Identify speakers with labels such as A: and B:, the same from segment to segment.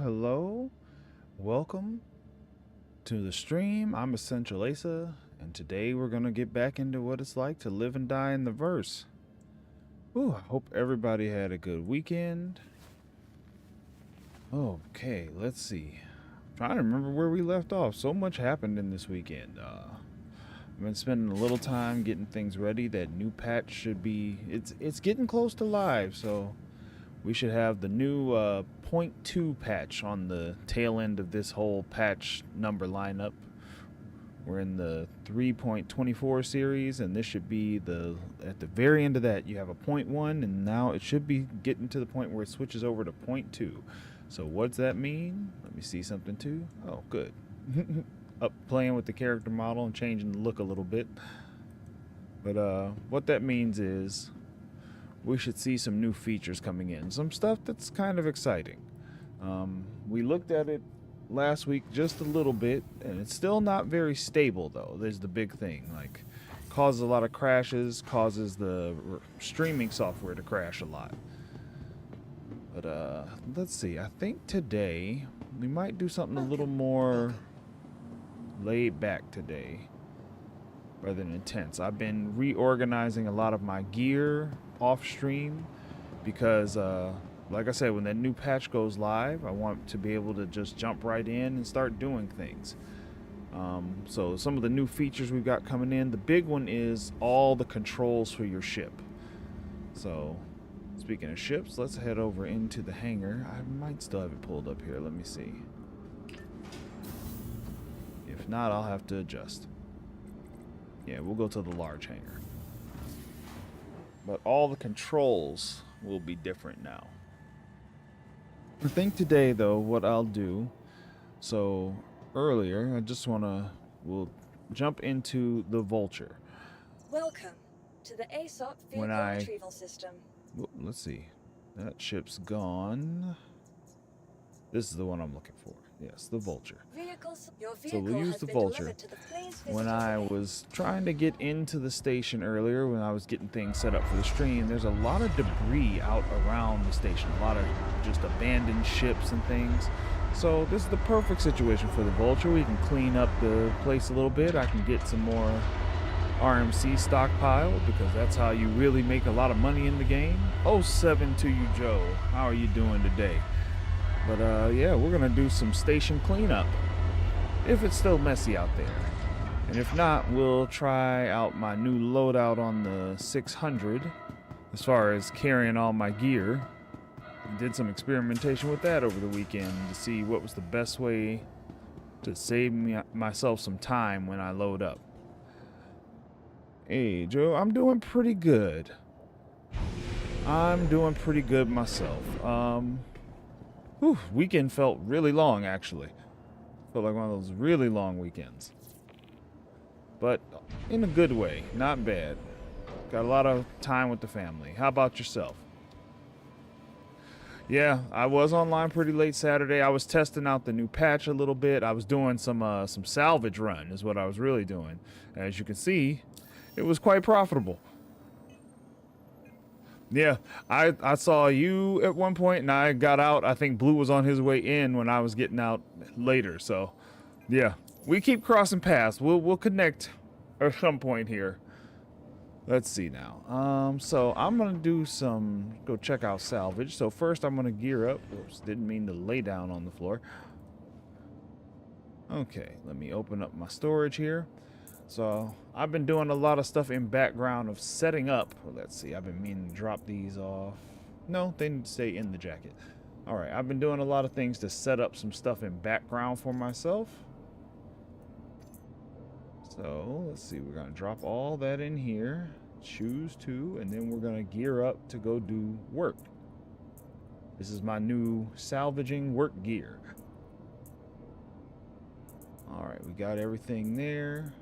A: Hello. Welcome to the stream. I'm Essential Asa, and today we're gonna get back into what it's like to live and die in the verse. Ooh, I hope everybody had a good weekend. Okay, let's see. I'm trying to remember where we left off. So much happened in this weekend. I've been spending a little time getting things ready. That new patch should be, it's getting close to live, so we should have the new 0.2 patch on the tail end of this whole patch number lineup. We're in the 3.24 series, and this should be at the very end of that. You have a 0.1, and now it should be getting to the point where it switches over to 0.2. So what's that mean? Let me see something too. Oh, good. Up playing with the character model and changing the look a little bit. But what that means is we should see some new features coming in. Some stuff that's kind of exciting. We looked at it last week just a little bit, and it's still not very stable though. There's the big thing. Like, causes a lot of crashes, causes the streaming software to crash a lot. But let's see. I think today we might do something a little more laid back today rather than intense. I've been reorganizing a lot of my gear off stream because like I said, when that new patch goes live, I want to be able to just jump right in and start doing things. So some of the new features we've got coming in, the big one is all the controls for your ship. So speaking of ships, let's head over into the hangar. I might still have it pulled up here. Let me see. If not, I'll have to adjust. Yeah, we'll go to the large hangar. But all the controls will be different now. I think today, though, what I'll do, so earlier, we'll jump into the Vulture.
B: Welcome to the ASUS vehicle retrieval system.
A: Let's see. That ship's gone. This is the one I'm looking for. Yes, the Vulture. So we'll use the Vulture. When I was trying to get into the station earlier, when I was getting things set up for the stream, there's a lot of debris out around the station. A lot of just abandoned ships and things. So this is the perfect situation for the Vulture. We can clean up the place a little bit. I can get some more RMC stockpile, because that's how you really make a lot of money in the game. 07 to you, Joe. How are you doing today? But yeah, we're gonna do some station cleanup if it's still messy out there, and if not, we'll try out my new loadout on the 600 as far as carrying all my gear. Did some experimentation with that over the weekend to see what was the best way to save myself some time when I load up. Hey Joe, I'm doing pretty good. I'm doing pretty good myself. Weekend felt really long, actually. Felt like one of those really long weekends. But in a good way, not bad. Got a lot of time with the family. How about yourself? Yeah, I was online pretty late Saturday. I was testing out the new patch a little bit. I was doing some salvage run is what I was really doing. As you can see, It was quite profitable. Yeah, I saw you at one point, and I got out. I think Blue was on his way in when I was getting out later. So, yeah, we keep crossing paths. We'll connect at some point here. Let's see now. So I'm gonna go check out salvage. So first I'm gonna gear up. Oops, didn't mean to lay down on the floor. Okay, let me open up my storage here. So I've been doing a lot of stuff in background of setting up. Well, let's see, I've been meaning to drop these off. No, they need to stay in the jacket. All right, I've been doing a lot of things to set up some stuff in background for myself. So let's see, we're gonna drop all that in here, choose to, and then we're gonna gear up to go do work. This is my new salvaging work gear. All right, we got everything there.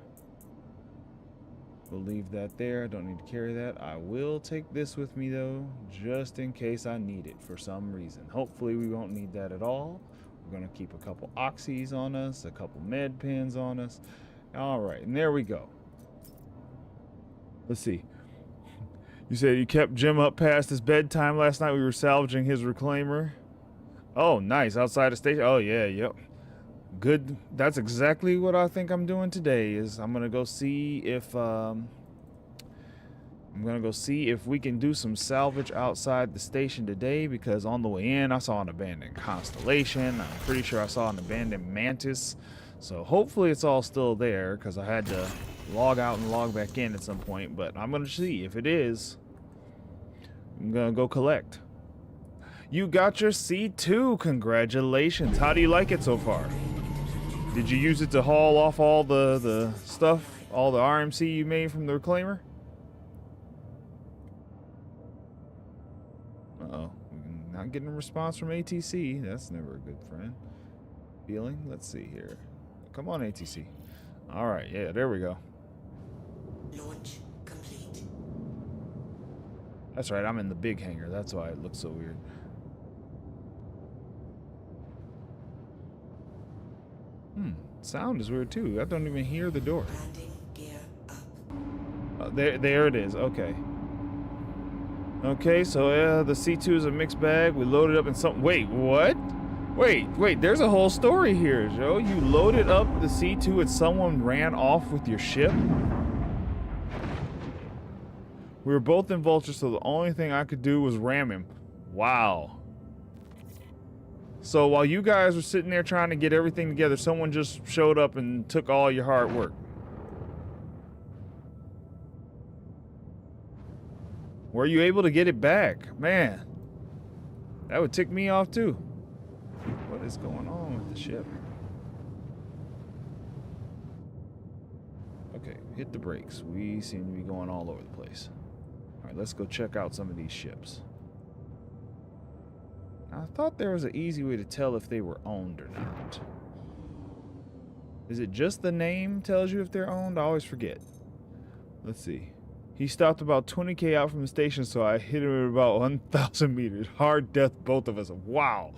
A: We'll leave that there. I don't need to carry that. I will take this with me though, just in case I need it for some reason. Hopefully we won't need that at all. We're gonna keep a couple oxys on us, a couple med pins on us. All right, and there we go. Let's see. You said you kept Jim up past his bedtime last night. We were salvaging his reclaimer. Oh, nice. Outside the station. Oh, yeah, yep. Good. That's exactly what I think I'm doing today. Is I'm gonna go see if we can do some salvage outside the station today, because on the way in I saw an abandoned Constellation. I'm pretty sure I saw an abandoned Mantis. So hopefully it's all still there, because I had to log out and log back in at some point. But I'm gonna see if it is. I'm gonna go collect. You got your C2. Congratulations. How do you like it so far? Did you use it to haul off all the stuff, all the RMC you made from the reclaimer? Uh-oh. Not getting a response from ATC. That's never a good friend. Feeling? Let's see here. Come on, ATC. All right. Yeah, there we go.
C: Launch complete.
A: That's right. I'm in the big hangar. That's why it looks so weird. Sound is weird too. I don't even hear the door.
C: Landing gear up.
A: There it is. Okay. Okay, so the C2 is a mixed bag. We loaded up in something. Wait, what? Wait. There's a whole story here, Joe. You loaded up the C2 and someone ran off with your ship? We were both in Vulture, so the only thing I could do was ram him. Wow. So while you guys were sitting there trying to get everything together, someone just showed up and took all your hard work. Were you able to get it back? Man, that would tick me off too. What is going on with the ship? Okay, hit the brakes. We seem to be going all over the place. All right, let's go check out some of these ships. I thought there was an easy way to tell if they were owned or not. Is it just the name tells you if they're owned? I always forget. Let's see. He stopped about 20K out from the station, so I hit him at about 1,000 meters. Hard death, both of us. Wow.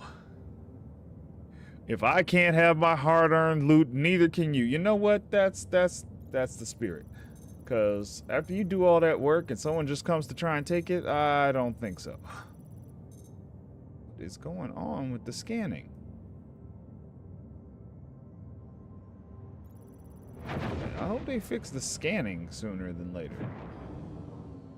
A: If I can't have my hard-earned loot, neither can you. You know what? That's the spirit. Because after you do all that work and someone just comes to try and take it, I don't think so. What is going on with the scanning? I hope they fix the scanning sooner than later.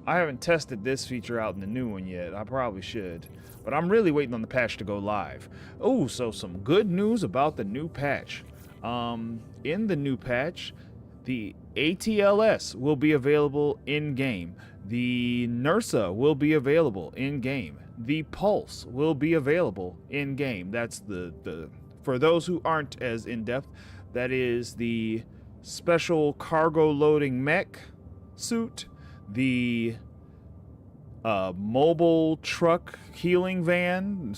A: I haven't tested this feature out in the new one yet. I probably should. But I'm really waiting on the patch to go live. Oh, so some good news about the new patch. In the new patch, the ATLS will be available in-game. The NERSA will be available in-game. The Pulse will be available in-game. That's the for those who aren't as in-depth, that is the special cargo loading mech suit, the mobile truck healing van.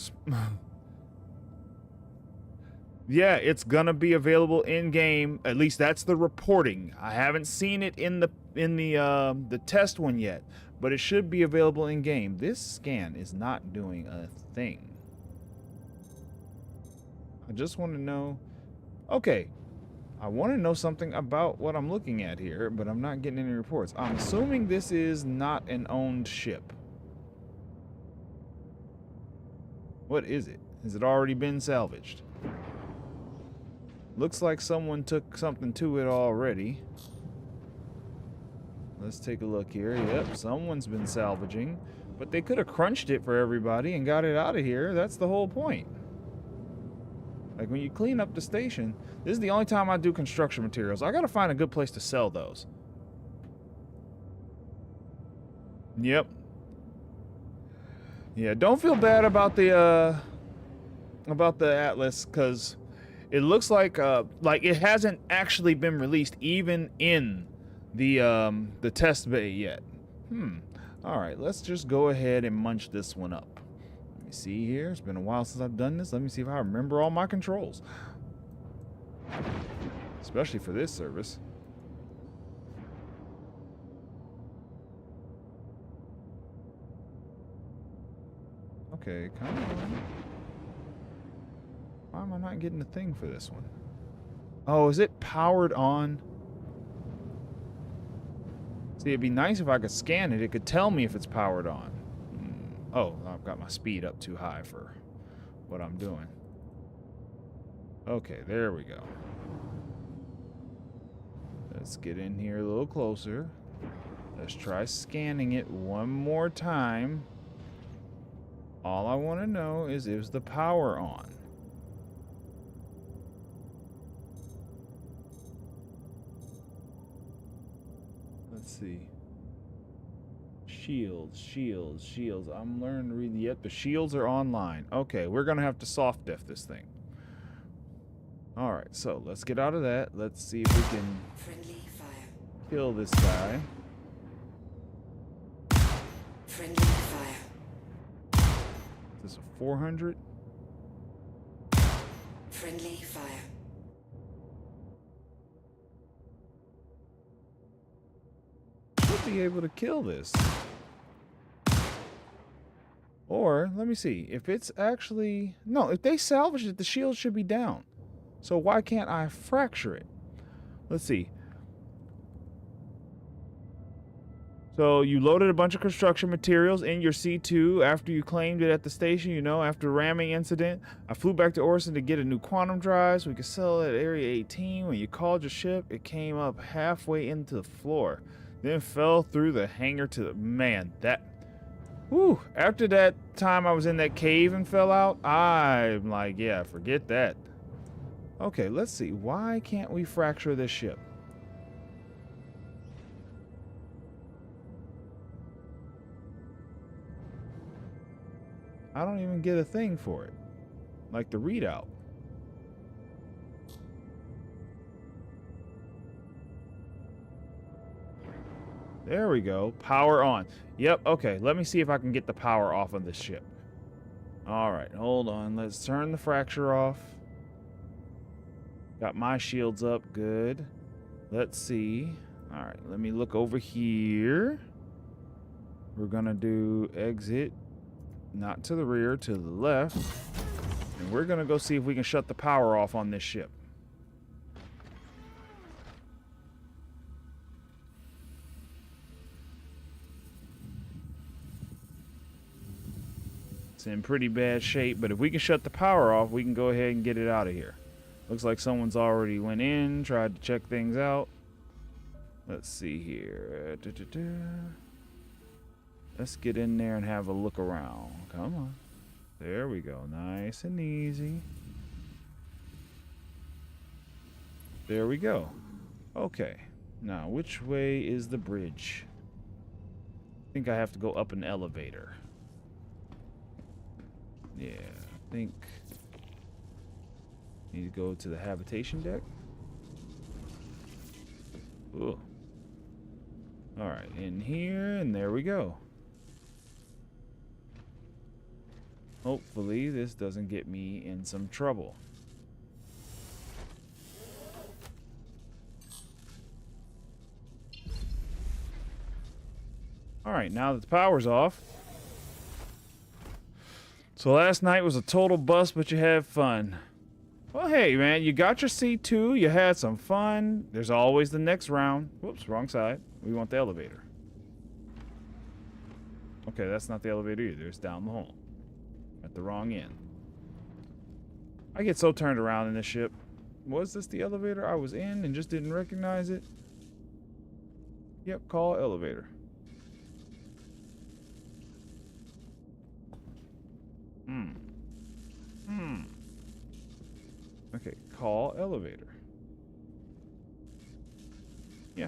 A: Yeah, it's gonna be available in game. At least that's the reporting. I haven't seen it in the test one yet, but it should be available in game. This scan is not doing a thing. I just want to know. Okay, I want to know something about what I'm looking at here, but I'm not getting any reports. I'm assuming this is not an owned ship. What is it? Has it already been salvaged? Looks like someone took something to it already. Let's take a look here. Yep, someone's been salvaging. But they could have crunched it for everybody and got it out of here. That's the whole point. Like, when you clean up the station, this is the only time I do construction materials. I gotta find a good place to sell those. Yep. Yeah, don't feel bad about the Atlas, because it looks like it hasn't actually been released even in the test bay yet. All right, let's just go ahead and munch this one up. Let me see here. It's been a while since I've done this. Let me see if I remember all my controls. Especially for this service. Okay, come on. Why am I not getting the thing for this one? Oh, is it powered on? See, it'd be nice if I could scan it. It could tell me if it's powered on. Oh, I've got my speed up too high for what I'm doing. Okay, there we go. Let's get in here a little closer. Let's try scanning it one more time. All I want to know is the power on? Let's see. Shields. I'm learning to read. Yep, the shields are online. Okay, we're gonna have to soft def this thing. All right, so let's get out of that. Let's see if we can
C: Friendly fire.
A: kill this guy.
C: Friendly fire.
A: Is this a 400?
C: Friendly fire.
A: Should be able to kill this. Or, let me see, if it's actually... No, if they salvaged it, the shield should be down. So why can't I fracture it? Let's see. So you loaded a bunch of construction materials in your C2 after you claimed it at the station, you know, after ramming incident. I flew back to Orson to get a new quantum drive so we could sell it at Area 18. When you called your ship, it came up halfway into the floor. Then fell through the hangar to the... Man, that... Whew, after that time I was in that cave and fell out, I'm like, yeah, forget that. Okay, let's see. Why can't we fracture this ship? I don't even get a thing for it. Like the readout. There we go. Power on. Yep, okay. Let me see if I can get the power off of this ship. Alright, hold on. Let's turn the fracture off. Got my shields up. Good. Let's see. Alright, let me look over here. We're gonna do exit. Not to the rear, to the left. And we're gonna go see if we can shut the power off on this ship. It's in pretty bad shape, but if we can shut the power off, we can go ahead and get it out of here. Looks like someone's already went in, tried to check things out. Let's see here. Let's get in there and have a look around. Come on. There we go. Nice and easy. There we go. Okay. Now, which way is the bridge? I think I have to go up an elevator. Yeah, I think need to go to the habitation deck. Ooh. All right, in here, and there we go. Hopefully this doesn't get me in some trouble. All right, now that the power's off. So last night was a total bust, but you had fun. Well, hey, man, you got your C2. You had some fun. There's always the next round. Whoops, wrong side. We want the elevator. Okay, that's not the elevator either. It's down the hall. At the wrong end. I get so turned around in this ship. Was this the elevator I was in and just didn't recognize it? Yep, call elevator. Okay, call elevator. Yeah.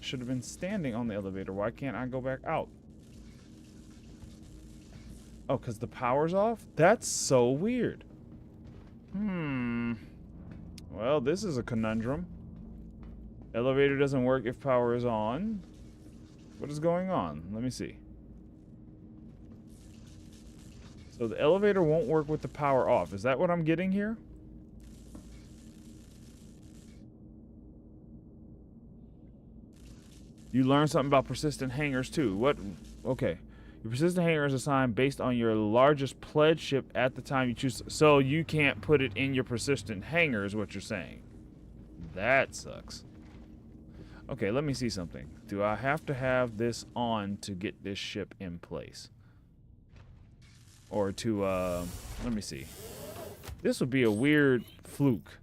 A: Should have been standing on the elevator. Why can't I go back out? Oh, because the power's off? That's so weird. Well, this is a conundrum. Elevator doesn't work if power is on. What is going on? Let me see. So the elevator won't work with the power off. Is that what I'm getting here? You learn something about persistent hangers too. What? Okay. Your persistent hanger is assigned based on your largest pledge ship at the time you choose. So you can't put it in your persistent hanger is what you're saying. That sucks. Okay, let me see something. Do I have to have this on to get this ship in place? Or to, let me see. This would be a weird fluke.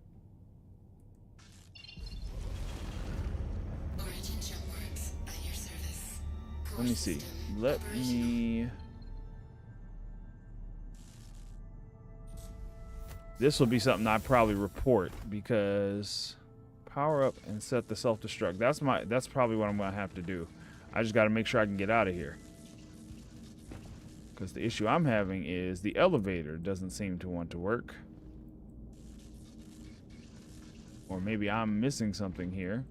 A: Let me see. Let me... This will be something I probably report because power up and set the self-destruct. That's probably what I'm gonna have to do. I just gotta make sure I can get out of here. Because the issue I'm having is the elevator doesn't seem to want to work. Or maybe I'm missing something here.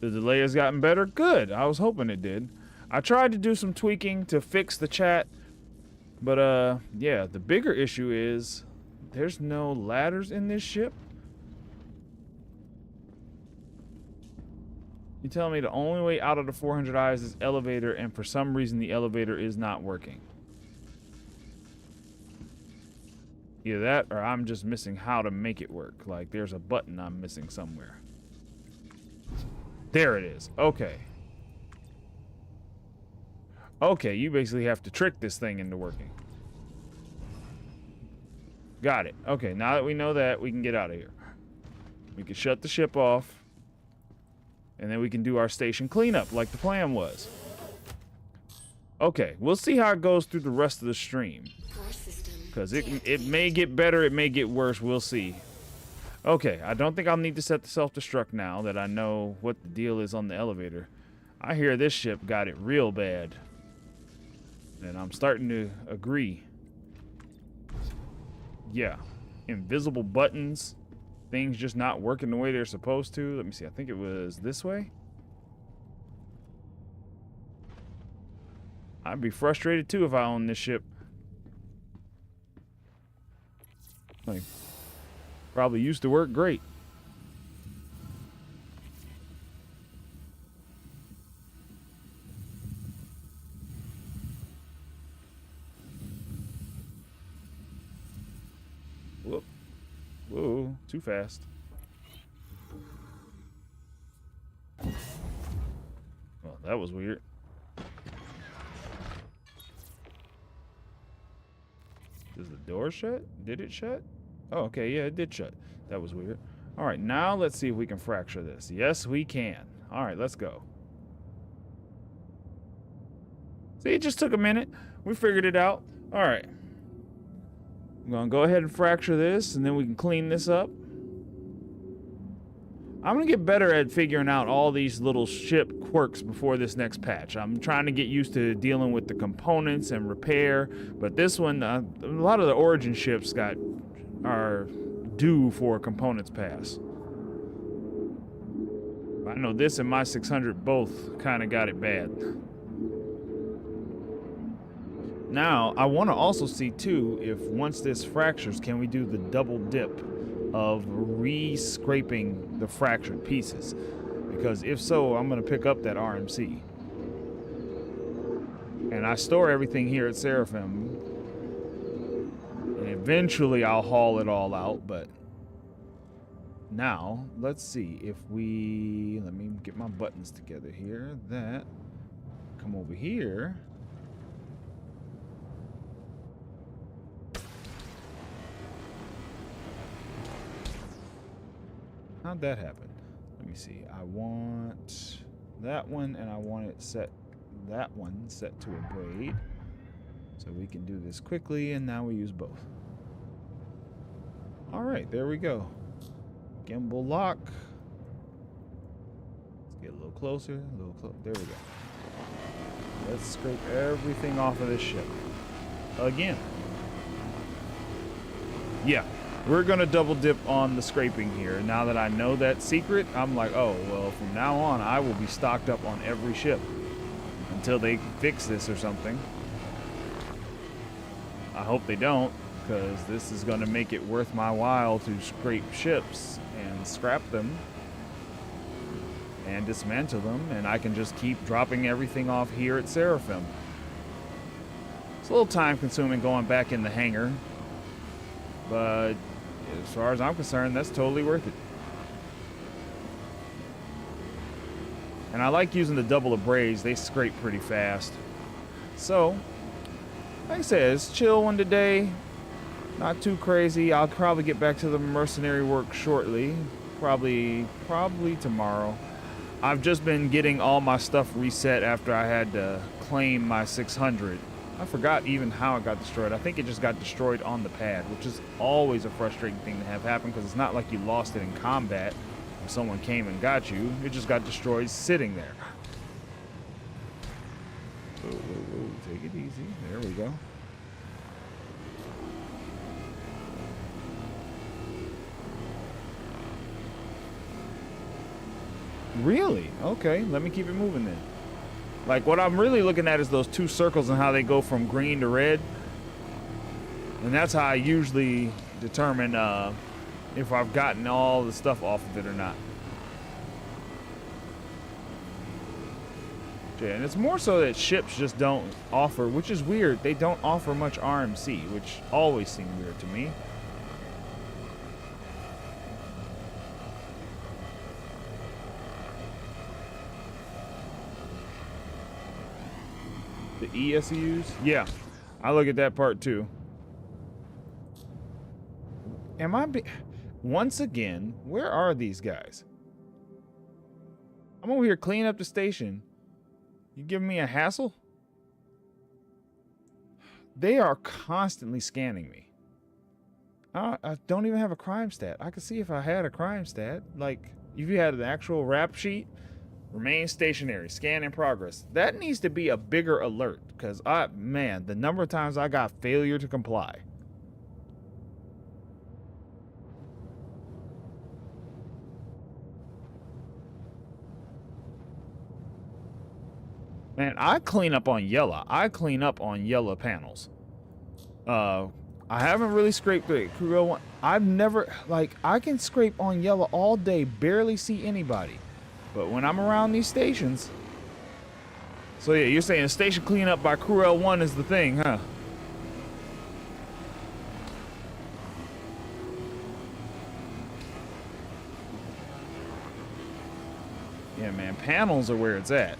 A: The delay has gotten better? Good. I was hoping it did. I tried to do some tweaking to fix the chat. But, yeah, the bigger issue is there's no ladders in this ship. You tell me the only way out of the 400 eyes is elevator, and for some reason the elevator is not working. Either that or I'm just missing how to make it work. Like there's a button I'm missing somewhere. There it is. Okay. Okay, you basically have to trick this thing into working. Got it. Okay, now that we know that, we can get out of here. We can shut the ship off. And then we can do our station cleanup like the plan was. Okay, we'll see how it goes through the rest of the stream. Because it may get better, it may get worse, we'll see. Okay, I don't think I'll need to set the self-destruct now that I know what the deal is on the elevator. I hear this ship got it real bad. And I'm starting to agree. Yeah, invisible buttons. Things just not working the way they're supposed to. Let me see. I think it was this way. I'd be frustrated too if I owned this ship. Like, probably used to work great. Whoop. Whoa, too fast. Well, that was weird. Does the door shut? Did it shut? Oh, okay, yeah, it did shut. That was weird. All right, now let's see if we can fracture this. Yes, we can. All right, let's go. See, it just took a minute. We figured it out. All right. I'm gonna go ahead and fracture this, and then we can clean this up. I'm gonna get better at figuring out all these little ship quirks before this next patch. I'm trying to get used to dealing with the components and repair, but this one, a lot of the Origin ships are due for a components pass. I know this and my 600 both kind of got it bad. Now, I want to also see, too, if once this fractures, can we do the double dip of re-scraping the fractured pieces? Because if so, I'm going to pick up that RMC. And I store everything here at Seraphim. And eventually I'll haul it all out, but now let's see if we, let me get my buttons together here. That, come over here. How'd that happen? Let me see. I want that one, and I want it set, that one set to a braid. So we can do this quickly, and now we use both. All right, there we go. Gimbal lock. Let's get a little closer, a little closer. There we go. Let's scrape everything off of this ship. Again. Yeah. We're going to double dip on the scraping here. Now that I know that secret, I'm like, oh, well, from now on, I will be stocked up on every ship until they fix this or something. I hope they don't, because this is going to make it worth my while to scrape ships and scrap them and dismantle them, and I can just keep dropping everything off here at Seraphim. It's a little time consuming going back in the hangar, but as far as I'm concerned, that's totally worth it. And I like using the double abrades. They scrape pretty fast. So, like I said, it's a chill one today. Not too crazy. I'll probably get back to the mercenary work shortly. Probably tomorrow. I've just been getting all my stuff reset after I had to claim my 600. I forgot even how it got destroyed. I think it just got destroyed on the pad, which is always a frustrating thing to have happen, because it's not like you lost it in combat or someone came and got you. It just got destroyed sitting there. Whoa, whoa, whoa. Take it easy. There we go. Really? Okay, let me keep it moving then. Like, what I'm really looking at is those two circles and how they go from green to red. And that's how I usually determine if I've gotten all the stuff off of it or not. Yeah, and it's more so that ships just don't offer, which is weird. They don't offer much RMC, which always seemed weird to me. The ESUs? Yeah, I look at that part too. Am I once again, where are these guys? I'm over here cleaning up the station. You giving me a hassle? They are constantly scanning me. I don't even have a crime stat. I could see if I had a crime stat. Like, if you had an actual rap sheet, remain stationary, scan in progress. That needs to be a bigger alert, because man, the number of times I got failure to comply. Man, I clean up on yellow. I clean up on yellow panels. I haven't really scraped the Crew one. I've never, like, I can scrape on yellow all day, barely see anybody. But when I'm around these stations... So yeah, you're saying station cleanup by Crew L1 is the thing, huh? Yeah, man, panels are where it's at.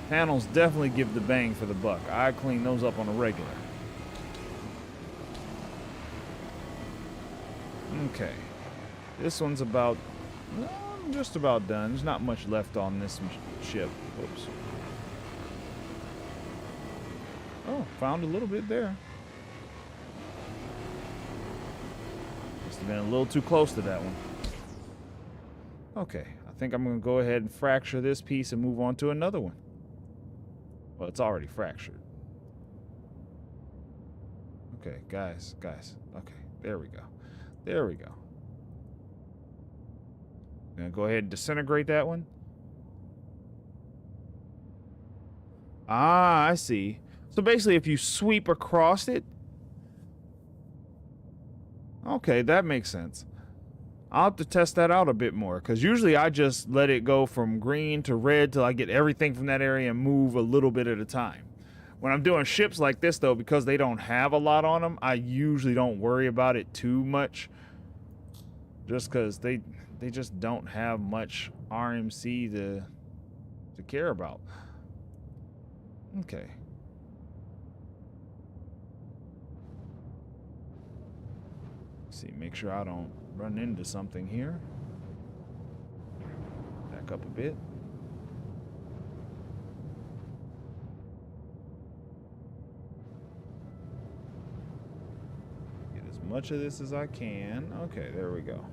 A: Panels definitely give the bang for the buck. I clean those up on a regular. Okay. This one's about, just about done. There's not much left on this ship. Whoops. Oh, found a little bit there. Must have been a little too close to that one. Okay, I think I'm going to go ahead and fracture this piece and move on to another one. Well, it's already fractured. Okay, guys. Okay, there we go. There we go. I'm gonna go ahead and disintegrate that one. Ah, I see. So basically, if you sweep across it... Okay, that makes sense. I'll have to test that out a bit more, because usually I just let it go from green to red till I get everything from that area and move a little bit at a time. When I'm doing ships like this, though, because they don't have a lot on them, I usually don't worry about it too much, just because they just don't have much RMC to care about. Okay. See, make sure I don't run into something here. Back up a bit. Get as much of this as I can. Okay, there we go.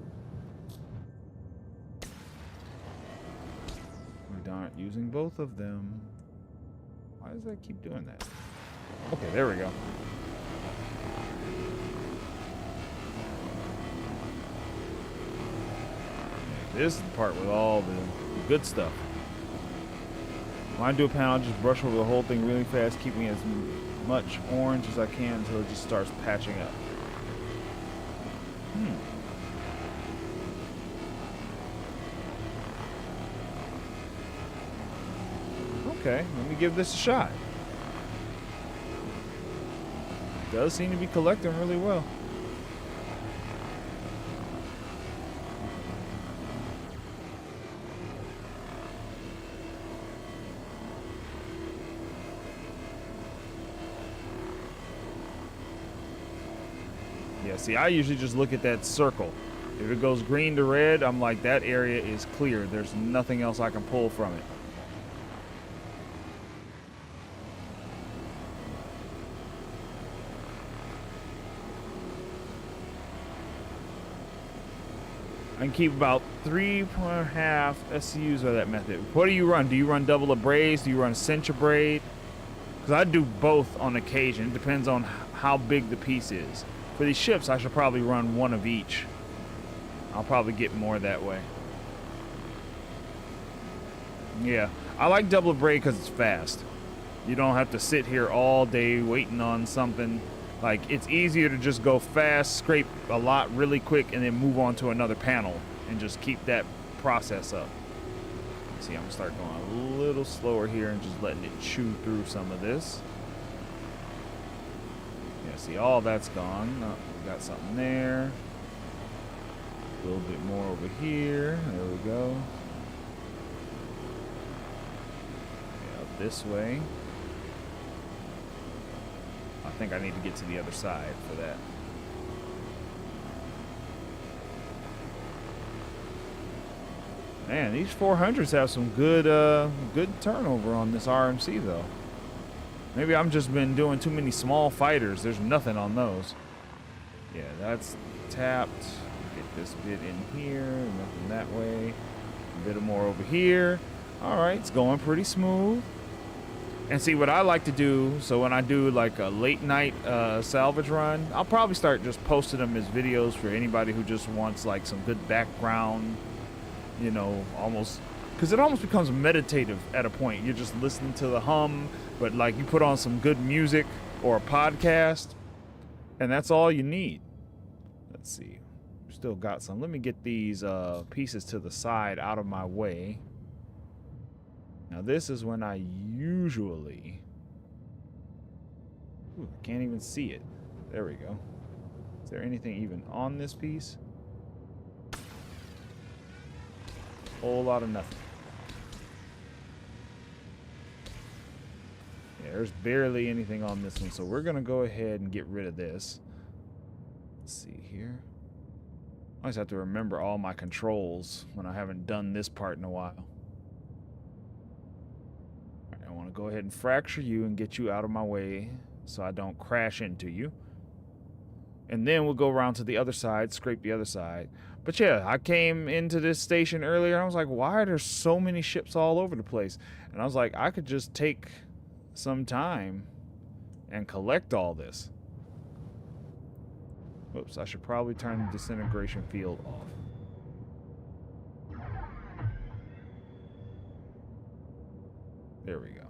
A: We aren't using both of them. Why does that keep doing that? Okay, there we go. This is the part with all the good stuff. When I do a panel, I just brush over the whole thing really fast, keeping as much orange as I can until it just starts patching up. Okay, let me give this a shot. It does seem to be collecting really well. Yeah, see, I usually just look at that circle. If it goes green to red, I'm like, that area is clear. There's nothing else I can pull from it. I can keep about 3.5 SCUs by that method. What do you run? Do you run double abrades? Do you run cinch abrade? Because I do both on occasion. It depends on how big the piece is. For these ships, I should probably run one of each. I'll probably get more that way. Yeah, I like double abrade because it's fast. You don't have to sit here all day waiting on something. Like, it's easier to just go fast, scrape a lot really quick, and then move on to another panel and just keep that process up. See, I'm gonna start going a little slower here and just letting it chew through some of this. Yeah, see, all that's gone. Oh, we got something there. A little bit more over here. There we go. Yeah, up this way. I think I need to get to the other side for that. Man, these 400s have some good good turnover on this RMC though. Maybe I've just been doing too many small fighters. There's nothing on those. Yeah, that's tapped. Get this bit in here, nothing that way. A bit more over here. All right, it's going pretty smooth. And see, what I like to do, so when I do like a late night salvage run, I'll probably start just posting them as videos for anybody who just wants like some good background, you know, almost, because it almost becomes meditative at a point. You're just listening to the hum, but like you put on some good music or a podcast, and that's all you need. Let's see, we still got some. Let me get these pieces to the side out of my way. Now this is when I usually... Ooh, I can't even see it. There we go. Is there anything even on this piece? Whole lot of nothing. Yeah, there's barely anything on this one, so we're gonna go ahead and get rid of this. Let's see here. I always have to remember all my controls when I haven't done this part in a while. I want to go ahead and fracture you and get you out of my way so I don't crash into you. And then we'll go around to the other side, scrape the other side. But yeah, I came into this station earlier and I was like, why are there so many ships all over the place? And I was like, I could just take some time and collect all this. Whoops, I should probably turn the disintegration field off. There we go.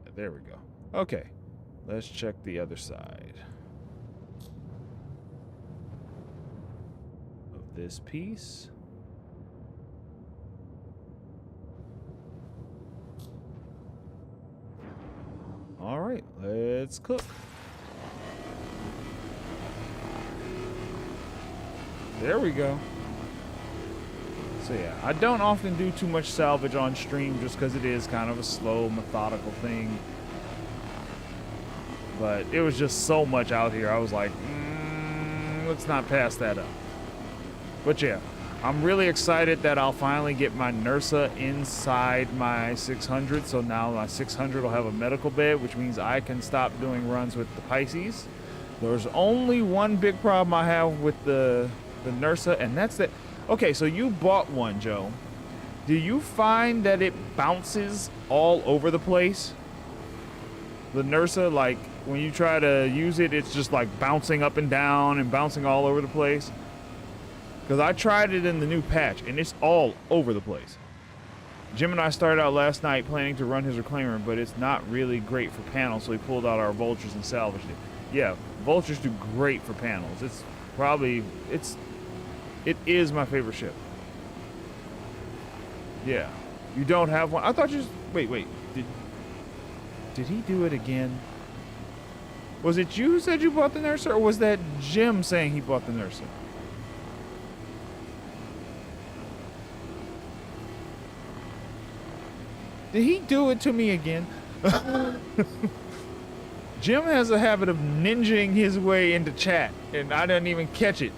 A: Yeah, there we go. Okay, let's check the other side. this piece. All right, let's cook. There we go. So yeah, I don't often do too much salvage on stream just because it is kind of a slow, methodical thing. But it was just so much out here. I was like, let's not pass that up. But yeah, I'm really excited that I'll finally get my NERSA inside my 600. So now my 600 will have a medical bed, which means I can stop doing runs with the Pisces. There's only one big problem I have with the NERSA, and that's that. Okay, so you bought one, Joe. Do you find that it bounces all over the place? The NERSA, like when you try to use it, it's just like bouncing up and down and bouncing all over the place. Because I tried it in the new patch, and it's all over the place. Jim and I started out last night planning to run his reclaimer, but it's not really great for panels, so we pulled out our vultures and salvaged it. Yeah, vultures do great for panels. It's probably, it is my favorite ship. Yeah. You don't have one? I thought you, wait. Did he do it again? Was it you who said you bought the NERSA, or was that Jim saying he bought the NERSA? Did he do it to me again? Jim has a habit of ninjaing his way into chat, and I didn't even catch it.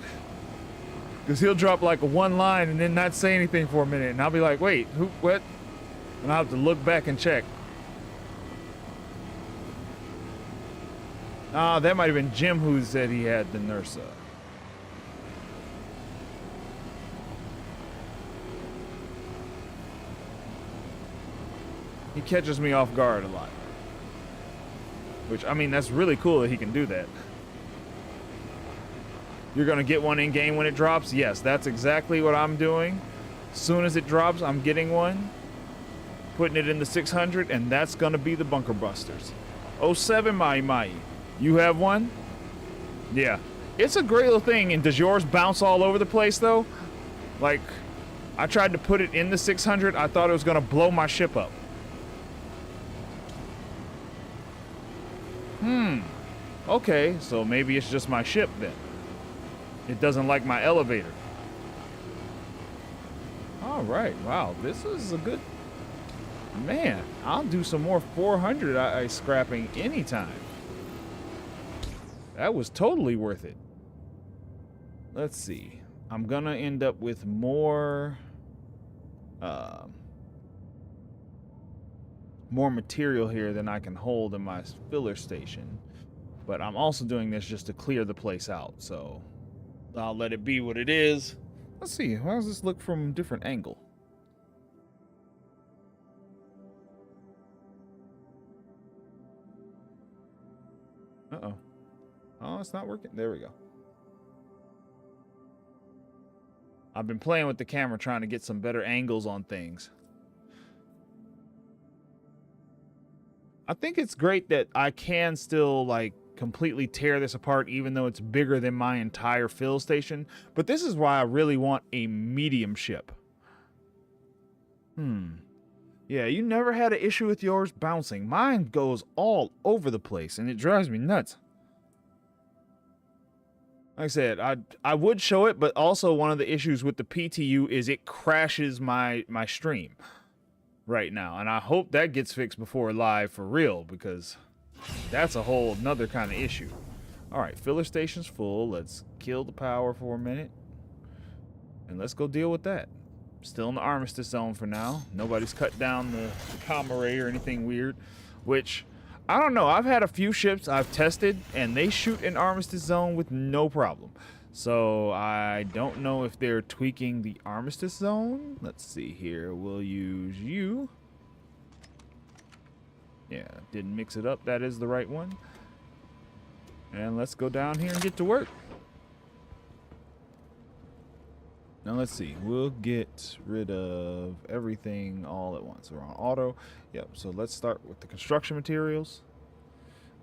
A: Because he'll drop like a one line and then not say anything for a minute, and I'll be like, wait, who, what? And I'll have to look back and check. Ah, that might have been Jim who said he had the NERSA. He catches me off guard a lot. Which, I mean, that's really cool that he can do that. You're going to get one in game when it drops? Yes, that's exactly what I'm doing. As soon as it drops, I'm getting one. Putting it in the 600, and that's going to be the Bunker Busters. 07 Mai. You have one? Yeah. It's a great little thing, and does yours bounce all over the place, though? Like, I tried to put it in the 600. I thought it was going to blow my ship up. Okay, so maybe it's just my ship then. It doesn't like my elevator. All right, wow, this is a good... Man, I'll do some more 400 ice scrapping anytime. That was totally worth it. Let's see. I'm gonna end up with more... more material here than I can hold in my filler station. But I'm also doing this just to clear the place out, so I'll let it be what it is. Let's see, how does this look from a different angle? Uh-oh. Oh, it's not working. There we go. I've been playing with the camera trying to get some better angles on things. I think it's great that I can still, like, completely tear this apart even though it's bigger than my entire fill station. But this is why I really want a medium ship. Yeah, you never had an issue with yours bouncing. Mine goes all over the place and it drives me nuts. Like I said, I would show it, but also one of the issues with the PTU is it crashes my stream right now. And I hope that gets fixed before live for real, because that's a whole nother kind of issue. All right, filler station's full. Let's kill the power for a minute. And let's go deal with that. Still in the armistice zone for now. Nobody's cut down the comm array or anything weird. Which, I don't know. I've had a few ships I've tested, and they shoot in armistice zone with no problem. So, I don't know if they're tweaking the armistice zone. Let's see here. We'll use you. Yeah, didn't mix it up. That is the right one. And let's go down here and get to work. Now let's see. We'll get rid of everything all at once. We're on auto. Yep, so let's start with the construction materials.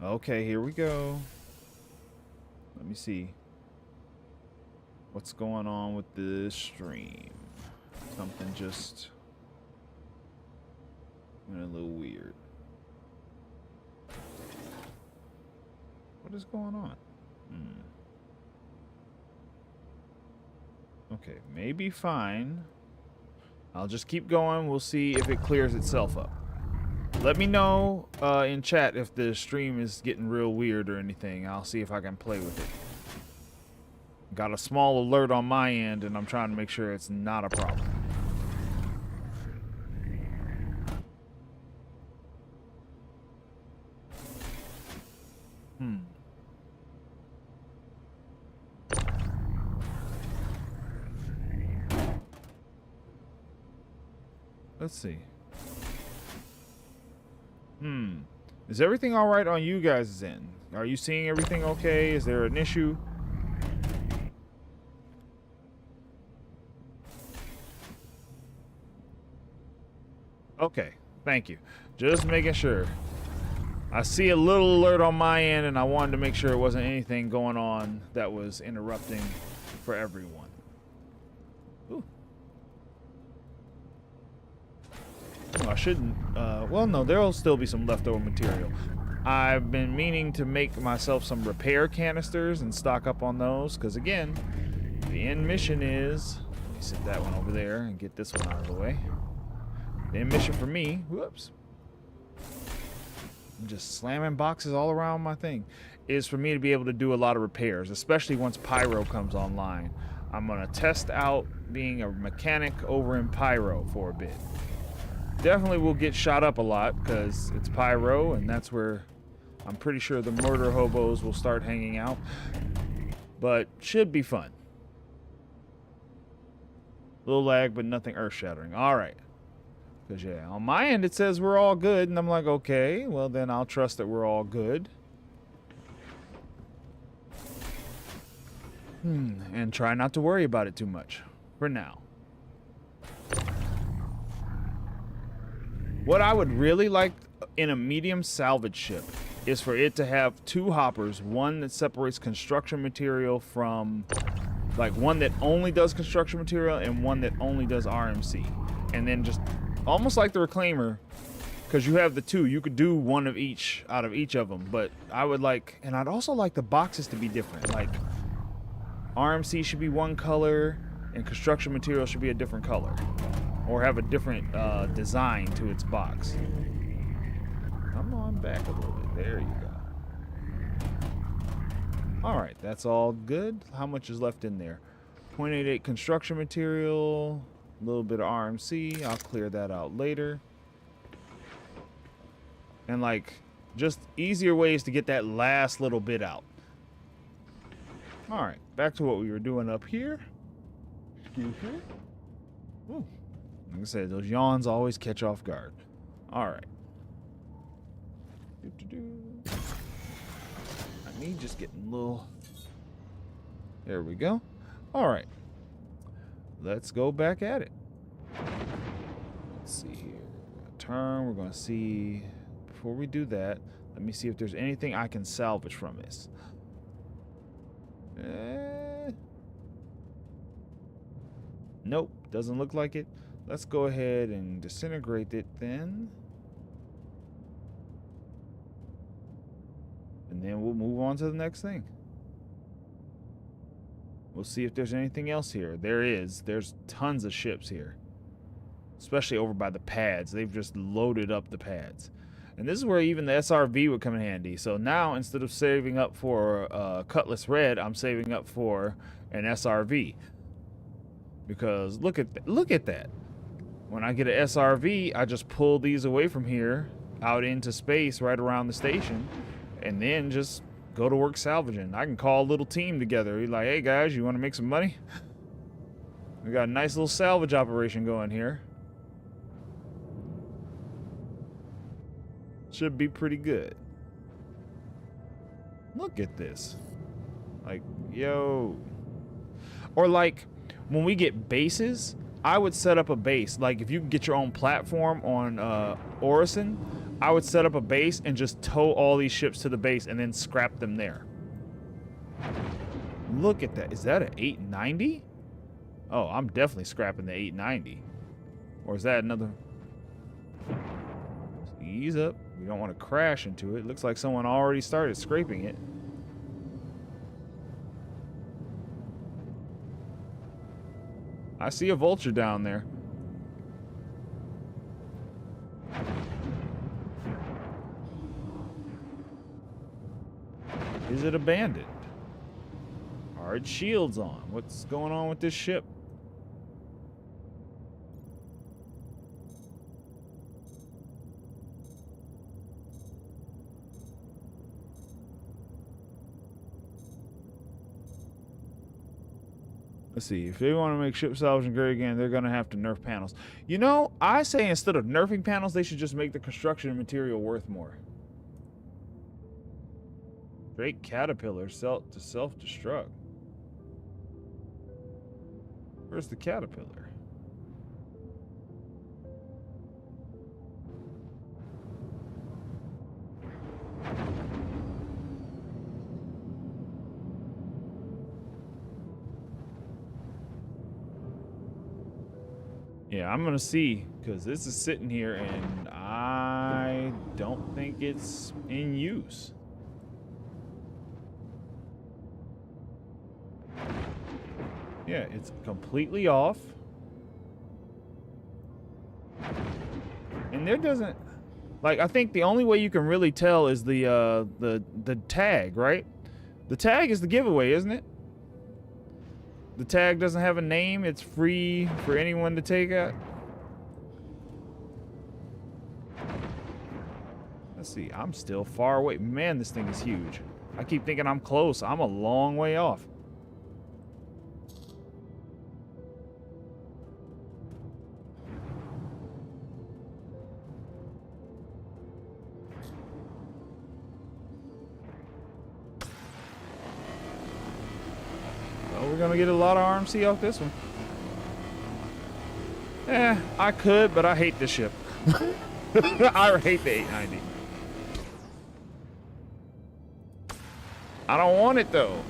A: Okay, here we go. Let me see. What's going on with this stream? Something just went a little weird. What is going on? Okay, maybe fine. I'll just keep going. We'll see if it clears itself up. Let me know in chat if the stream is getting real weird or anything. I'll see if I can play with it. Got a small alert on my end, and I'm trying to make sure it's not a problem. Let's see. Is everything all right on you guys' end? Are you seeing everything okay? Is there an issue? Okay, thank you. Just making sure. I see a little alert on my end, and I wanted to make sure it wasn't anything going on that was interrupting for everyone. Ooh. Oh, I shouldn't. Well, no, there'll still be some leftover material. I've been meaning to make myself some repair canisters and stock up on those, because again, the end mission is... Let me set that one over there and get this one out of the way. The end mission for me, whoops, I'm just slamming boxes all around my thing, is for me to be able to do a lot of repairs, especially once Pyro comes online. I'm going to test out being a mechanic over in Pyro for a bit. Definitely will get shot up a lot because it's Pyro, and that's where I'm pretty sure the murder hobos will start hanging out. But should be fun. Little lag, but nothing earth-shattering. All right. Because, yeah, on my end it says we're all good, and I'm like, okay, well then I'll trust that we're all good. And try not to worry about it too much. For now. What I would really like in a medium salvage ship is for it to have two hoppers, one that separates construction material from, like, one that only does construction material and one that only does RMC. And then just almost like the Reclaimer, because you have the two, you could do one of each out of each of them. But I would like, and I'd also like the boxes to be different. Like, RMC should be one color and construction material should be a different color. Or have a different design to its box. Come on back a little bit. There you go. Alright, that's all good. How much is left in there? 0.88 construction material. A little bit of RMC. I'll clear that out later. And like, just easier ways to get that last little bit out. Alright, back to what we were doing up here. Excuse me. Ooh. Like I said, those yawns always catch off guard. Alright. I need just getting a little... There we go. Alright. Let's go back at it. Let's see here. Turn. We're going to see... Before we do that, let me see if there's anything I can salvage from this. Nope. Doesn't look like it. Let's go ahead and disintegrate it then. And then we'll move on to the next thing. We'll see if there's anything else here. There is. There's tons of ships here. Especially over by the pads. They've just loaded up the pads. And this is where even the SRV would come in handy. So now, instead of saving up for Cutlass Red, I'm saving up for an SRV. Because look at that. When I get an SRV, I just pull these away from here out into space right around the station and then just go to work salvaging. I can call a little team together. You're like, hey guys, you want to make some money? We got a nice little salvage operation going here. Should be pretty good. Look at this. Like, yo. Or like, when we get bases, I would set up a base. Like, if you can get your own platform on Orison, I would set up a base and just tow all these ships to the base and then scrap them there. Look at that. Is that an 890? Oh, I'm definitely scrapping the 890. Or is that another? Ease up. We don't want to crash into it. Looks like someone already started scraping it. I see a vulture down there. Is it abandoned? Are its shields on? What's going on with this ship? Let's see. If they want to make ship salvaging great again, they're going to have to nerf panels. You know, I say instead of nerfing panels, they should just make the construction material worth more. Great caterpillar to self-destruct. Where's the caterpillar? Yeah, I'm gonna see, because this is sitting here and I don't think it's in use. Yeah, it's completely off. And there doesn't, like, I think the only way you can really tell is the tag, right? The tag is the giveaway, isn't it? The tag doesn't have a name. It's free for anyone to take out. Let's see. I'm still far away. Man, this thing is huge. I keep thinking I'm close. I'm a long way off. We're gonna get a lot of RMC off this one. I could, but I hate this ship. I hate the 890. I don't want it though.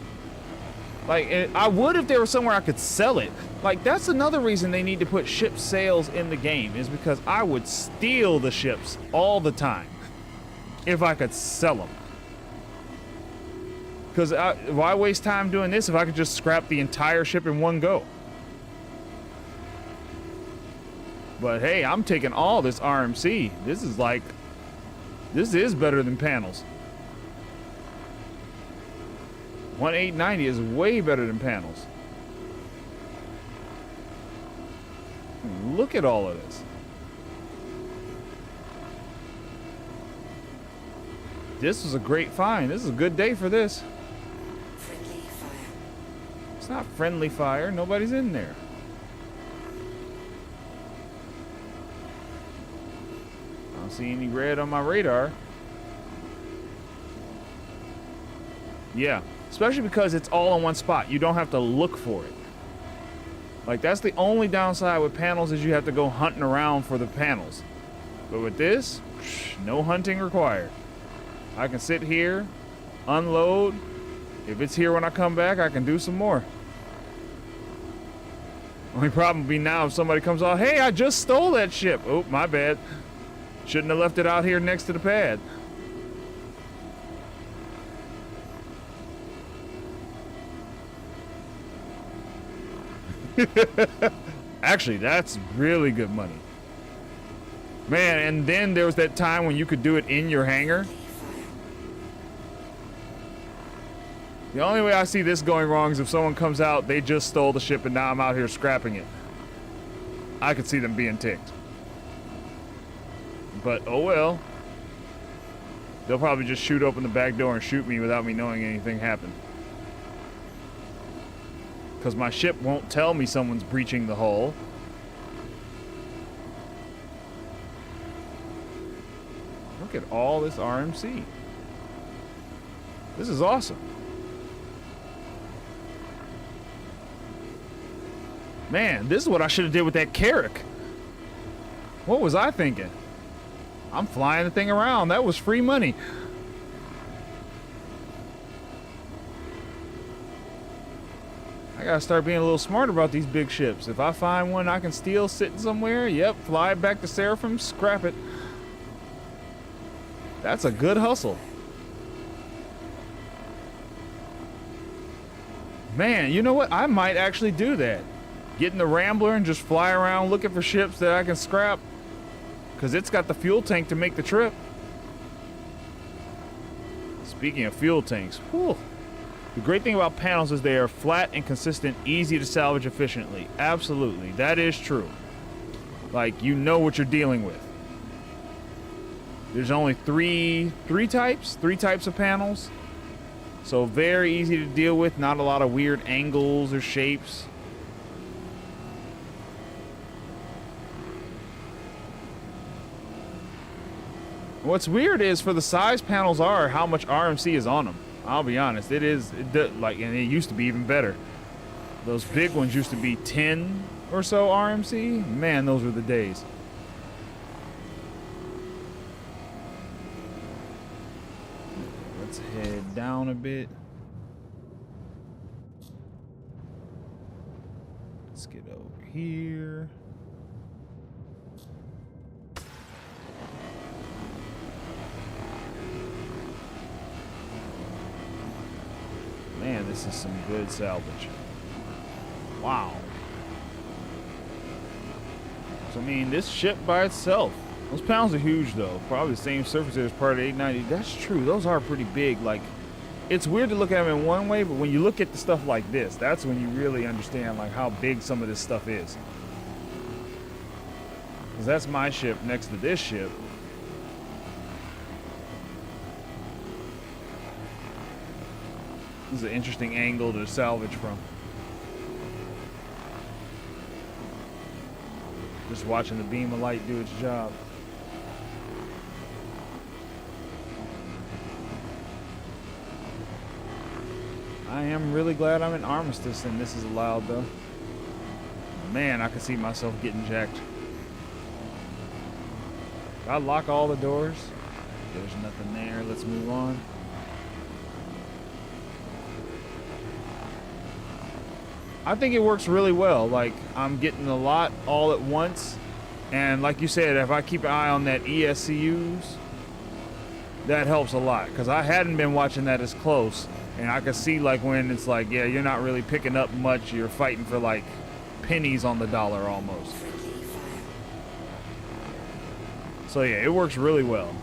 A: Like, I would if there was somewhere I could sell it. Like, that's another reason they need to put ship sales in the game, is because I would steal the ships all the time if I could sell them. Because why waste time doing this if I could just scrap the entire ship in one go? But hey, I'm taking all this RMC. This is like, this is better than panels. 1890 is way better than panels. Look at all of this. This was a great find. This is a good day for this.
C: Friendly fire.
A: It's not friendly fire. Nobody's in there. I don't see any red on my radar. Yeah, especially because it's all in one spot. You don't have to look for it. Like, that's the only downside with panels, is you have to go hunting around for the panels. But with this, no hunting required. I can sit here, unload. If it's here when I come back, I can do some more. Only problem would be now if somebody comes out, hey, I just stole that ship. Oh, my bad. Shouldn't have left it out here next to the pad. Actually, that's really good money. Man, and then there was that time when you could do it in your hangar. The only way I see this going wrong is if someone comes out, they just stole the ship and now I'm out here scrapping it. I could see them being ticked. But oh well. They'll probably just shoot open the back door and shoot me without me knowing anything happened. Because my ship won't tell me someone's breaching the hull. Look at all this RMC. This is awesome. Man, this is what I should have did with that Carrack. What was I thinking? I'm flying the thing around. That was free money. gotta start being a little smarter about these big ships. If I find one I can steal sitting somewhere, yep, fly it back to Seraphim, scrap it. That's a good hustle. Man, you know what? I might actually do that. Get in the Rambler and just fly around looking for ships that I can scrap. Because it's got the fuel tank to make the trip. Speaking of fuel tanks, whew. The great thing about panels is they are flat and consistent, easy to salvage efficiently. Absolutely, that is true. Like, you know what you're dealing with. There's only three types of panels. So very easy to deal with, not a lot of weird angles or shapes. What's weird is for the size panels are how much RMC is on them. I'll be honest, and it used to be even better. Those big ones used to be 10 or so RMC. Man, those were the days. Let's head down a bit. Let's get over here. Man, this is some good salvage. Wow. So, I mean, this ship by itself. Those panels are huge, though. Probably the same surface area as part of the 890. That's true. Those are pretty big. Like, it's weird to look at them in one way, but when you look at the stuff like this, that's when you really understand, like, how big some of this stuff is. Because that's my ship next to this ship. This is an interesting angle to salvage from. Just watching the beam of light do its job. I am really glad I'm in Armistice and this is allowed, though. Man, I can see myself getting jacked. If I lock all the doors, there's nothing there. Let's move on. I think it works really well. Like, I'm getting a lot all at once. And like you said, if I keep an eye on that ESCUs, that helps a lot. Because I hadn't been watching that as close. And I can see, like, when it's like, yeah, you're not really picking up much. You're fighting for, like, pennies on the dollar almost. So, yeah, it works really well.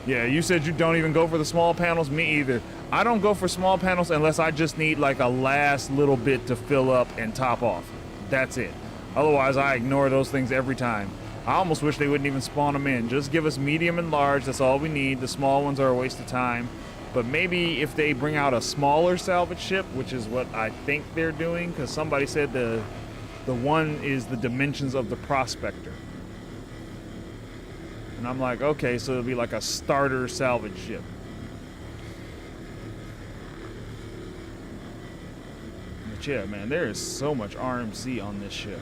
A: Yeah, you said you don't even go for the small panels. Me either. I don't go for small panels unless I just need like a last little bit to fill up and top off. That's it. Otherwise, I ignore those things every time. I almost wish they wouldn't even spawn them in. Just give us medium and large. That's all we need. The small ones are a waste of time. But maybe if they bring out a smaller salvage ship, which is what I think they're doing, because somebody said the one is the dimensions of the Prospector. And I'm like, okay, so it'll be like a starter salvage ship. But yeah, man, there is so much RMC on this ship.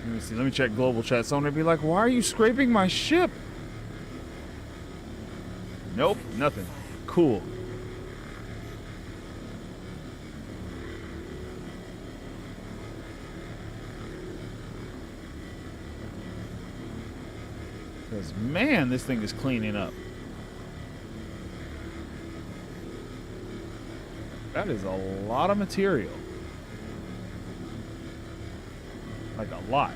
A: Let me see, let me check global chat. Someone would be like, why are you scraping my ship? Nope, nothing. Cool. Because, man, this thing is cleaning up. That is a lot of material. Like a lot.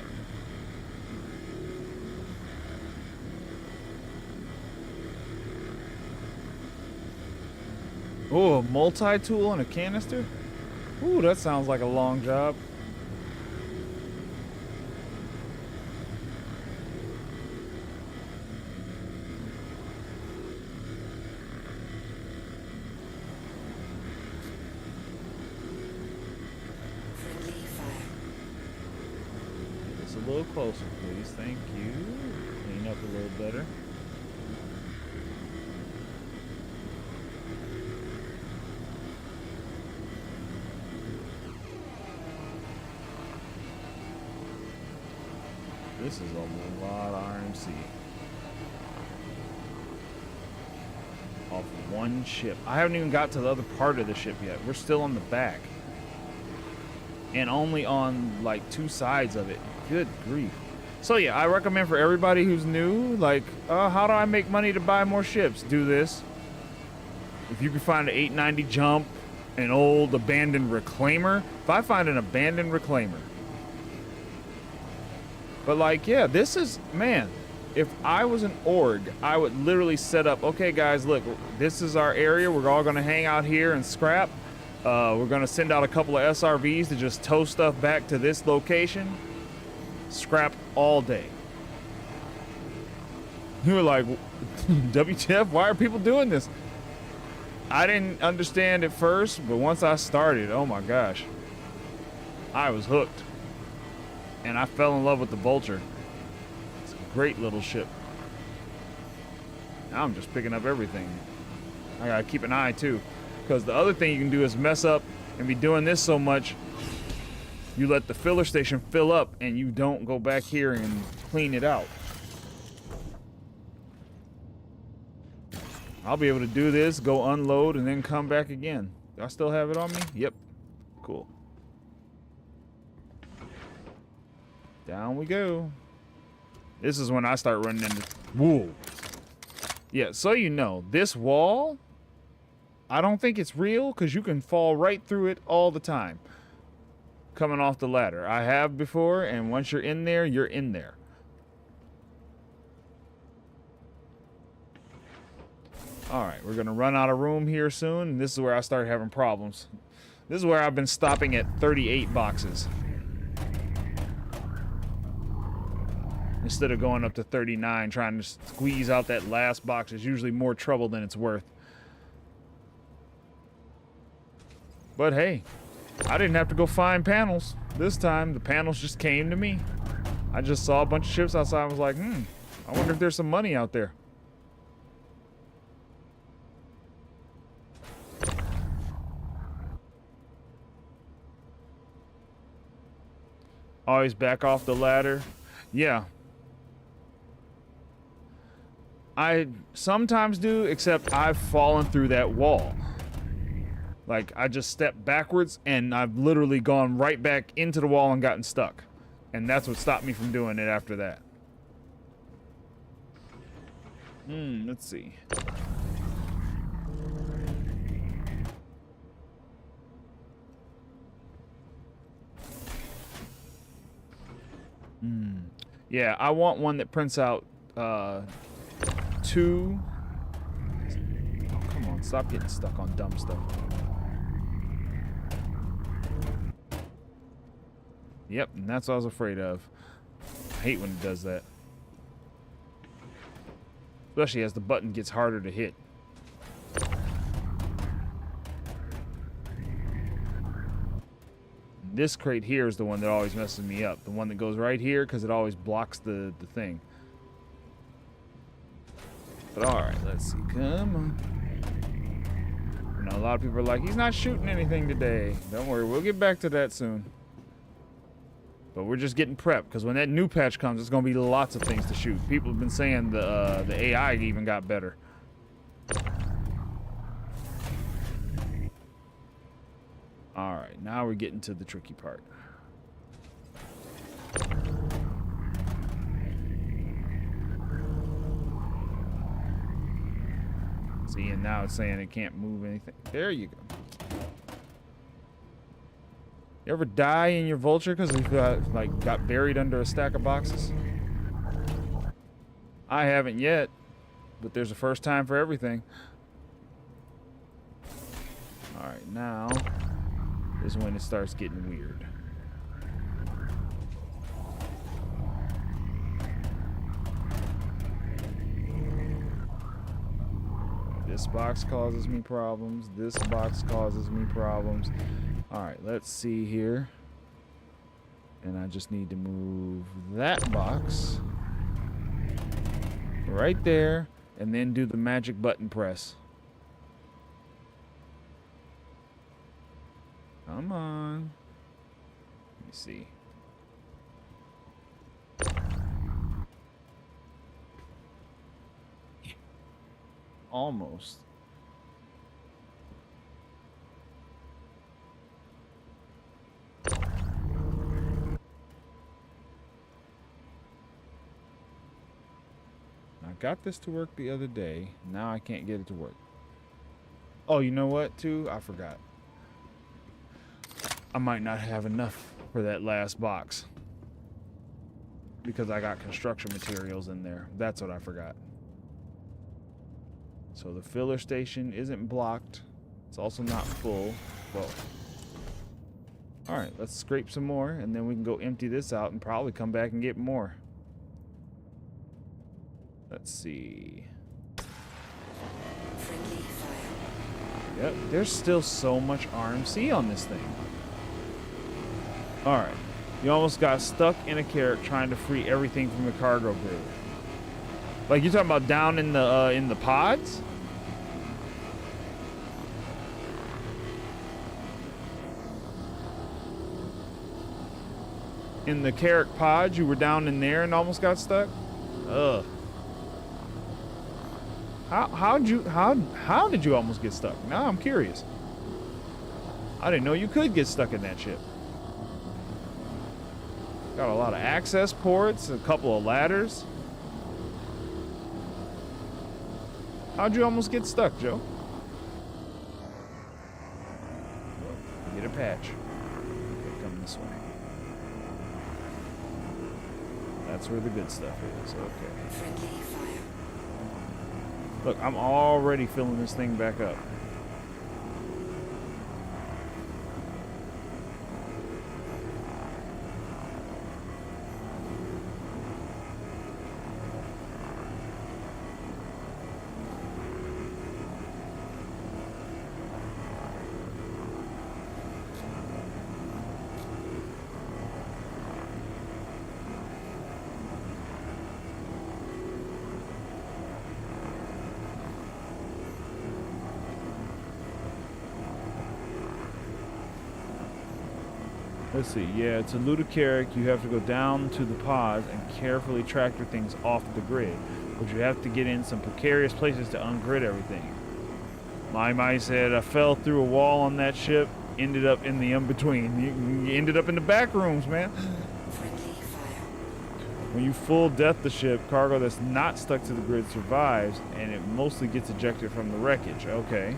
A: Oh, a multi-tool and a canister? Ooh, that sounds like a long job. A little closer, please. Thank you. Clean up a little better. This is a lot of RMC. one ship. I haven't even got to the other part of the ship yet. We're still on the back. And only on, like, 2 sides of it. Good grief. So, yeah, I recommend for everybody who's new, like, how do I make money to buy more ships? Do this. If you can find an 890 jump, an old abandoned reclaimer. If I find an abandoned reclaimer. But, like, yeah, this is, man, if I was an org, I would literally set up, okay, guys, look, this is our area. We're all going to hang out here and scrap. We're going to send out a couple of SRVs to just tow stuff back to this location. Scrap all day. You were like, WTF, why are people doing this? I didn't understand at first, but once I started, oh my gosh, I was hooked. And I fell in love with the Vulture. It's a great little ship. Now I'm just picking up everything. I gotta keep an eye too, because the other thing you can do is mess up and be doing this so much, you let the filler station fill up and you don't go back here and clean it out. I'll be able to do this, go unload, and then come back again. Do I still have it on me? Yep. Cool. Down we go. This is when I start running into... Whoa. Yeah, so you know, this wall, I don't think it's real because you can fall right through it all the time. Coming off the ladder. I have before, and once you're in there, you're in there. Alright, we're going to run out of room here soon, and this is where I start having problems. This is where I've been stopping at 38 boxes. Instead of going up to 39, trying to squeeze out that last box is usually more trouble than it's worth. But hey, I didn't have to go find panels. This time, the panels just came to me. I just saw a bunch of ships outside and was like, I wonder if there's some money out there. Always back off the ladder. Yeah. I sometimes do, except I've fallen through that wall. Like, I just stepped backwards, and I've literally gone right back into the wall and gotten stuck. And that's what stopped me from doing it after that. Let's see. Yeah, I want one that prints out 2. Oh, come on, stop getting stuck on dumb stuff. Yep, and that's what I was afraid of. I hate when it does that. Especially as the button gets harder to hit. This crate here is the one that always messes me up. The one that goes right here because it always blocks the thing. But alright, let's see. Come on. You know, a lot of people are like, he's not shooting anything today. Don't worry, we'll get back to that soon. But we're just getting prepped because when that new patch comes, it's going to be lots of things to shoot. People have been saying the AI even got better. Alright, now we're getting to the tricky part. See, and now it's saying it can't move anything. There you go. You ever die in your Vulture because you got buried under a stack of boxes? I haven't yet, but there's a first time for everything. Alright, now is when it starts getting weird. This box causes me problems. This box causes me problems. Alright, let's see here. And I just need to move that box right there and then do the magic button press. Come on. Let me see. Almost. got this to work the other day. Now I can't get it to work. Oh, you know what, too? I forgot. I might not have enough for that last box. Because I got construction materials in there. That's what I forgot. So the filler station isn't blocked. It's also not full. Whoa. Alright, let's scrape some more, and then we can go empty this out and probably come back and get more. Let's see.
C: Friendly fire.
A: Yep, there's still so much RMC on this thing. Alright. You almost got stuck in a carrot trying to free everything from the cargo grid. Like you're talking about down in the pods? In the carrot pods, you were down in there and almost got stuck? Ugh. How did you almost get stuck? Now I'm curious. I didn't know you could get stuck in that ship. Got a lot of access ports, a couple of ladders. How'd you almost get stuck, Joe? Get a patch. Okay, come this way. That's where the good stuff is. Okay.
C: Friendly fire.
A: Look, I'm already filling this thing back up. Let's see, yeah, it's a ludicaric. You have to go down to the pods and carefully tractor things off the grid. But you have to get in some precarious places to ungrid everything. My said, I fell through a wall on that ship, ended up in the in-between. You ended up in the back rooms, man.
C: Friendly fire.
A: When you full death the ship, cargo that's not stuck to the grid survives, and it mostly gets ejected from the wreckage. Okay.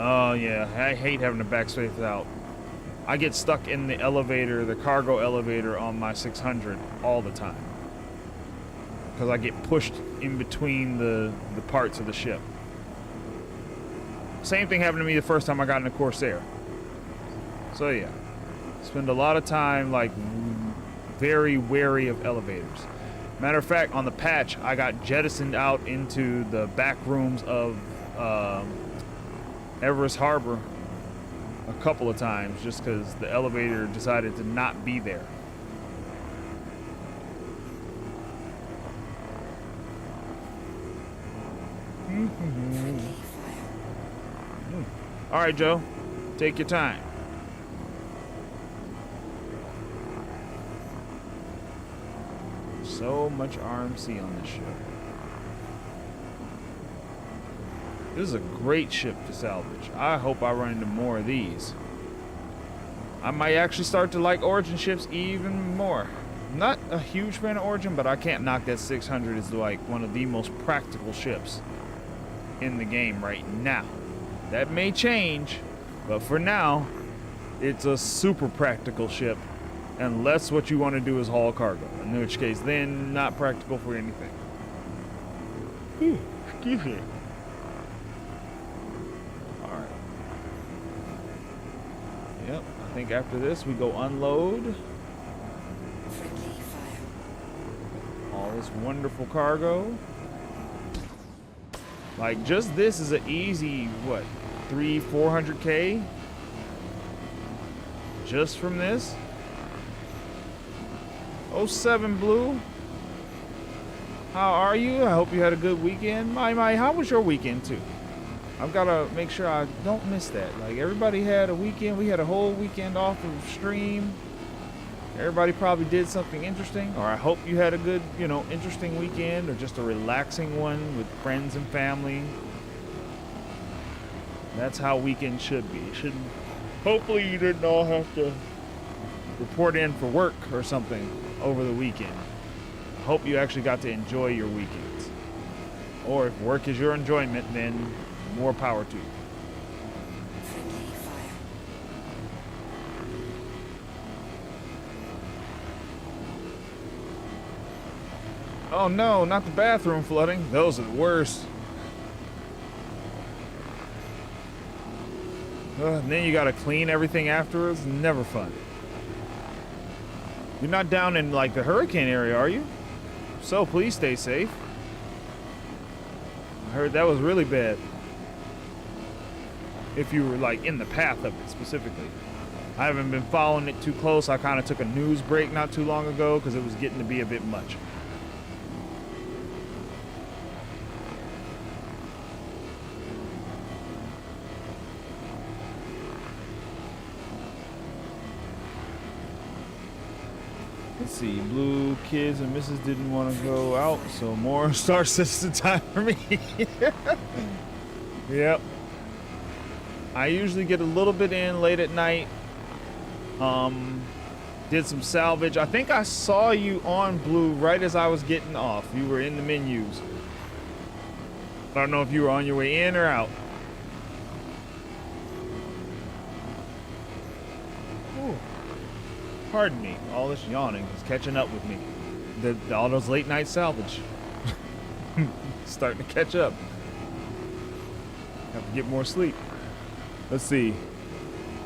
A: Oh yeah, I hate having the backspace out. I get stuck in the elevator, the cargo elevator on my 600 all the time. Because I get pushed in between the parts of the ship. Same thing happened to me the first time I got in a Corsair. So yeah, spend a lot of time like very wary of elevators. Matter of fact, on the patch, I got jettisoned out into the back rooms of Everest Harbor a couple of times just because the elevator decided to not be there. All right, Joe, take your time. So much RMC on this ship. This is a great ship to salvage. I hope I run into more of these. I might actually start to like Origin ships even more. Not a huge fan of Origin, but I can't knock that 600 is like one of the most practical ships in the game right now. That may change, but for now, it's a super practical ship, unless what you want to do is haul cargo, in which case then not practical for anything. Excuse me. Yep, I think after this we go unload
C: Friendly fire.
A: all this wonderful cargo. Like just this is an easy, what, 300-400K? Just from this? 07 Blue. How are you? I hope you had a good weekend. My, how was your weekend too? I've got to make sure I don't miss that. Like, everybody had a weekend. We had a whole weekend off of stream. Everybody probably did something interesting. Or I hope you had a good, interesting weekend or just a relaxing one with friends and family. That's how weekends should be. Hopefully you didn't all have to report in for work or something over the weekend. hope you actually got to enjoy your weekends. Or if work is your enjoyment, then more power to you.
C: Friendly fire.
A: Oh no, not the bathroom flooding. Those are the worst. And then you gotta clean everything afterwards. Never fun. You're not down in like the hurricane area, are you? So please stay safe. I heard that was really bad. If you were like in the path of it specifically. I haven't been following it too close. I kind of took a news break not too long ago because it was getting to be a bit much. Let's see, Blue kids and Mrs. didn't want to go out, so more Star Citizen time for me. Yep. I usually get a little bit in late at night. Did some salvage. I think I saw you on Blue right as I was getting off. You were in the menus. I don't know if you were on your way in or out. Ooh. Pardon me, all this yawning is catching up with me. All those late night salvage. Starting to catch up. Have to get more sleep. Let's see.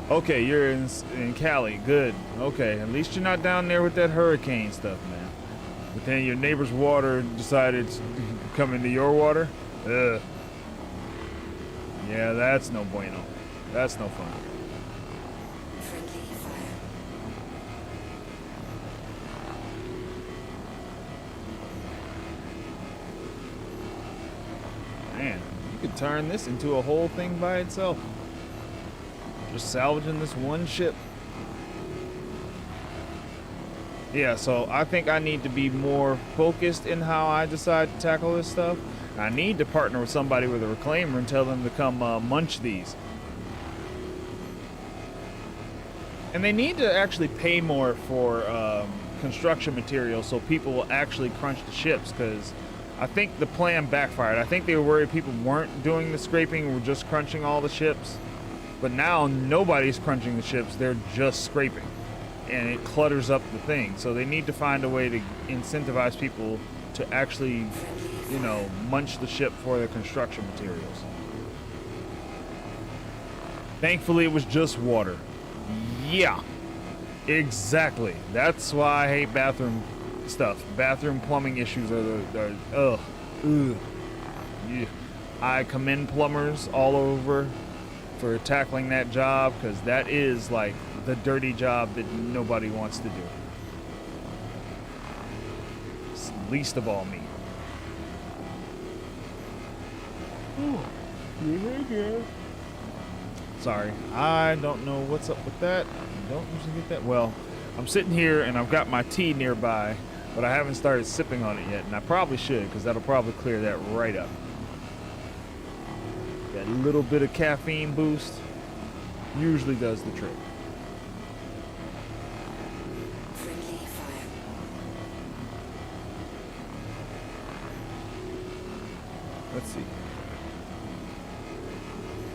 A: Okay, you're in Cali. Good. Okay, at least you're not down there with that hurricane stuff, man. But then your neighbor's water decided to come into your water? Ugh. Yeah, that's no bueno. That's no fun.
C: Friendly fire.
A: Man, you could turn this into a whole thing by itself. Just salvaging this one ship. Yeah, so I think I need to be more focused in how I decide to tackle this stuff. I need to partner with somebody with a reclaimer and tell them to come munch these. And they need to actually pay more for construction materials so people will actually crunch the ships, because I think the plan backfired. I think they were worried people weren't doing the scraping, were just crunching all the ships. But now nobody's crunching the ships, they're just scraping. And it clutters up the thing. So they need to find a way to incentivize people to actually, you know, munch the ship for the construction materials. Thankfully, it was just water. Yeah, exactly. That's why I hate bathroom stuff. Bathroom plumbing issues are ugh. Yeah. I commend plumbers all over for tackling that job, because that is like the dirty job that nobody wants to do. Least of all me. Sorry, I don't know what's up with that. I don't usually get that. Well, I'm sitting here and I've got my tea nearby, but I haven't started sipping on it yet, and I probably should, because that'll probably clear that right up. That little bit of caffeine boost usually does the trick.
C: Friendly fire.
A: Let's see.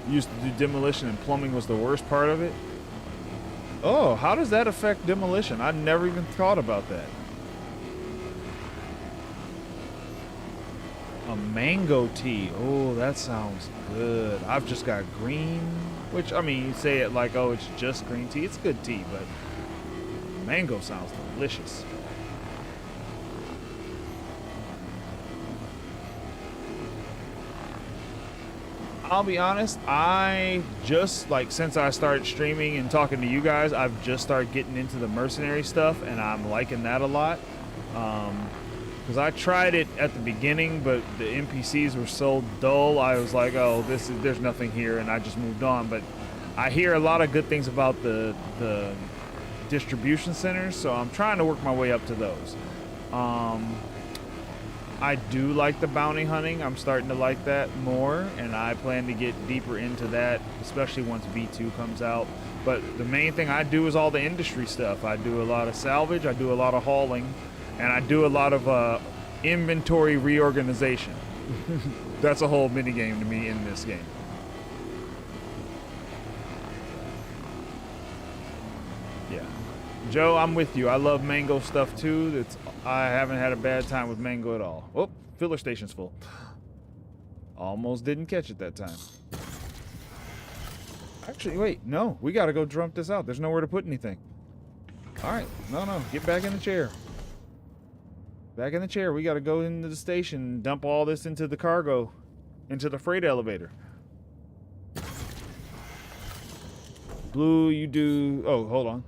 A: Used to do demolition and plumbing was the worst part of it. Oh, how does that affect demolition? I never even thought about that. A mango tea. Oh, that sounds good. I've just got green, which, I mean, you say it like, oh, it's just green tea. It's good tea, but mango sounds delicious. I'll be honest, I just, like, since I started streaming and talking to you guys, I've just started getting into the mercenary stuff, and I'm liking that a lot. Because I tried it at the beginning, but the NPCs were so dull, I was like, oh, there's nothing here, and I just moved on. But I hear a lot of good things about the distribution centers, so I'm trying to work my way up to those. I do like the bounty hunting. I'm starting to like that more, and I plan to get deeper into that, especially once V2 comes out. But the main thing I do is all the industry stuff. I do a lot of salvage, I do a lot of hauling, And I do a lot of inventory reorganization. That's a whole mini game to me in this game. Yeah, Joe, I'm with you. I love mango stuff too. I haven't had a bad time with mango at all. Oh, filler station's full. Almost didn't catch it that time. Actually, wait, no, we gotta go dump this out. There's nowhere to put anything. All right, no, get back in the chair. Back in the chair. We gotta go into the station and dump all this into the cargo, into the freight elevator. Blue, you do, oh, hold on.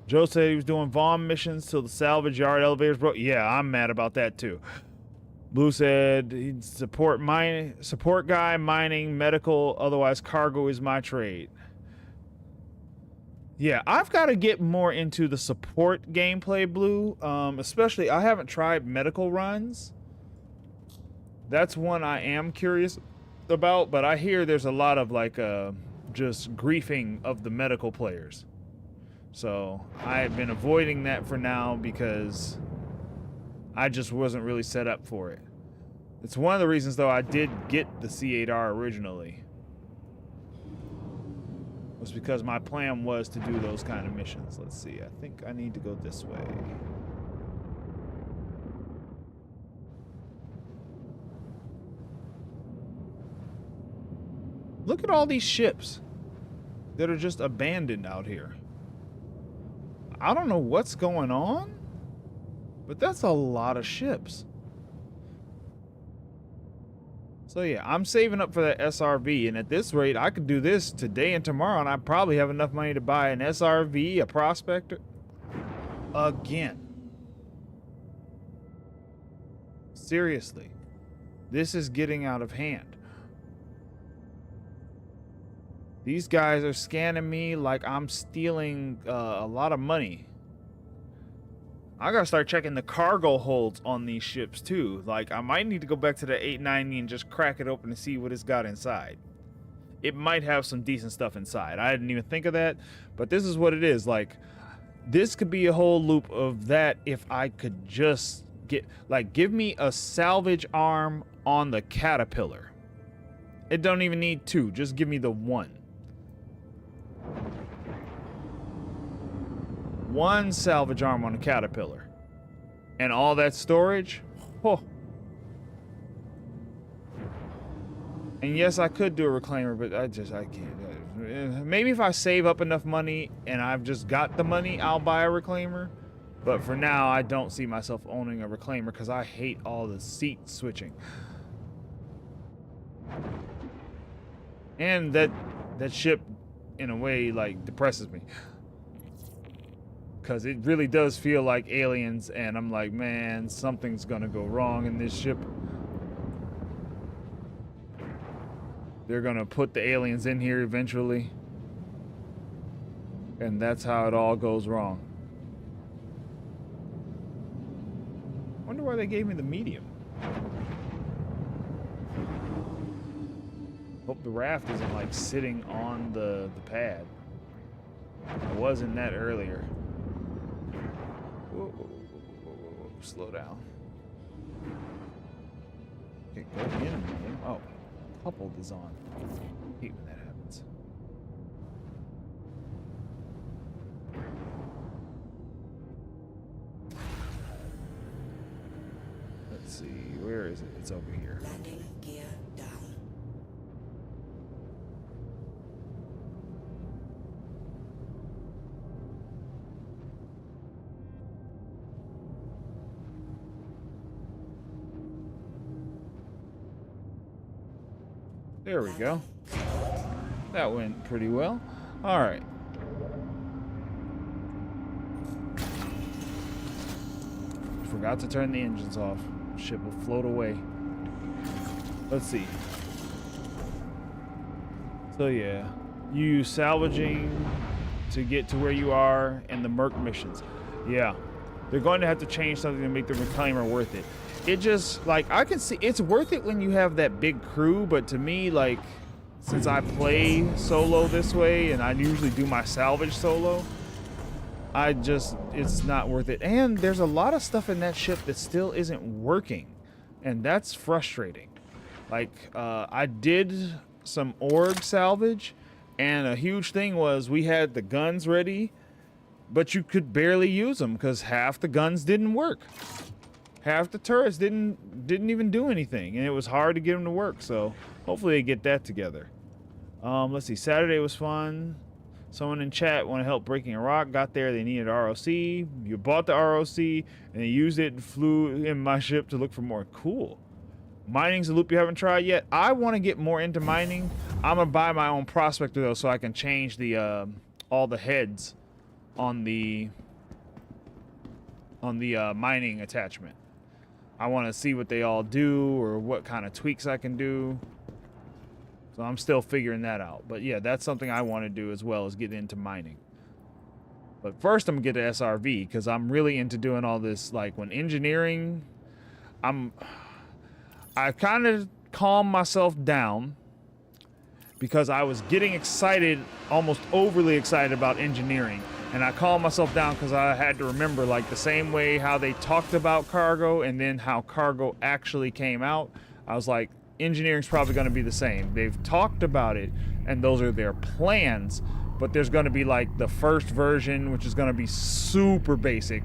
A: Joe said he was doing VOM missions till the salvage yard elevators broke. Yeah, I'm mad about that too. Blue said he'd support guy, mining, medical, otherwise cargo is my trade. Yeah, I've got to get more into the support gameplay, Blue. Especially, I haven't tried medical runs. That's one I am curious about, but I hear there's a lot of like just griefing of the medical players. So I have been avoiding that for now because I just wasn't really set up for it. It's one of the reasons, though, I did get the C8R originally. Was because my plan was to do those kind of missions. Let's see. I think I need to go this way. Look at all these ships that are just abandoned out here. I don't know what's going on, but that's a lot of ships. So yeah, I'm saving up for that SRV, and at this rate, I could do this today and tomorrow, and I probably have enough money to buy an SRV, a Prospector. Again. Seriously. This is getting out of hand. These guys are scanning me like I'm stealing a lot of money. I gotta start checking the cargo holds on these ships too. Like, I might need to go back to the 890 and just crack it open and see what it's got inside. It might have some decent stuff inside. I didn't even think of that, but this is what it is. Like, this could be a whole loop of that if I could just get, like, give me a salvage arm on the Caterpillar. It don't even need two, just give me the one. One salvage arm on a Caterpillar. And all that storage? Oh. And yes, I could do a reclaimer, but I can't. Maybe if I save up enough money and I've just got the money, I'll buy a reclaimer. But for now, I don't see myself owning a reclaimer because I hate all the seat switching. And that ship, in a way, like, depresses me. Because it really does feel like Aliens, and I'm like, man, something's gonna go wrong in this ship. They're gonna put the aliens in here eventually. And that's how it all goes wrong. Wonder why they gave me the medium. Hope the raft isn't like sitting on the pad. I was in that earlier. Whoa, whoa, whoa, whoa, whoa. Slow down. Okay, go in. Oh, coupled is on. I hate when that happens. Let's see, where is it? It's over here.
C: Landing gear down.
A: There we go. That went pretty well. All right. Forgot to turn the engines off. Ship will float away. Let's see. So yeah, you use salvaging to get to where you are and the Merc missions. Yeah, they're going to have to change something to make the reclaimer worth it. It just, like, I can see it's worth it when you have that big crew, but to me, like, since I play solo this way and I usually do my salvage solo, it's not worth it. And there's a lot of stuff in that ship that still isn't working, and that's frustrating. Like, I did some org salvage, and a huge thing was we had the guns ready, but you could barely use them because half the guns didn't work. Half the turrets didn't even do anything, and it was hard to get them to work. So hopefully they get that together. Let's see. Saturday was fun. Someone in chat want to help breaking a rock. Got there. They needed ROC. You bought the ROC and they used it and flew in my ship to look for more. Cool. Mining's a loop you haven't tried yet. I want to get more into mining. I'm gonna buy my own prospector though, so I can change the all the heads on the mining attachment. I want to see what they all do or what kind of tweaks I can do. So I'm still figuring that out. But yeah, that's something I want to do as well, as get into mining. But first I'm gonna get to SRV because I'm really into doing all this. Like when engineering, I kind of calmed myself down because I was getting excited, almost overly excited about engineering. And I calmed myself down because I had to remember, like, the same way how they talked about cargo and then how cargo actually came out. I was like, engineering's probably going to be the same. They've talked about it, and those are their plans. But there's going to be, like, the first version, which is going to be super basic,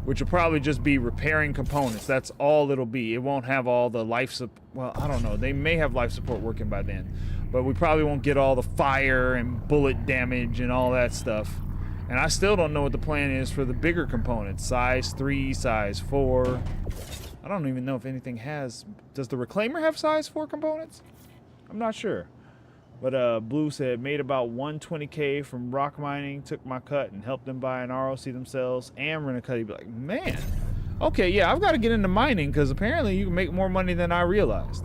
A: which will probably just be repairing components. That's all it'll be. It won't have all the life support. Well, I don't know. They may have life support working by then. But we probably won't get all the fire and bullet damage and all that stuff. And I still don't know what the plan is for the bigger components. Size 3, size 4. I don't even know if anything has... Does the Reclaimer have size 4 components? I'm not sure. But Blue said, made about 120K from rock mining, took my cut and helped them buy an ROC themselves and rent a cut. He'd be like, man, okay, yeah, I've got to get into mining because apparently you can make more money than I realized.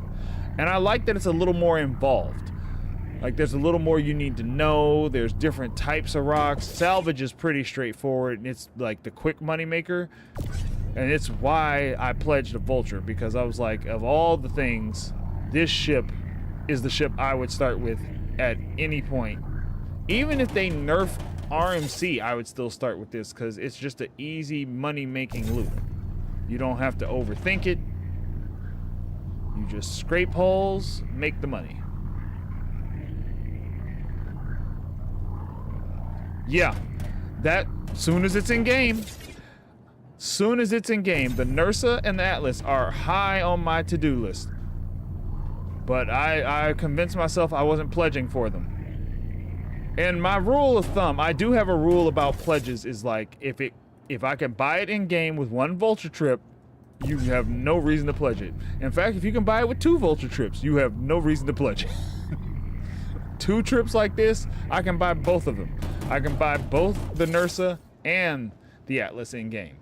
A: And I like that it's a little more involved. Like, there's a little more you need to know. There's different types of rocks. Salvage is pretty straightforward, and it's like the quick money maker. And it's why I pledged a Vulture, because I was like, of all the things, this ship is the ship I would start with at any point. Even if they nerf RMC, I would still start with this, because it's just an easy money-making loop. You don't have to overthink it. You just scrape holes, make the money. Yeah, that, soon as it's in game, the NERSA and the Atlas are high on my to-do list. But I convinced myself I wasn't pledging for them. And my rule of thumb, I do have a rule about pledges, is like, if I can buy it in game with 1 Vulture trip, you have no reason to pledge it. In fact, if you can buy it with 2 Vulture trips, you have no reason to pledge it. 2 trips like this, I can buy both of them. I can buy both the NERSA and the Atlas in game.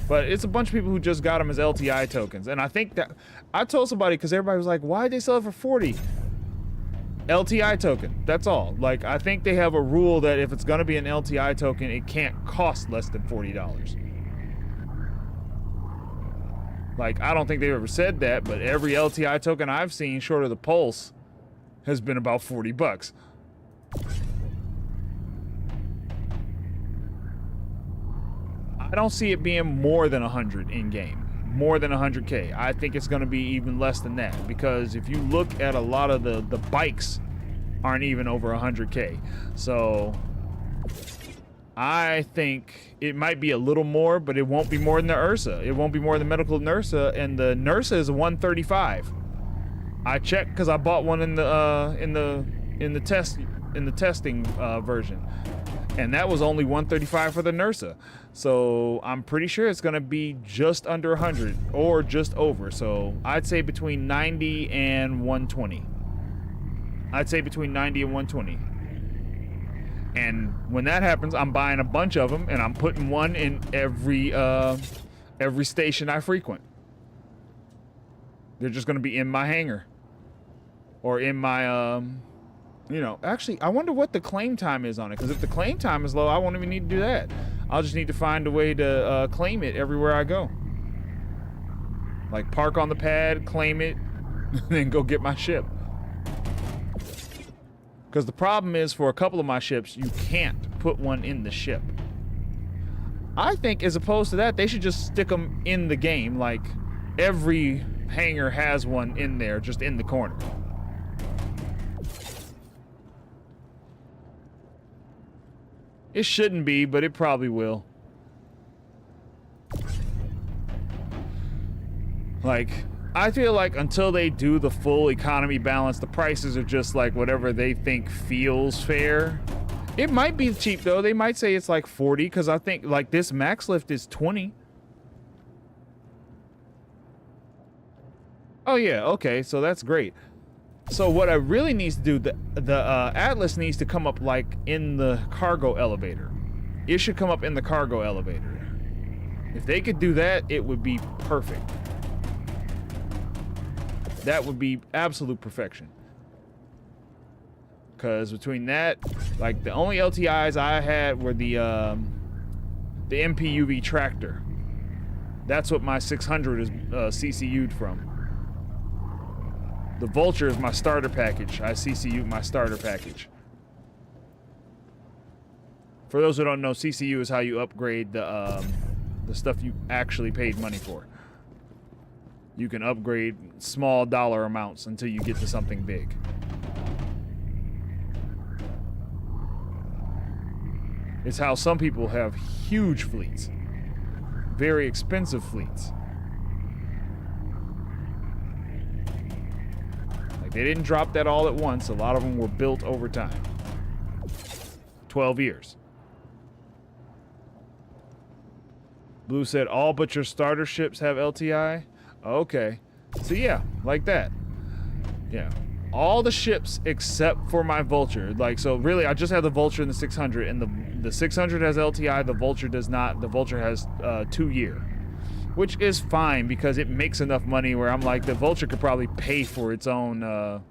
A: But it's a bunch of people who just got them as LTI tokens. And I think that, I told somebody, because everybody was like, why'd they sell it for 40? LTI token, that's all. Like, I think they have a rule that if it's gonna be an LTI token, it can't cost less than $40. Like, I don't think they've ever said that, but every LTI token I've seen, short of the Pulse, has been about $40. I don't see it being more than 100 in game, more than 100K. I think it's going to be even less than that, because if you look at a lot of the bikes aren't even over 100K. So I think it might be a little more, but it won't be more than the Ursa. It won't be more than medical NERSA, and the NERSA is a 135. I checked because I bought one in the testing version, and that was only 135 for the NERSA. So I'm pretty sure it's gonna be just under 100 or just over. So I'd say between 90 and 120. I'd say between 90 and 120. And when that happens, I'm buying a bunch of them, and I'm putting one in every station I frequent. They're just gonna be in my hangar. Or in my, you know, actually, I wonder what the claim time is on it. Because if the claim time is low, I won't even need to do that. I'll just need to find a way to claim it everywhere I go. Like, park on the pad, claim it, and then go get my ship. Because the problem is, for a couple of my ships, you can't put one in the ship. I think as opposed to that, they should just stick them in the game. Like every hangar has one in there, just in the corner. It shouldn't be, but it probably will. Like, I feel like until they do the full economy balance, the prices are just like whatever they think feels fair. It might be cheap though. They might say it's like 40 because I think like this max lift is 20. Oh yeah, okay, so that's great. So what I really needs to do, the Atlas needs to come up like in the cargo elevator. It should come up in the cargo elevator. If they could do that, it would be perfect. That would be absolute perfection. Because between that, like the only LTIs I had were the MPUV tractor. That's what my 600 is CCU'd from. The Vulture is my starter package. I CCU'd my starter package. For those who don't know, CCU is how you upgrade the stuff you actually paid money for. You can upgrade small dollar amounts until you get to something big. It's how some people have huge fleets. Very expensive fleets. Like they didn't drop that all at once. A lot of them were built over time. 12 years. Blue said all but your starter ships have LTI. Okay. So yeah, like that. Yeah. All the ships except for my Vulture. Like, so really, I just have the Vulture and the 600, and the 600 has LTI, the Vulture does not. The Vulture has 2 year, which is fine because it makes enough money where I'm like, the Vulture could probably pay for its own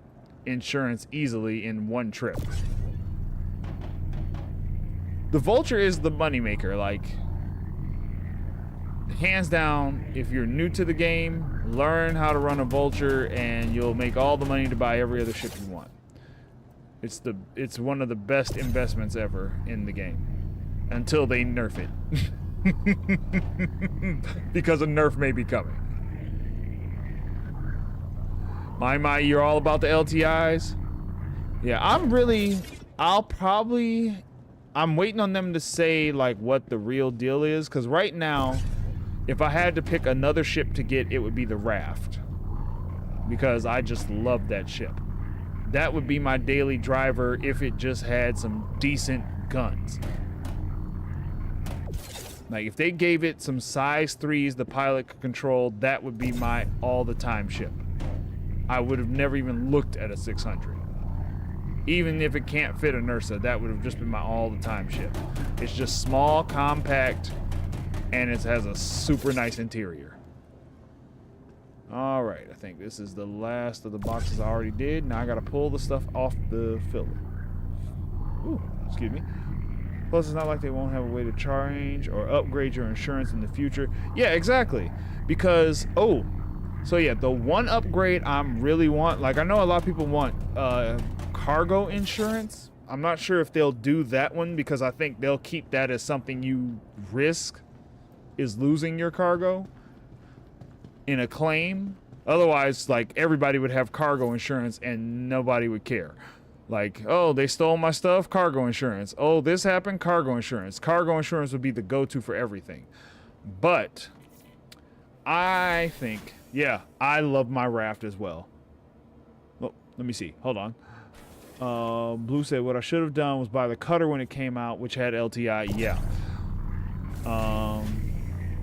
A: insurance easily in one trip. The Vulture is the moneymaker, like, hands down. If you're new to the game, learn how to run a Vulture and you'll make all the money to buy every other ship you want. It's one of the best investments ever in the game until they nerf it. Because a nerf may be coming. My, you're all about the LTIs. Yeah, I'm waiting on them to say like what the real deal is, because right now, if I had to pick another ship to get, it would be the Raft. Because I just love that ship. That would be my daily driver if it just had some decent guns. Like if they gave it some size 3s the pilot could control, that would be my all-the-time ship. I would have never even looked at a 600. Even if it can't fit a Nursa, that would have just been my all-the-time ship. It's just small, compact, and it has a super nice interior. All right, I think this is the last of the boxes I already did. Now I gotta pull the stuff off the filler. Ooh, excuse me. Plus, it's not like they won't have a way to change or upgrade your insurance in the future. Yeah, exactly. Because, so yeah, the one upgrade I'm really want, like I know a lot of people want cargo insurance. I'm not sure if they'll do that one because I think they'll keep that as something you risk, is losing your cargo in a claim. Otherwise, like, everybody would have cargo insurance and nobody would care. Like, oh, they stole my stuff, cargo insurance. Oh, this happened, cargo insurance. Cargo insurance would be the go-to for everything. But I think, yeah, I love my Raft as well. Well, let me see. Hold on. Blue said, what I should have done was buy the Cutter when it came out, which had LTI. Yeah.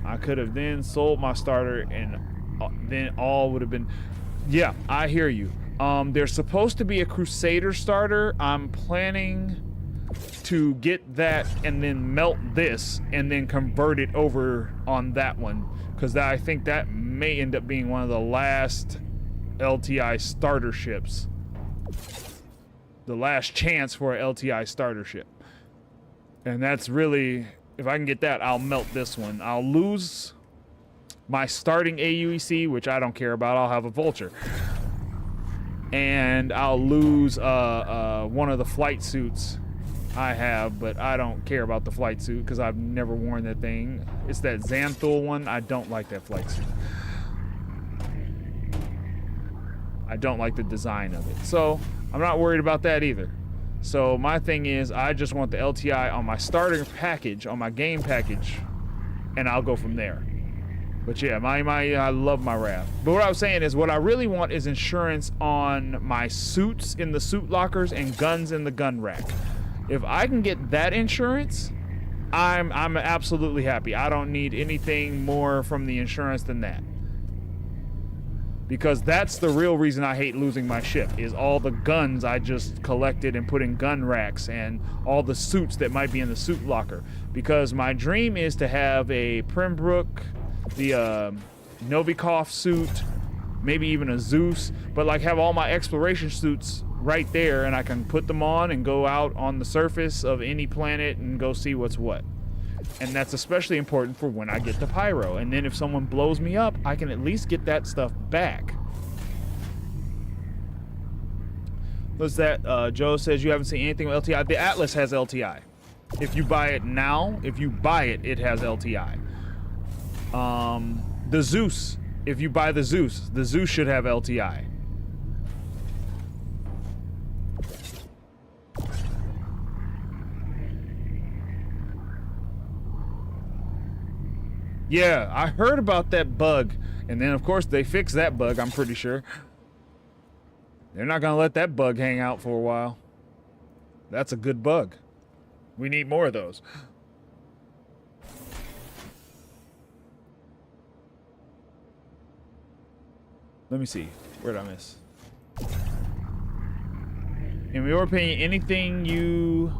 A: I could have then sold my starter and then all would have been... Yeah, I hear you. There's supposed to be a Crusader starter. I'm planning to get that and then melt this and then convert it over on that one, because I think that may end up being one of the last LTI starter ships. The last chance for an LTI starter ship. And that's really... If I can get that, I'll melt this one. I'll lose my starting AUEC, which I don't care about. I'll have a Vulture. And I'll lose one of the flight suits. I have, but I don't care about the flight suit because I've never worn that thing. It's that Xanthul one. I don't like that flight suit. I don't like the design of it. So I'm not worried about that either. So my thing is, I just want the LTI on my starter package, on my game package, and I'll go from there. But yeah, I love my RAF. But what I was saying is, what I really want is insurance on my suits in the suit lockers and guns in the gun rack. If I can get that insurance, I'm absolutely happy. I don't need anything more from the insurance than that. Because that's the real reason I hate losing my ship, is all the guns I just collected and put in gun racks and all the suits that might be in the suit locker. Because my dream is to have a Pembroke, the Novikov suit, maybe even a Zeus, but like have all my exploration suits right there, and I can put them on and go out on the surface of any planet and go see what's what. And that's especially important for when I get to Pyro. And then if someone blows me up, I can at least get that stuff back. What's that? Joe says you haven't seen anything with LTI. The Atlas has LTI. If you buy it now, if you buy it, it has LTI. The Zeus, if you buy the Zeus should have LTI. Yeah, I heard about that bug, and then of course they fixed that bug, I'm pretty sure. They're not gonna let that bug hang out for a while. That's a good bug. We need more of those. Let me see. Where did I miss? In your opinion, anything you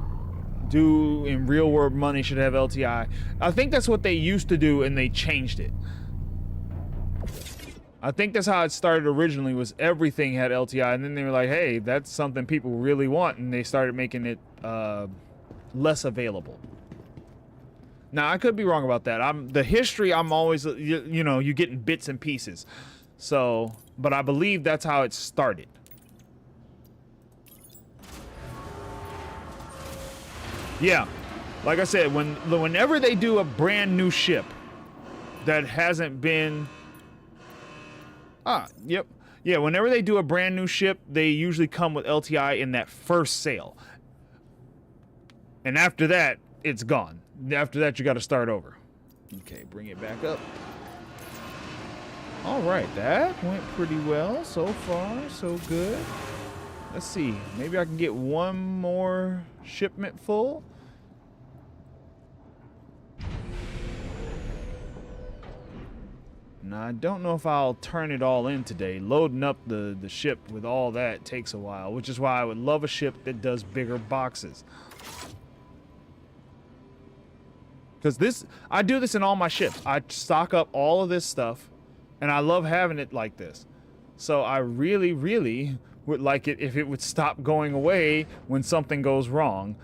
A: do in real world money should have LTI. I think that's what they used to do, and they changed it. I think that's how it started originally, was everything had LTI, and then they were like, hey, that's something people really want, and they started making it less available. Now, I could be wrong about that. The history, I'm always, you know, you get in bits and pieces. So, but I believe that's how it started. Yeah, like I said, whenever they do a brand new ship that hasn't been... Yep. Yeah, whenever they do a brand new ship, they usually come with LTI in that first sale. And after that, it's gone. After that, you got to start over. Okay, bring it back up. All right, that went pretty well so far, so good. Let's see, maybe I can get one more shipment full. Now, I don't know if I'll turn it all in today. Loading up the ship with all that takes a while, which is why I would love a ship that does bigger boxes. Because I do this in all my ships. I stock up all of this stuff, and I love having it like this. So I really, really would like it if it would stop going away when something goes wrong.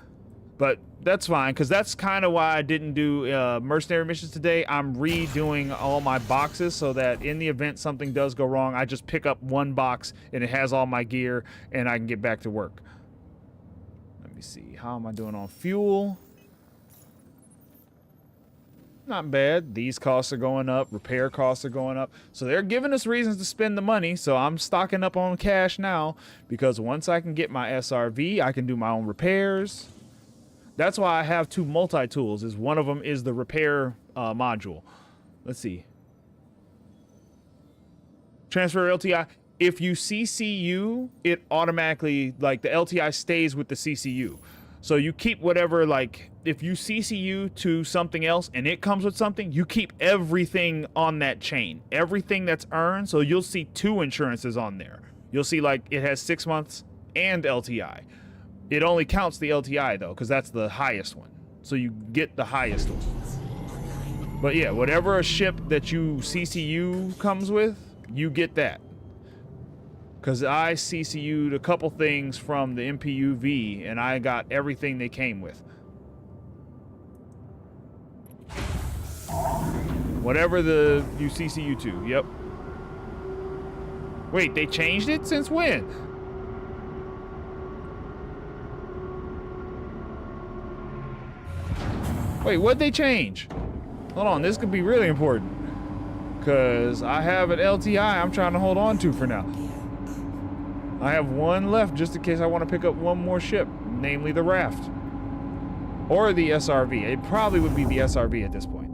A: But that's fine, because that's kind of why I didn't do mercenary missions today. I'm redoing all my boxes so that in the event something does go wrong, I just pick up one box and it has all my gear and I can get back to work. Let me see. How am I doing on fuel? Not bad. These costs are going up. Repair costs are going up. So they're giving us reasons to spend the money. So I'm stocking up on cash now, because once I can get my SRV, I can do my own repairs. That's why I have two multi-tools. Is one of them is the repair module. Let's see. Transfer LTI. If you CCU, it automatically, like, the LTI stays with the CCU. So you keep whatever, like, if you CCU to something else and it comes with something, you keep everything on that chain. Everything that's earned. So you'll see two insurances on there. You'll see, like, it has 6 months and LTI. It only counts the LTI, though, because that's the highest one. So you get the highest one. But yeah, whatever a ship that you CCU comes with, you get that. Because I CCU'd a couple things from the MPUV, and I got everything they came with. Whatever you CCU to, yep. Wait, they changed it? Since when? Wait, what'd they change? Hold on, this could be really important. Because I have an LTI I'm trying to hold on to for now. I have one left just in case I want to pick up one more ship, namely the Raft. Or the SRV. It probably would be the SRV at this point.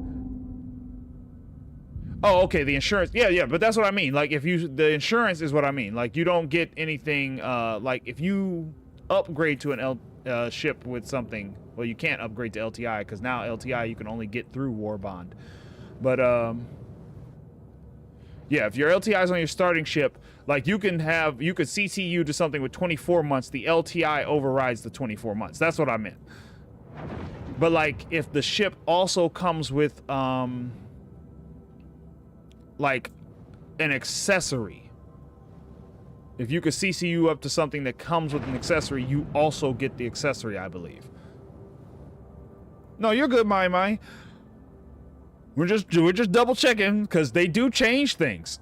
A: Oh, okay, the insurance. Yeah, but that's what I mean. Like, the insurance is what I mean. Like, you don't get anything, like, if you upgrade to an ship with something, well, you can't upgrade to LTI, because now LTI you can only get through War Bond. But, yeah, if your LTI is on your starting ship, like, you could CCU to something with 24 months, the LTI overrides the 24 months. That's what I meant. But, like, if the ship also comes with, like, an accessory. If you could CCU up to something that comes with an accessory, you also get the accessory, I believe. No, you're good, Mai. We're just double checking, because they do change things.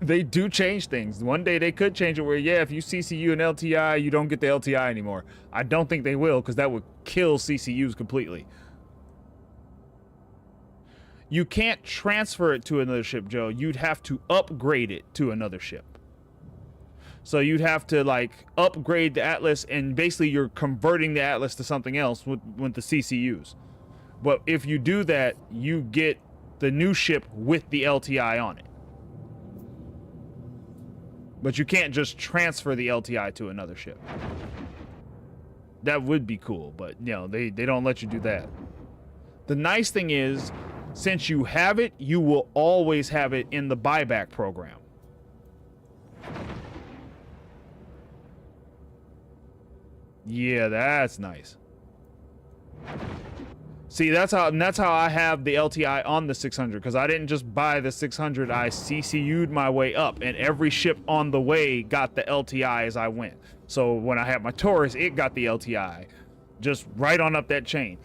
A: They do change things. One day they could change it where, yeah, if you CCU an LTI, you don't get the LTI anymore. I don't think they will, because that would kill CCUs completely. You can't transfer it to another ship, Joe. You'd have to upgrade it to another ship. So you'd have to, like, upgrade the Atlas, and basically you're converting the Atlas to something else with the CCUs. But if you do that, you get the new ship with the LTI on it. But you can't just transfer the LTI to another ship. That would be cool, but, you know, they don't let you do that. The nice thing is, since you have it, you will always have it in the buyback program. Yeah, that's nice. See, that's how I have the LTI on the 600, because I didn't just buy the 600, I CCU'd my way up, and every ship on the way got the LTI as I went. So when I had my Taurus, it got the LTI, just right on up that chain.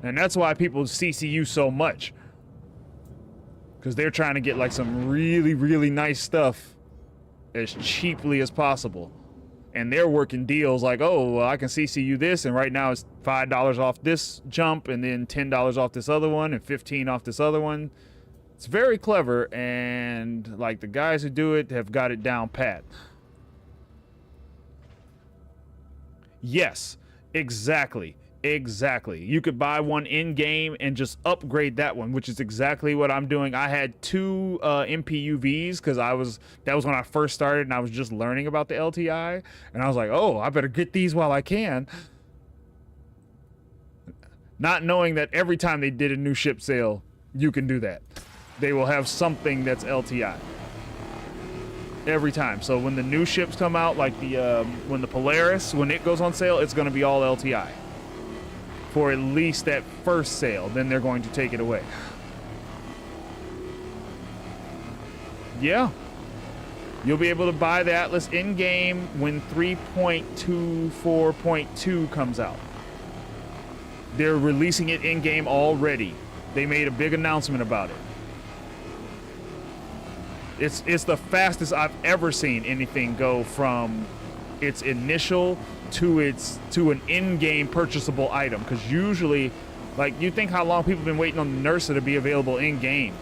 A: And that's why people CCU so much, because they're trying to get like some really, really nice stuff as cheaply as possible. And they're working deals like, oh, well, I can CCU this, and right now it's $5 off this jump, and then $10 off this other one, and $15 off this other one. It's very clever, and like the guys who do it have got it down pat. Yes, exactly. Exactly. You could buy one in-game and just upgrade that one, which is exactly what I'm doing. I had two MPUVs because that was when I first started and I was just learning about the LTI, and I was like, oh, I better get these while I can. Not knowing that every time they did a new ship sale, you can do that. They will have something that's LTI. Every time. So when the new ships come out, like when the Polaris, when it goes on sale, it's going to be all LTI. For at least that first sale, then they're going to take it away. Yeah. You'll be able to buy the Atlas in-game when 3.24.2 comes out. They're releasing it in-game already. They made a big announcement about it. It's the fastest I've ever seen anything go from its initial to an in-game purchasable item, because usually, like, you think how long people have been waiting on the Nursa to be available in-game.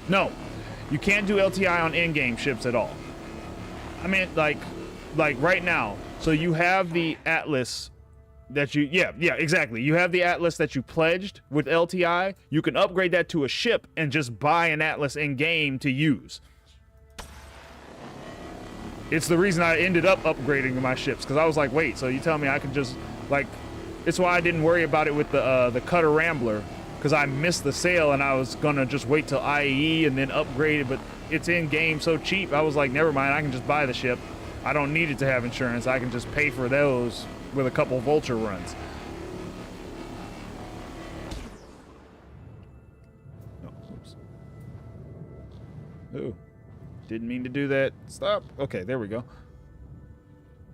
A: No, you can't do LTI on in-game ships at all. I mean, like right now, so you have the Atlas that you, yeah, exactly. You have the Atlas that you pledged with LTI. You can upgrade that to a ship and just buy an Atlas in-game to use. It's the reason I ended up upgrading my ships, because I was like, wait, so you tell me I can just, like, it's why I didn't worry about it with the Cutter Rambler, because I missed the sale and I was gonna just wait till IE and then upgrade it, but it's in game so cheap, I was like, never mind, I can just buy the ship. I don't need it to have insurance. I can just pay for those with a couple Vulture runs. Oh, oops. Ooh. Didn't mean to do that. Stop. Okay, there we go.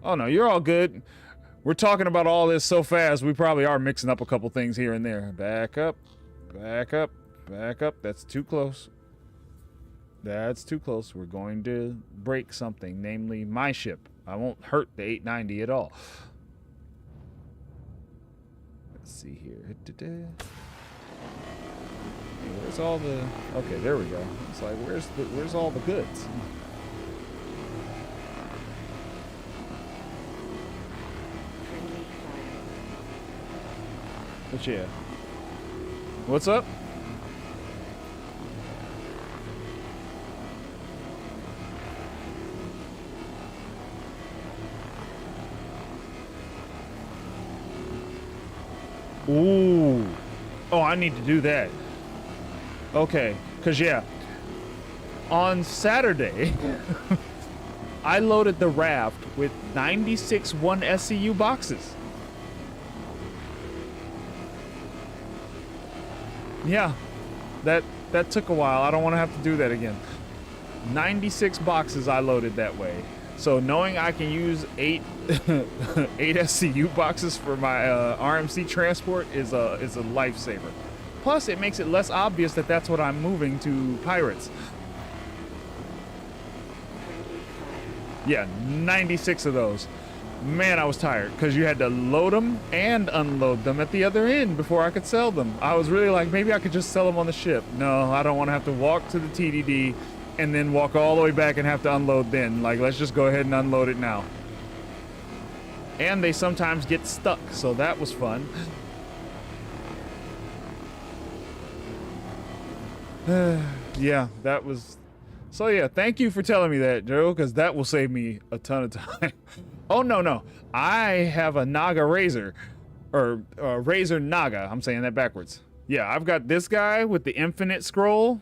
A: Oh no, you're all good. We're talking about all this so fast, we probably are mixing up a couple things here and there. Back up, back up, back up. That's too close. That's too close. We're going to break something, namely my ship. I won't hurt the 890 at all. Let's see here. Where's all the... Okay, there we go. It's like, where's all the goods? But yeah. What's up? Ooh. Oh, I need to do that. Okay, because yeah, on Saturday, I loaded the raft with 96 1SCU boxes. Yeah, that took a while. I don't want to have to do that again. 96 boxes I loaded that way. So knowing I can use 8 SCU boxes for my RMC transport is a lifesaver. Plus, it makes it less obvious that that's what I'm moving to pirates. Yeah, 96 of those. Man, I was tired because you had to load them and unload them at the other end before I could sell them. I was really like, maybe I could just sell them on the ship. No, I don't want to have to walk to the TDD and then walk all the way back and have to unload then. Like, let's just go ahead and unload it now. And they sometimes get stuck, so that was fun. Yeah, that was... So yeah, thank you for telling me that, Joe, because that will save me a ton of time. Oh, no. I have a Naga Razor. Or Razor Naga. I'm saying that backwards. Yeah, I've got this guy with the infinite scroll.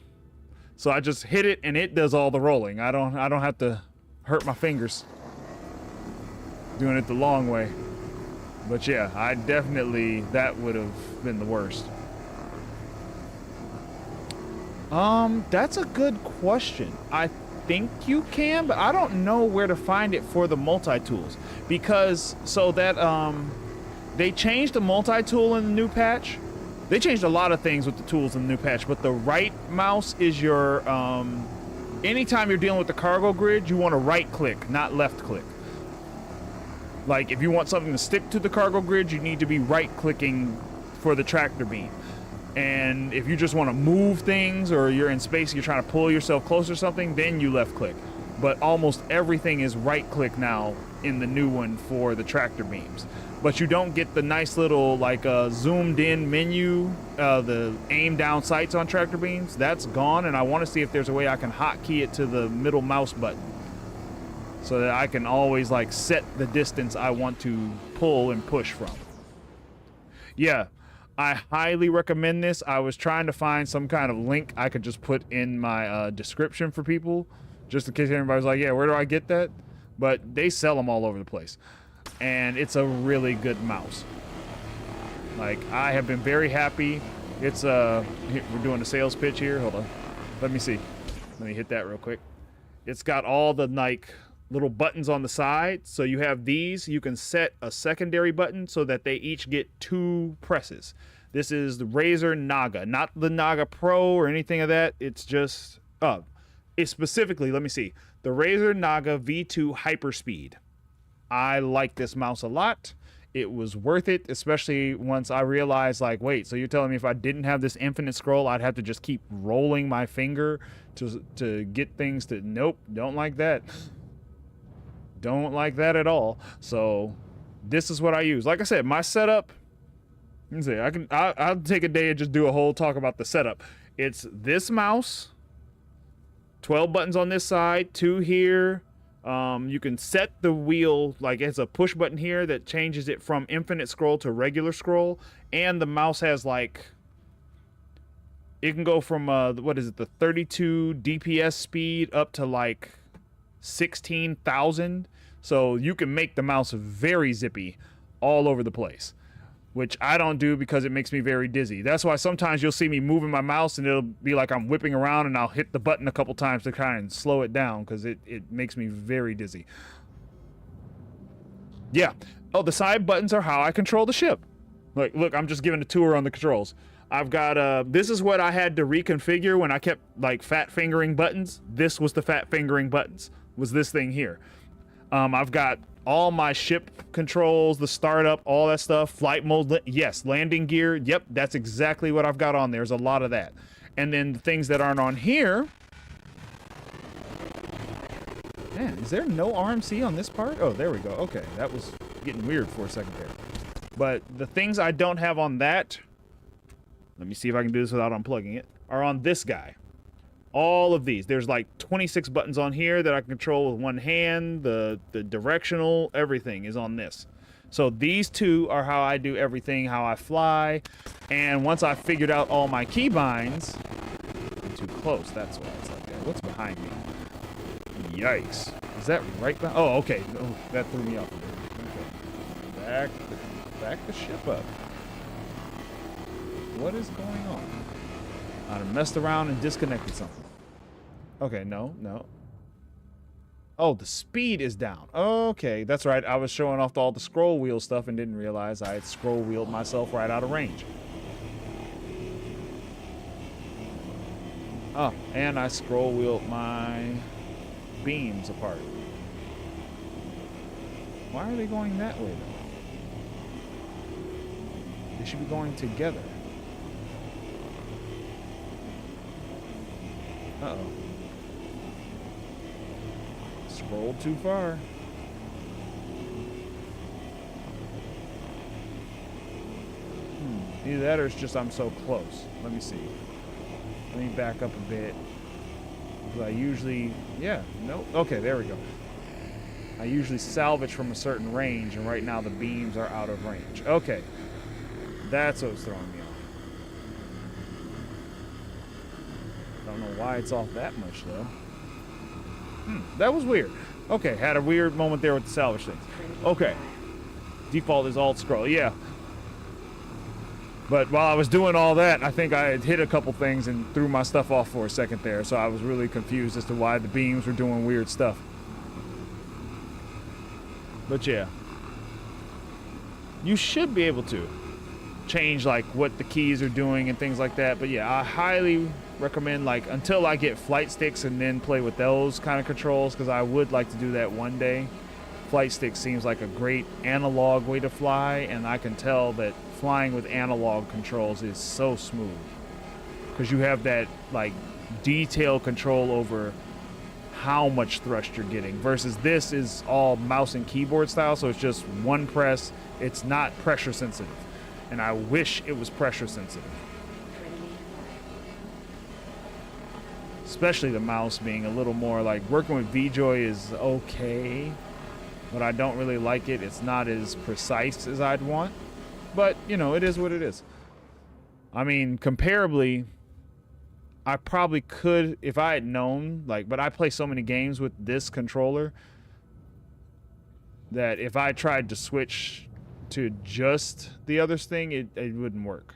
A: So I just hit it and it does all the rolling. I don't have to hurt my fingers doing it the long way. But yeah, I definitely, that would have been the worst. That's a good question. I think you can, but I don't know where to find it for the multi-tools. Because, so that, they changed the multi-tool in the new patch. They changed a lot of things with the tools in the new patch, but the right mouse is your, anytime you're dealing with the cargo grid, you want to right click, not left click. Like, if you want something to stick to the cargo grid, you need to be right clicking for the tractor beam. And if you just want to move things or you're in space, you're trying to pull yourself closer to something, then you left click. But almost everything is right click now in the new one for the tractor beams. But you don't get the nice little like zoomed in menu, the aim down sights on tractor beams. That's gone, and I want to see if there's a way I can hotkey it to the middle mouse button so that I can always like set the distance I want to pull and push from. Yeah, I highly recommend this. I was trying to find some kind of link I could just put in my description for people, just in case everybody's like, yeah, where do I get that? But they sell them all over the place. And it's a really good mouse. Like, I have been very happy. It's we're doing a sales pitch here. Hold on. Let me see. Let me hit that real quick. It's got all the like little buttons on the side. So you have these. You can set a secondary button so that they each get 2 presses. This is the Razer Naga, not the Naga Pro or anything of that. It's just it's specifically, let me see, the Razer Naga V2 Hyperspeed. I like this mouse a lot. It was worth it, especially once I realized, like, wait, so you're telling me if I didn't have this infinite scroll, I'd have to just keep rolling my finger to get things to... Nope, don't like that. Don't like that at all. So this is what I use. Like I said, my setup... Let me see, I'll take a day and just do a whole talk about the setup. It's this mouse, 12 buttons on this side, 2 here. You can set the wheel, like it's a push button here that changes it from infinite scroll to regular scroll. And the mouse has like, it can go from, what is it, the 32 DPS speed up to like 16,000. So you can make the mouse very zippy all over the place, which I don't do because it makes me very dizzy. That's why sometimes you'll see me moving my mouse and it'll be like I'm whipping around and I'll hit the button a couple times to try and slow it down because it makes me very dizzy. Yeah. Oh, the side buttons are how I control the ship. Like, look, I'm just giving a tour on the controls. I've got this is what I had to reconfigure when I kept like fat fingering buttons. This was the fat fingering buttons, was this thing here. I've got all my ship controls, the startup, all that stuff, flight mode, yes, landing gear, yep, that's exactly what I've got on there. There's a lot of that. And then the things that aren't on here, man, is there no RMC on this part? Oh, there we go. Okay, that was getting weird for a second there. But the things I don't have on that, let me see if I can do this without unplugging it, are on this guy. All of these. There's like 26 buttons on here that I can control with one hand. The directional, everything is on this. So these two are how I do everything, how I fly. And once I figured out all my keybinds, I'm too close, that's why it's like that. What's behind me? Yikes. Is that right behind? Oh, okay. Oh, that threw me off a bit. Okay. Back the ship up. What is going on? I messed around and disconnected something. Okay, no. Oh, the speed is down. Okay, that's right. I was showing off all the scroll wheel stuff and didn't realize I had scroll wheeled myself right out of range. Oh, and I scroll wheeled my beams apart. Why are they going that way though? They should be going together. Uh-oh. Scrolled too far. Either that or it's just I'm so close. Let me see. Let me back up a bit. I usually, yeah, no. Okay, there we go. I usually salvage from a certain range, and right now the beams are out of range. Okay. That's what's throwing me off. Don't know why it's off that much, though. That was weird. Okay, had a weird moment there with the salvage things. Okay. Default is alt scroll, yeah. But while I was doing all that, I think I had hit a couple things and threw my stuff off for a second there, so I was really confused as to why the beams were doing weird stuff. But yeah. You should be able to change like what the keys are doing and things like that. But yeah, I highly recommend like until I get flight sticks and then play with those kind of controls, because I would like to do that one day. Flight stick seems like a great analog way to fly, and I can tell that flying with analog controls is so smooth because you have that like detailed control over how much thrust you're getting, versus this is all mouse and keyboard style, so it's just one press. It's not pressure sensitive, and I wish it was pressure sensitive, especially the mouse being a little more like, working with VJoy is okay, but I don't really like it. It's not as precise as I'd want, but you know, it is what it is. I mean, comparably, I probably could, if I had known, like, but I play so many games with this controller that if I tried to switch to just the other thing, it wouldn't work.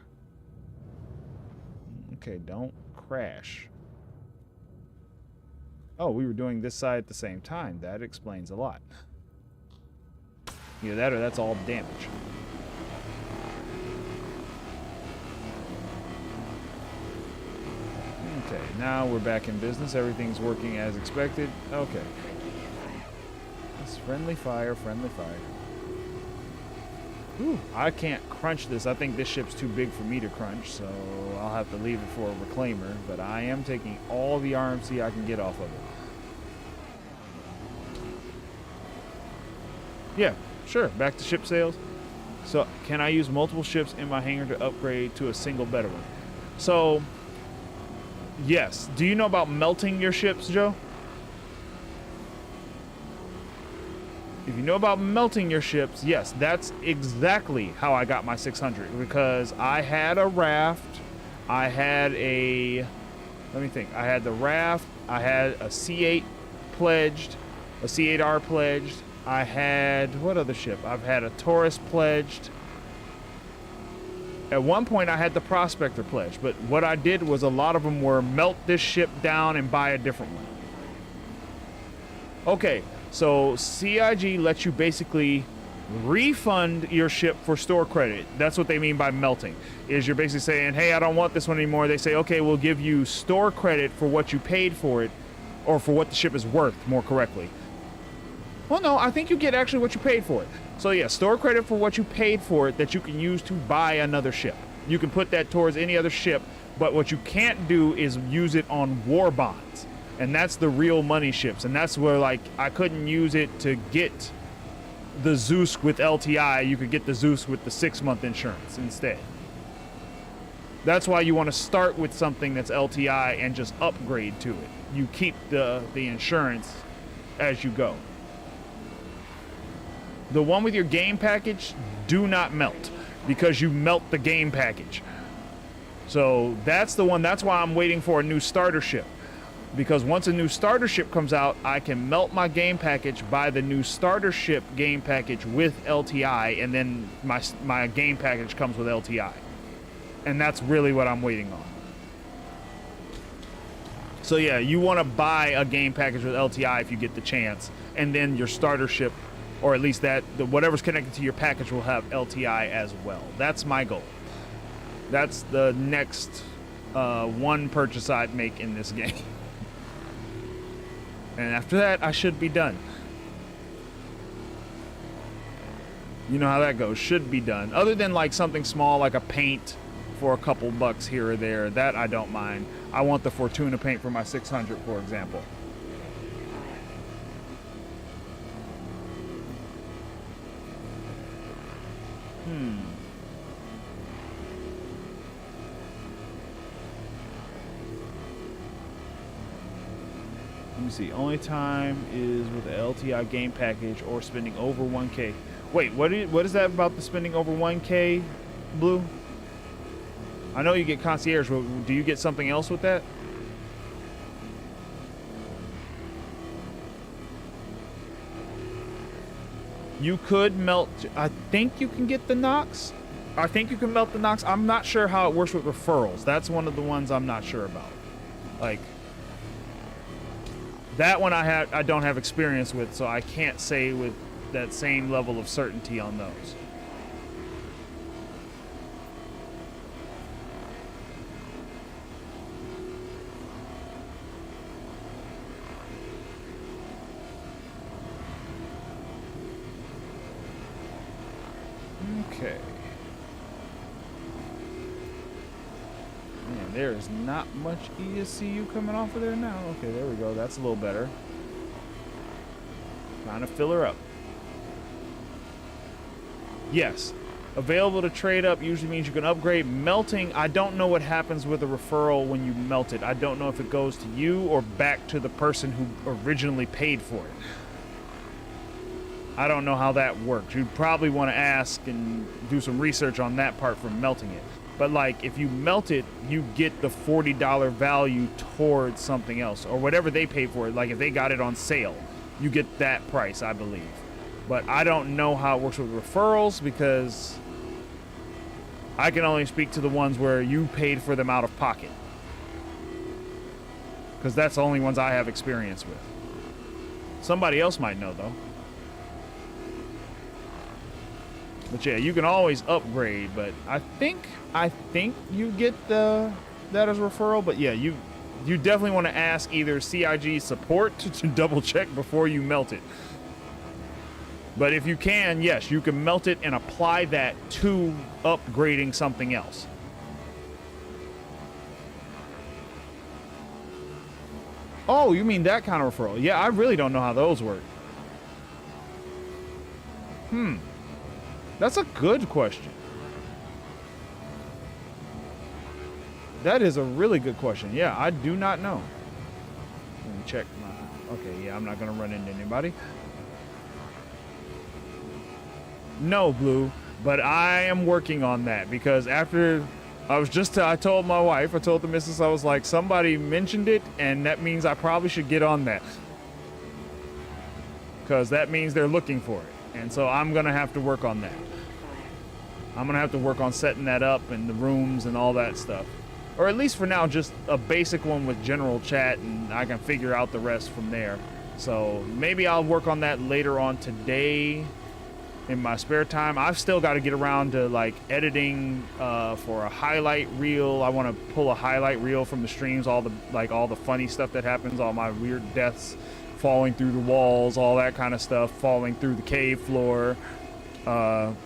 A: Okay, don't crash. Oh, we were doing this side at the same time. That explains a lot. Either that or that's all damage. Okay, now we're back in business. Everything's working as expected. Okay. It's friendly fire, friendly fire. Ooh, I can't crunch this. I think this ship's too big for me to crunch, so I'll have to leave it for a reclaimer. But I am taking all the RMC I can get off of it. Yeah, sure. Back to ship sales. So, can I use multiple ships in my hangar to upgrade to a single better one? So, yes. Do you know about melting your ships, Joe? If you know about melting your ships, yes, that's exactly how I got my 600. Because I had a raft, I had a, let me think, I had the raft, I had a C8 pledged, a C8R pledged, I had, what other ship? I've had a Taurus pledged. At one point I had the Prospector pledged, but what I did was a lot of them were melt this ship down and buy a different one. Okay, so CIG lets you basically refund your ship for store credit. That's what they mean by melting, is you're basically saying, hey, I don't want this one anymore. They say, okay, we'll give you store credit for what you paid for it, or for what the ship is worth, more correctly. Well, no, I think you get actually what you paid for it. So yeah, store credit for what you paid for it that you can use to buy another ship. You can put that towards any other ship, but what you can't do is use it on war bonds. And that's the real money ships. And that's where, like, I couldn't use it to get the Zeus with LTI. You could get the Zeus with the 6-month insurance instead. That's why you want to start with something that's LTI and just upgrade to it. You keep the insurance as you go. The one with your game package, do not melt, because you melt the game package. So that's the one. That's why I'm waiting for a new starter ship, because once a new starter ship comes out, I can melt my game package, buy the new starter ship game package with LTI, and then my game package comes with LTI. And that's really what I'm waiting on. So yeah, you want to buy a game package with LTI if you get the chance, and then your starter ship, or at least whatever's connected to your package, will have LTI as well. That's my goal. That's the next one purchase I'd make in this game. And after that, I should be done. You know how that goes. Should be done. Other than like something small like a paint for a couple bucks here or there, that I don't mind. I want the Fortuna paint for my 600, for example. Let me see. Only time is with the LTI game package or spending over 1K. Wait, what is that about the spending over 1K, Blue? I know you get concierge, but do you get something else with that? You could melt. I think you can get the Nox. I think you can melt the Nox. I'm not sure how it works with referrals. That's one of the ones I'm not sure about. Like, that one I don't have experience with, so I can't say with that same level of certainty on those. Okay. Man, there is not much ESCU coming off of there now. Okay, there we go. That's a little better. Trying to fill her up. Yes. Available to trade up usually means you can upgrade. Melting, I don't know what happens with a referral when you melt it. I don't know if it goes to you or back to the person who originally paid for it. I don't know how that works. You'd probably want to ask and do some research on that part for melting it. But like, if you melt it, you get the $40 value towards something else, or whatever they pay for it. Like if they got it on sale, you get that price, I believe. But I don't know how it works with referrals, because I can only speak to the ones where you paid for them out of pocket, because that's the only ones I have experience with. Somebody else might know though. But yeah, you can always upgrade, but I think you get that as a referral. But yeah, you definitely want to ask either CIG support to double check before you melt it. But if you can, yes, you can melt it and apply that to upgrading something else. Oh, you mean that kind of referral? Yeah, I really don't know how those work. That's a good question. That is a really good question. Yeah, I do not know. Let me check my... Okay, yeah, I'm not going to run into anybody. No, Blue, but I am working on that, because after... I told my wife, I told the missus, I was like, somebody mentioned it, and that means I probably should get on that. Because that means they're looking for it. And so I'm going to have to work on that. I'm going to have to work on setting that up and the rooms and all that stuff. Or at least for now, just a basic one with general chat, and I can figure out the rest from there. So maybe I'll work on that later on today. in my spare time. I've still got to get around to like editing for a highlight reel. I want to pull a highlight reel from the streams, all the funny stuff that happens, all my weird deaths, falling through the walls, all that kind of stuff, falling through the cave floor,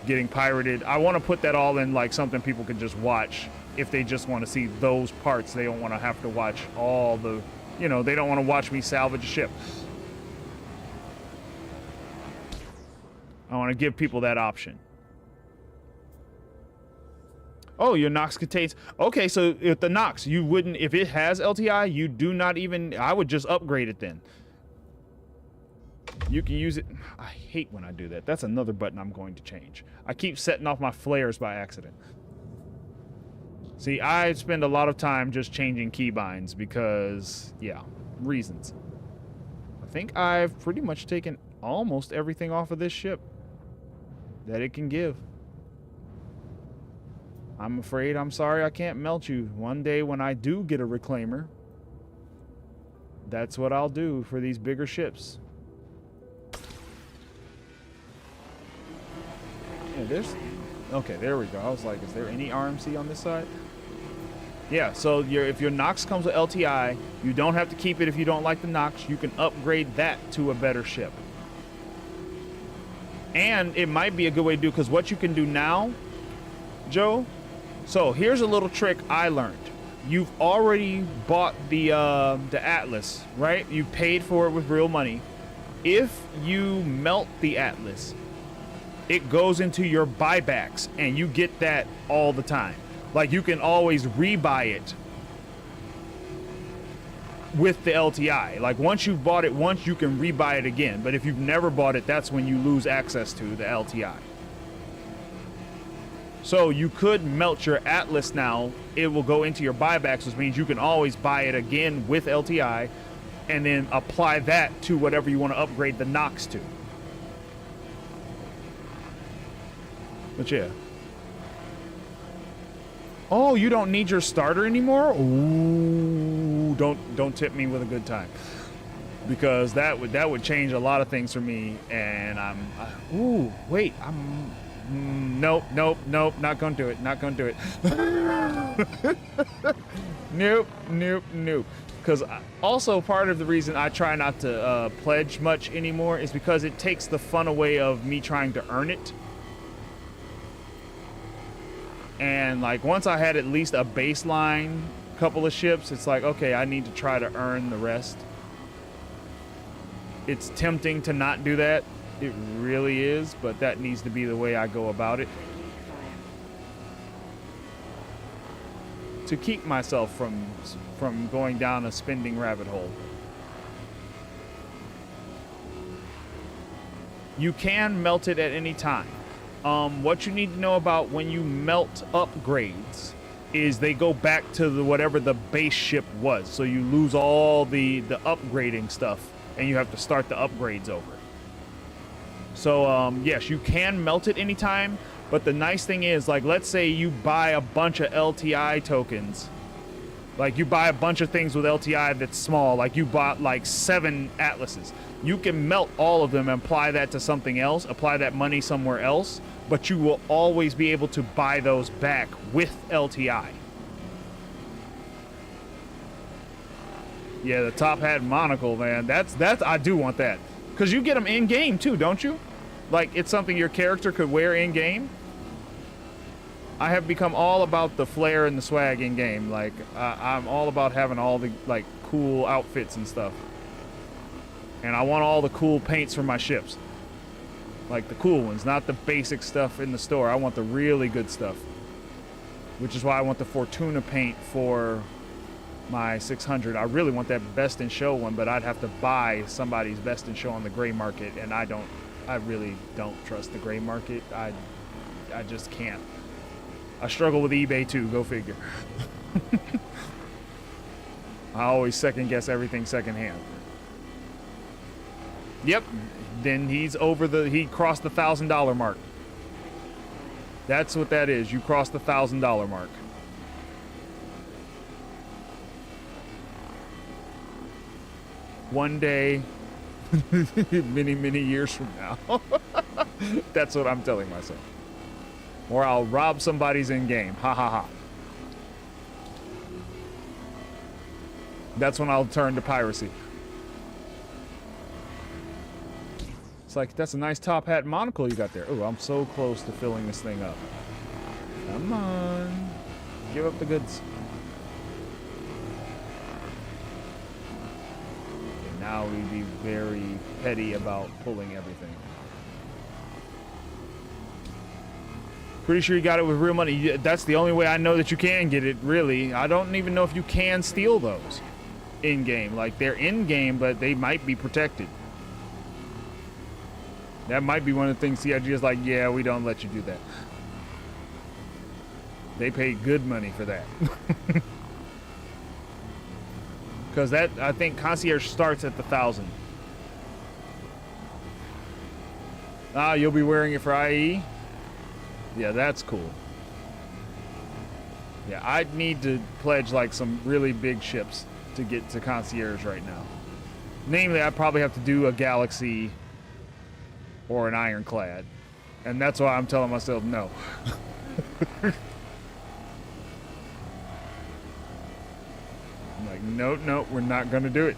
A: getting pirated. I want to put that all in like something people can just watch if they just want to see those parts. They don't want to have to watch all the, you know, they don't want to watch me salvage a ship. I want to give people that option. Oh, your Nox contains... Okay, so if the Nox, you wouldn't... If it has LTI, you do not even... I would just upgrade it then. You can use it... I hate when I do that. That's another button I'm going to change. I keep setting off my flares by accident. See, I spend a lot of time just changing keybinds because... Yeah, reasons. I think I've pretty much taken almost everything off of this ship that it can give. I'm afraid, I'm sorry, I can't melt you. One day when I do get a reclaimer, that's what I'll do for these bigger ships. Yeah, there's... Okay, there we go. I was like, is there any RMC on this side? Yeah, so if your Nox comes with LTI, you don't have to keep it if you don't like the Nox. You can upgrade that to a better ship. And it might be a good way to do, because what you can do now, Joe, so here's a little trick I learned. You've already bought the Atlas, right? You paid for it with real money. If you melt the Atlas, it goes into your buybacks, and you get that all the time. Like, you can always rebuy it with the LTI. Like, once you've bought it once, you can rebuy it again. But if you've never bought it, that's when you lose access to the LTI. So you could melt your Atlas now. It will go into your buybacks, which means you can always buy it again with LTI and then apply that to whatever you want to upgrade the Nox to. But yeah. Oh, you don't need your starter anymore? Ooh, don't tip me with a good time, because that would change a lot of things for me. And ooh, wait, nope, not gonna do it, not gonna do it. Nope. Because also part of the reason I try not to pledge much anymore is because it takes the fun away of me trying to earn it. And like, once I had at least a baseline couple of ships, it's like, okay, I need to try to earn the rest. It's tempting to not do that. It really is, but that needs to be the way I go about it. To keep myself from going down a spending rabbit hole. You can melt it at any time. What you need to know about when you melt upgrades is they go back to whatever the base ship was. So you lose all the upgrading stuff, and you have to start the upgrades over. So yes, you can melt it anytime, but the nice thing is, like, let's say you buy a bunch of LTI tokens. Like, you buy a bunch of things with LTI that's small, like you bought like 7 Atlases. You can melt all of them and apply that to something else, apply that money somewhere else, but you will always be able to buy those back with LTI. Yeah, the top hat monocle, man. That's I do want that. Because you get them in game too, don't you? Like, it's something your character could wear in game. I have become all about the flair and the swag in game. Like, I'm all about having all the like cool outfits and stuff. And I want all the cool paints for my ships. Like the cool ones, not the basic stuff in the store. I want the really good stuff. Which is why I want the Fortuna paint for my 600. I really want that best in show one, but I'd have to buy somebody's best in show on the gray market, and I really don't trust the gray market. I just can't. I struggle with eBay too, go figure. I always second guess everything secondhand. Yep, then he crossed the $1,000 mark. That's what that is. You crossed the $1,000 mark. One day, many years from now. That's what I'm telling myself. Or I'll rob somebody's in-game. Ha ha ha. That's when I'll turn to piracy. It's like, that's a nice top hat and monocle you got there. Oh, I'm so close to filling this thing up. Come on. Give up the goods. Okay, now we'd be very petty about pulling everything. Pretty sure you got it with real money. That's the only way I know that you can get it, really. I don't even know if you can steal those in-game. Like, they're in-game, but they might be protected. That might be one of the things CIG is like, yeah, we don't let you do that. They pay good money for that. Because that, I think Concierge starts at the 1,000. Ah, you'll be wearing it for IE? Yeah, that's cool. Yeah, I'd need to pledge like some really big ships to get to Concierge right now. Namely, I'd probably have to do a Galaxy or an Ironclad. And that's why I'm telling myself no. I'm like, no, we're not going to do it.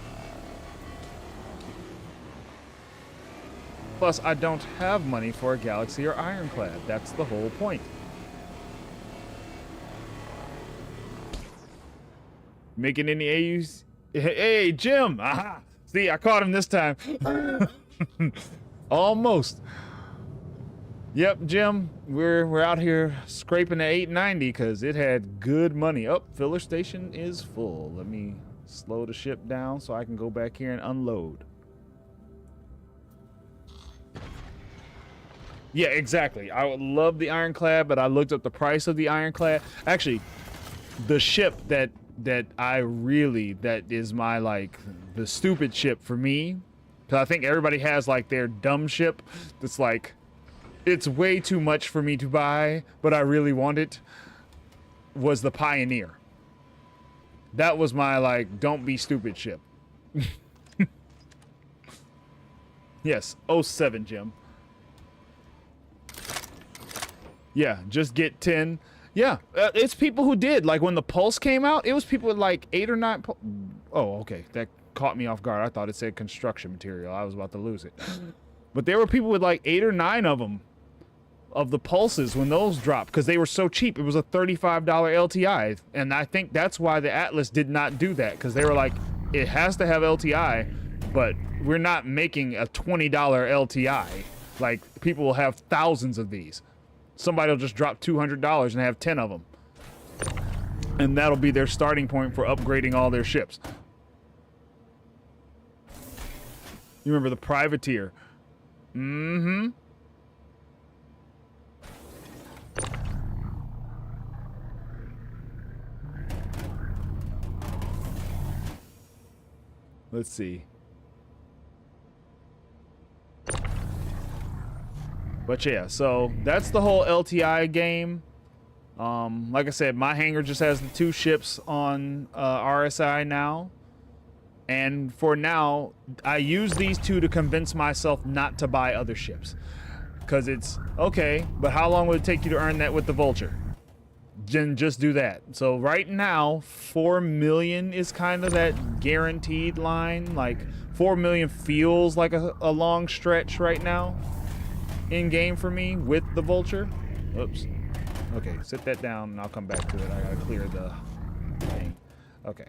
A: Plus, I don't have money for a Galaxy or Ironclad. That's the whole point. Making any AUs? Hey, Jim! Aha! See, I caught him this time. Almost. Yep, Jim, we're out here scraping the 890 because it had good money. Oh, filler station is full. Let me slow the ship down so I can go back here and unload. Yeah, exactly. I would love the Ironclad, but I looked up the price of the Ironclad. Actually, the ship that is my, like, the stupid ship for me, because I think everybody has, like, their dumb ship that's like, it's way too much for me to buy, but I really want it, was the Pioneer. That was my, like, don't be stupid ship. Yes, 07, Jim. Yeah, just get 10. Yeah, it's people who did. Like, when the Pulse came out, it was people with, like, 8 or 9... Oh, okay. That caught me off guard. I thought it said construction material. I was about to lose it. But there were people with, like, 8 or 9 of them, of the Pulses, when those dropped, because they were so cheap. It was a $35 LTI. And I think that's why the Atlas did not do that, because they were like, it has to have LTI, but we're not making a $20 LTI. Like, people will have thousands of these. Somebody will just drop $200 and have 10 of them. And that'll be their starting point for upgrading all their ships. You remember the Privateer? Mm-hmm. Let's see. But yeah, so that's the whole LTI game. Like I said, my hangar just has the 2 ships on RSI now. And for now, I use these 2 to convince myself not to buy other ships. Because it's, okay, but how long would it take you to earn that with the Vulture? Then just do that. So right now, 4 million is kind of that guaranteed line. Like, 4 million feels like a long stretch right now in game for me with the Vulture. Oops. Okay, sit that down and I'll come back to it. I gotta clear the thing. Okay.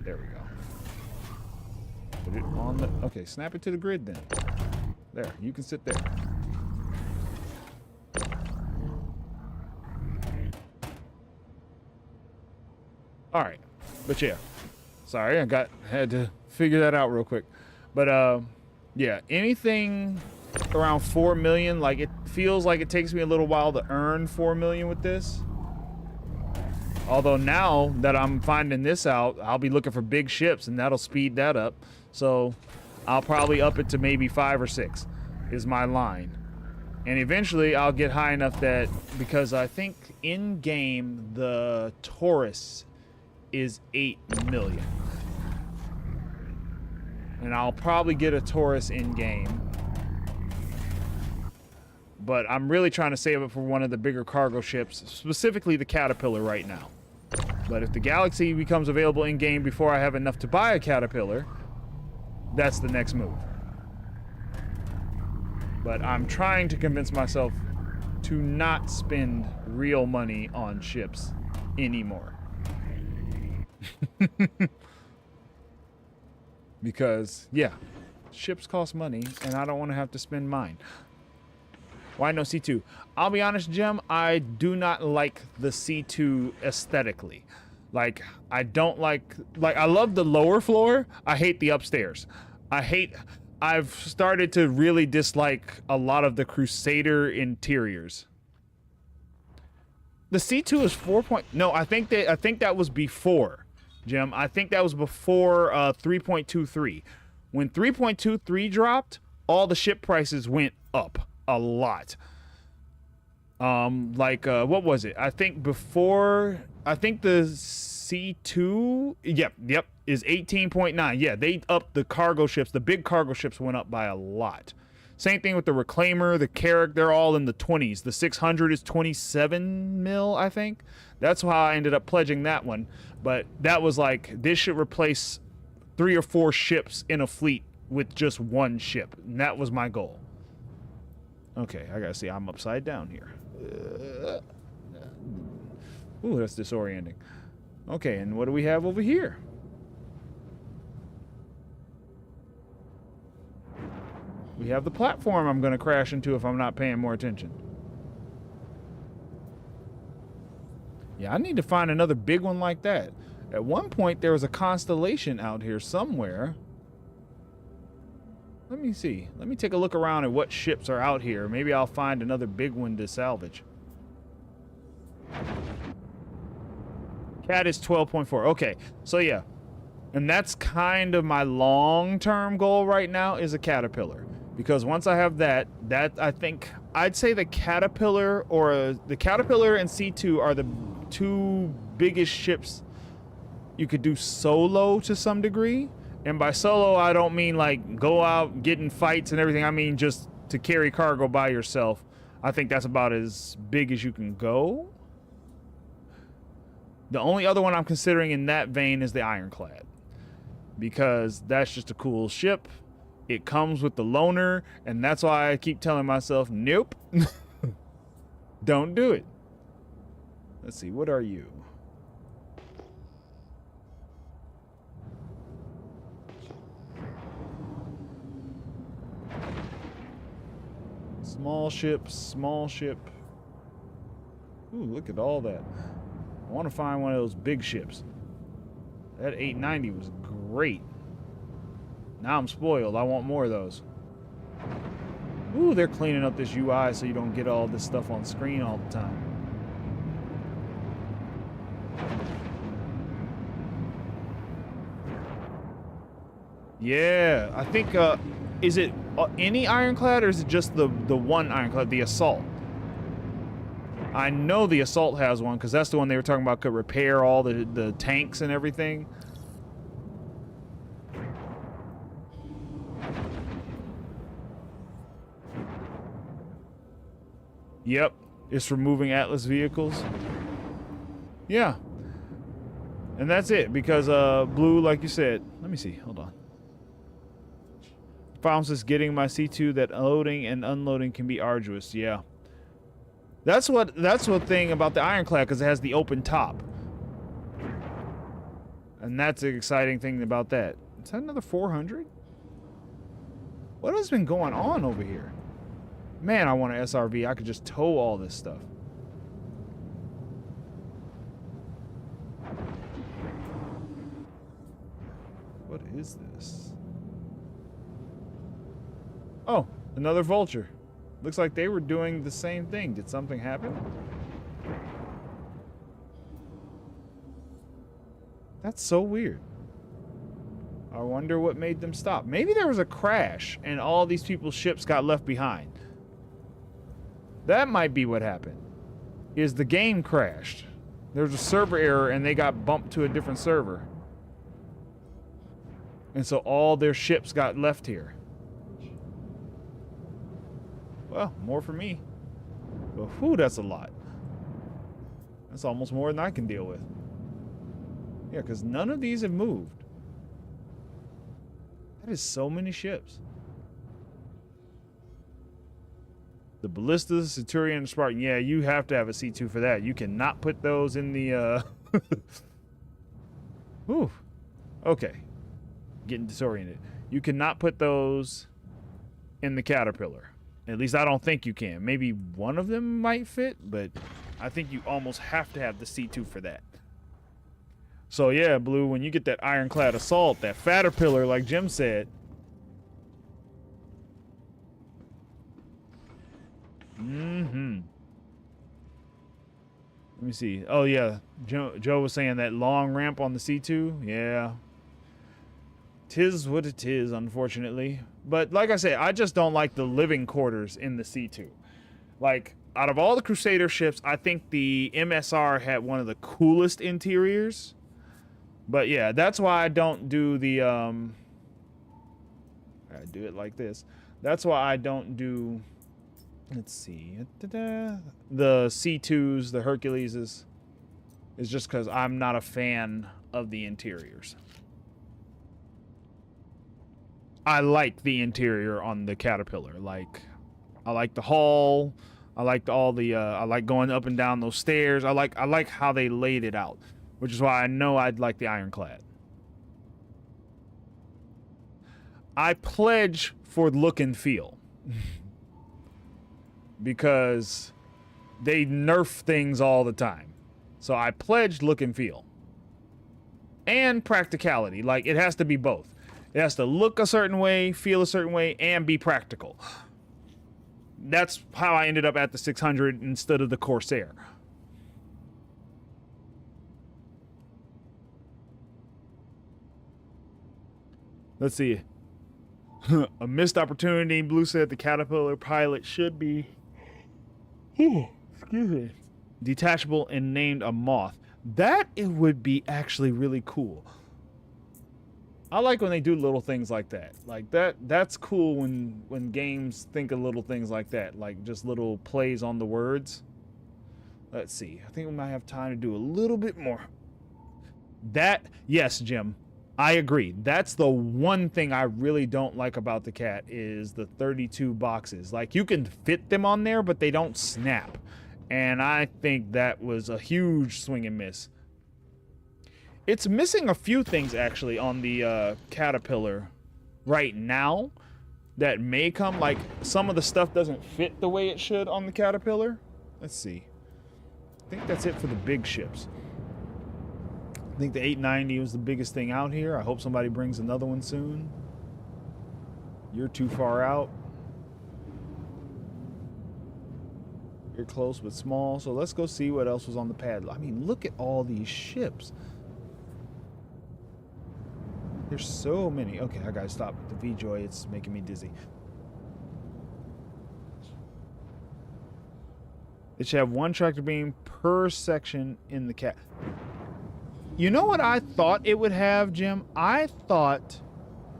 A: There we go. Put it on the, okay, snap it to the grid then. There, you can sit there. All right, but yeah, sorry, had to figure that out real quick. But yeah, anything around 4 million, like, it feels like it takes me a little while to earn 4 million with this. Although now that I'm finding this out, I'll be looking for big ships and that'll speed that up. So I'll probably up it to maybe 5 or 6 is my line. And eventually I'll get high enough that, because I think in game the Taurus is 8 million. And I'll probably get a Taurus in game. But I'm really trying to save it for one of the bigger cargo ships, specifically the Caterpillar right now. But if the Galaxy becomes available in game before I have enough to buy a Caterpillar, that's the next move. But I'm trying to convince myself to not spend real money on ships anymore. Because, yeah, ships cost money, and I don't want to have to spend mine. Why no C2? I'll be honest, Jim, I do not like the C2 aesthetically. Like, I don't like, I love the lower floor. I hate the upstairs. I've started to really dislike a lot of the Crusader interiors. The C2 is 4 point, no, I think that was before, Jim. I think that was before 3.23. When 3.23 dropped, all the ship prices went up a lot. What was it? I think the C2, yep, is 18.9. Yeah, they upped the cargo ships. The big cargo ships went up by a lot. Same thing with the Reclaimer, the Carrack, they're all in the 20s. The 600 is 27 mil, I think. That's how I ended up pledging that one. But that was like, this should replace 3 or 4 ships in a fleet with just one ship. And that was my goal. Okay, I gotta see, I'm upside down here. Ooh, that's disorienting. Okay, and what do we have over here? We have the platform I'm gonna crash into if I'm not paying more attention. Yeah, I need to find another big one like that. At one point, there was a constellation out here somewhere. Let me see. Let me take a look around at what ships are out here. Maybe I'll find another big one to salvage. Cat is 12.4. Okay, so yeah. And that's kind of my long-term goal right now is a Caterpillar. Because once I have that I think, I'd say the Caterpillar the Caterpillar and C2 are the 2 biggest ships you could do solo to some degree. And by solo, I don't mean like go out, get in fights and everything. I mean just to carry cargo by yourself. I think that's about as big as you can go. The only other one I'm considering in that vein is the Ironclad. Because that's just a cool ship. It comes with the loaner. And that's why I keep telling myself, nope. Don't do it. Let's see, what are you? Small ship, small ship. Ooh, look at all that. I want to find one of those big ships. That 890 was great. Now I'm spoiled. I want more of those. Ooh, they're cleaning up this UI so you don't get all this stuff on screen all the time. Yeah, I think, is it any Ironclad or is it just the one Ironclad, the Assault? I know the Assault has one because that's the one they were talking about could repair all the tanks and everything. Yep, it's removing Atlas vehicles. Yeah. And that's it because Blue, like you said, let me see, hold on. Problems is getting my C2 that loading and unloading can be arduous. Yeah. That's what thing about the Ironclad because it has the open top. And that's the exciting thing about that. Is that another 400? What has been going on over here? Man, I want an SRV. I could just tow all this stuff. What is this? Oh, another Vulture. Looks like they were doing the same thing. Did something happen? That's so weird. I wonder what made them stop. Maybe there was a crash and all these people's ships got left behind. That might be what happened. Is the game crashed. There was a server error and they got bumped to a different server. And so all their ships got left here. Well, more for me. But whew, that's a lot. That's almost more than I can deal with. Yeah, because none of these have moved. That is so many ships. The Ballista, Centurion, and Spartan. Yeah, you have to have a C2 for that. You cannot put those in the... Whew. Okay. Getting disoriented. You cannot put those in the Caterpillar. At least I don't think you can. Maybe one of them might fit, but I think you almost have to have the C2 for that. So yeah, Blue, when you get that Ironclad Assault, that Caterpillar, like Jim said... Mm-hmm. Let me see. Oh, yeah. Joe was saying that long ramp on the C2. Yeah. Tis what it is, unfortunately. But like I said, I just don't like the living quarters in the C2. Like, out of all the Crusader ships, I think the MSR had one of the coolest interiors. But yeah, that's why I don't do the... I do it like this. That's why I don't do... Let's see. The C2s, the Herculeses, is just because I'm not a fan of the interiors. I like the interior on the Caterpillar. Like, I like the hull. I like all the. I like going up and down those stairs. I like how they laid it out, which is why I know I'd like the Ironclad. I pledge for look and feel. Because they nerf things all the time. So I pledged look and feel. And practicality. Like, it has to be both. It has to look a certain way, feel a certain way, and be practical. That's how I ended up at the 600 instead of the Corsair. Let's see. A missed opportunity. Blue said the Caterpillar pilot should be... excuse me. Detachable and named a moth. That it would be actually really cool. I like when they do little things like that. Like that's cool when games think of little things like that. Like just little plays on the words. Let's see. I think we might have time to do a little bit more. That, yes, Jim. I agree. That's the one thing I really don't like about the Cat is the 32 boxes. Like, you can fit them on there, but they don't snap. And I think that was a huge swing and miss. It's missing a few things, actually, on the Caterpillar right now that may come. Like, some of the stuff doesn't fit the way it should on the Caterpillar. Let's see. I think that's it for the big ships. I think the 890 was the biggest thing out here. I hope somebody brings another one soon. You're too far out. You're close but small. So let's go see what else was on the pad. I mean, look at all these ships. There's so many. Okay, I gotta stop the V-Joy. It's making me dizzy. It should have one tractor beam per section in the Cat. You know what I thought it would have, Jim? I thought,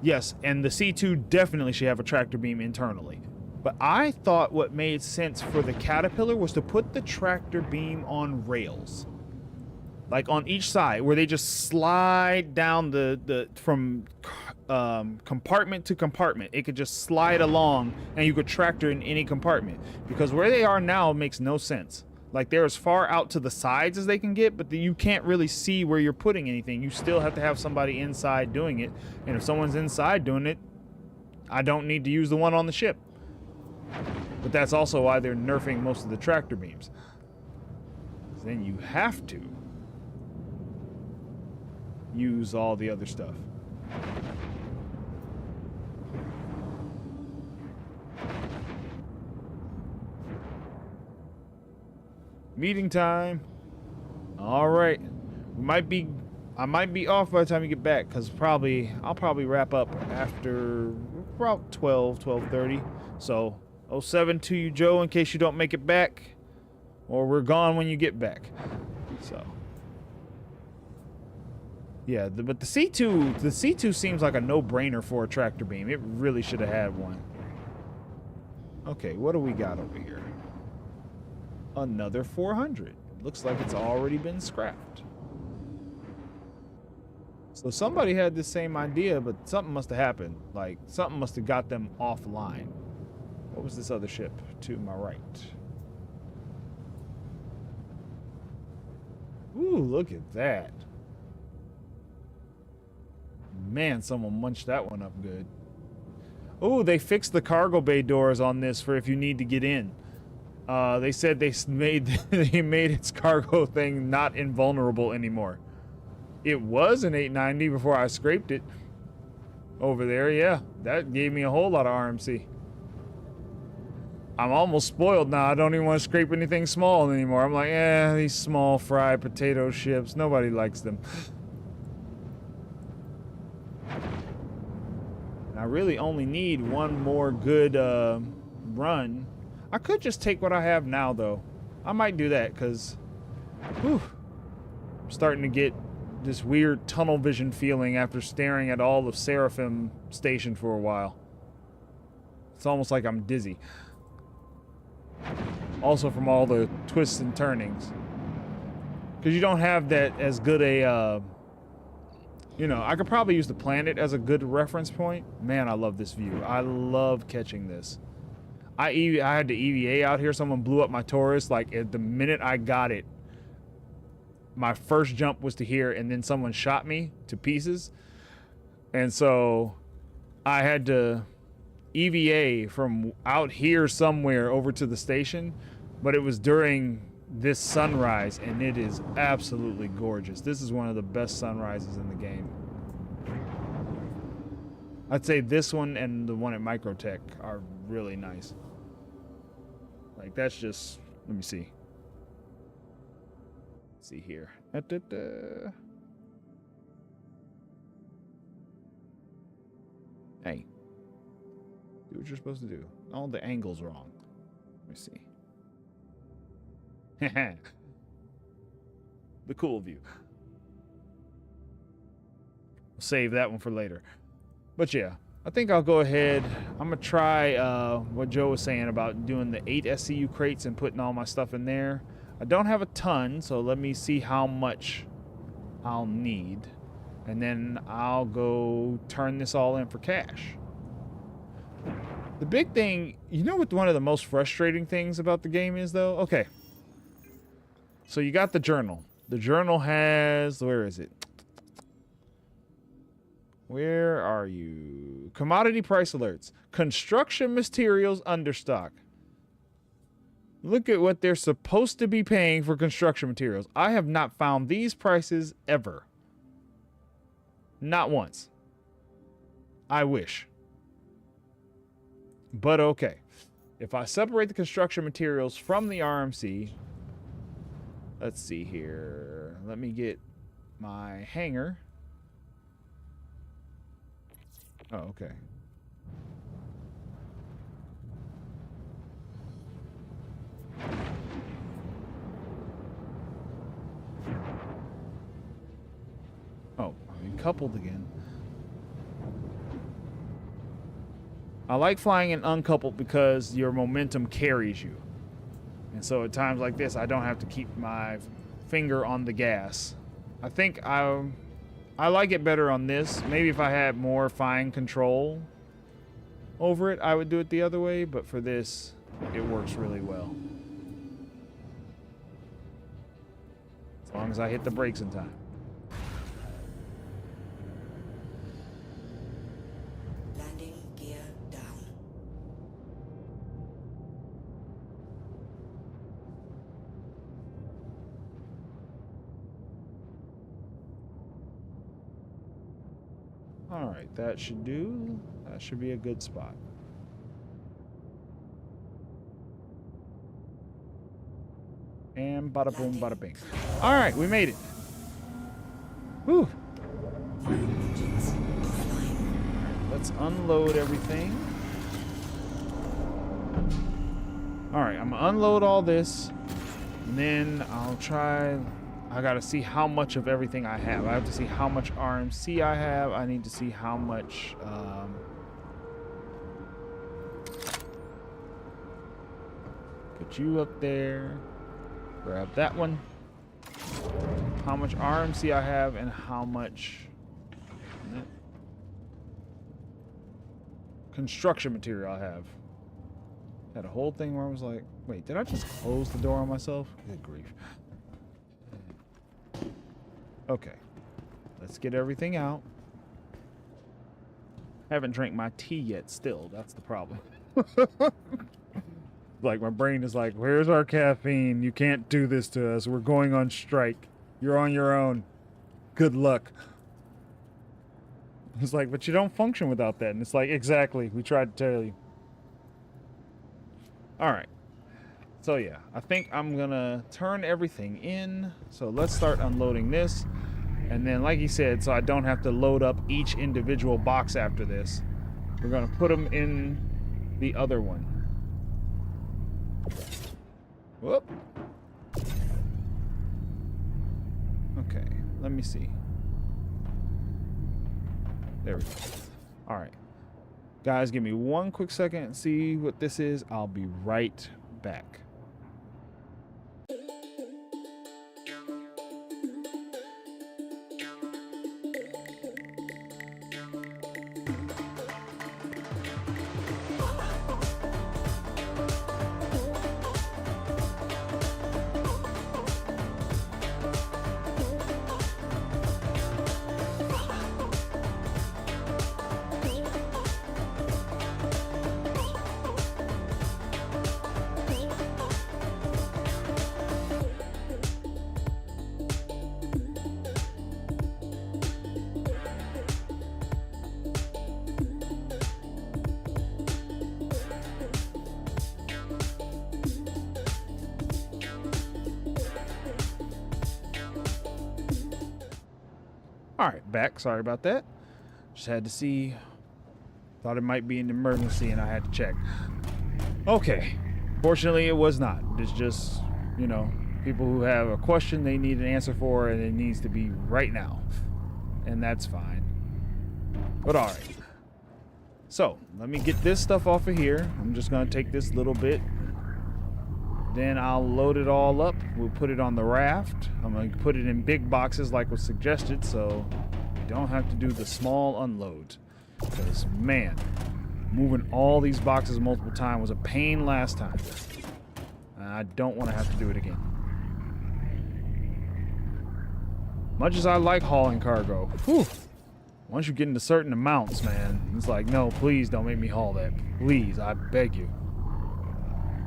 A: yes, and the C2 definitely should have a tractor beam internally. But I thought what made sense for the Caterpillar was to put the tractor beam on rails. Like on each side, where they just slide down from compartment to compartment. It could just slide along and you could tractor in any compartment. Because where they are now makes no sense. Like, they're as far out to the sides as they can get, but you can't really see where you're putting anything. You still have to have somebody inside doing it. And if someone's inside doing it, I don't need to use the one on the ship. But that's also why they're nerfing most of the tractor beams. Then you have to use all the other stuff. Meeting time. All right. I might be off by the time you get back, because I'll probably wrap up after about 12:30. So 07 to you, Joe, in case you don't make it back, or we're gone when you get back. So Yeah, but the C2 seems like a no-brainer for a tractor beam. It really should have had one. Okay, what do we got over here? Another 400. Looks like it's already been scrapped. So somebody had the same idea, but something must have happened. Like, something must have got them offline. What was this other ship to my right? Ooh, look at that. Man, someone munched that one up good. Oh, they fixed the cargo bay doors on this for if you need to get in. They said they made its cargo thing not invulnerable anymore. It was an 890 before I scraped it. Over there, yeah. That gave me a whole lot of RMC. I'm almost spoiled now. I don't even want to scrape anything small anymore. I'm like, these small fried potato ships. Nobody likes them. I really only need one more good run. I could just take what I have now, though. I might do that, because I'm starting to get this weird tunnel vision feeling after staring at all of Seraphim Station for a while. It's almost like I'm dizzy. Also from all the twists and turnings. Because you don't have that as good a... you know, I could probably use the planet as a good reference point. Man, I love this view. I love catching this. I had the EVA out here. Someone blew up my Taurus. Like, at the minute I got it, my first jump was to here, and then someone shot me to pieces. And so I had to EVA from out here somewhere over to the station. But it was during this sunrise, and it is absolutely gorgeous. This is one of the best sunrises in the game. I'd say this one and the one at Microtech are really nice. Like, that's just, let me see. Let's see here. Hey, do what you're supposed to do. Oh, the angle's wrong. Let me see. The cool view. We'll save that one for later. But yeah, I think I'll go ahead. I'm gonna try what Joe was saying about doing the 8 SCU crates and putting all my stuff in there. I don't have a ton, so let me see how much I'll need, and then I'll go turn this all in for cash. The big thing, you know what one of the most frustrating things about the game is, though? Okay. So you got the journal. The journal has, where is it? Where are you? Commodity price alerts. Construction materials understock. Look at what they're supposed to be paying for construction materials. I have not found these prices ever. Not once. I wish. But okay. If I separate the construction materials from the RMC, let's see here. Let me get my hanger. Oh, okay. Oh, I'm coupled again. I like flying in uncoupled because your momentum carries you. And so at times like this, I don't have to keep my finger on the gas. I think I like it better on this. Maybe if I had more fine control over it, I would do it the other way. But for this, it works really well. As long as I hit the brakes in time.
C: Landing gear down.
A: All right, that should do. That should be a good spot. And bada boom, bada bing. All right, we made it. Whew. Let's unload everything. All right, I'm gonna unload all this, and then I'll try. I gotta see how much of everything I have. I have to see how much RMC I have. I need to see how much put you up there. Grab that one. How much RMC I have and how much construction material I have. Had a whole thing where I was like, wait, did I just close the door on myself? Good grief. Okay, let's get everything out. Haven't drank my tea yet still. That's the problem. Like, my brain is like, where's our caffeine? You can't do this to us. We're going on strike. You're on your own. Good luck. It's like, but you don't function without that. And it's like, exactly. We tried to tell you. All right. So, yeah, I think I'm going to turn everything in. So let's start unloading this. And then, like he said, so I don't have to load up each individual box after this, we're going to put them in the other one. Whoop. Okay, let me see. There we go. All right. Guys, give me one quick second and see what this is. I'll be right back. All right, back. Sorry about that. Just had to see. Thought it might be an emergency and I had to check. Okay. Fortunately, it was not. It's just, you know, people who have a question they need an answer for and it needs to be right now. And that's fine. But all right. So, let me get this stuff off of here. I'm just going to take this little bit. Then I'll load it all up. We'll put it on the raft. I'm going to put it in big boxes like was suggested so you don't have to do the small unload. Because, man, moving all these boxes multiple times was a pain last time. I don't want to have to do it again. Much as I like hauling cargo, whew, once you get into certain amounts, man, it's like, no, please don't make me haul that. Please, I beg you.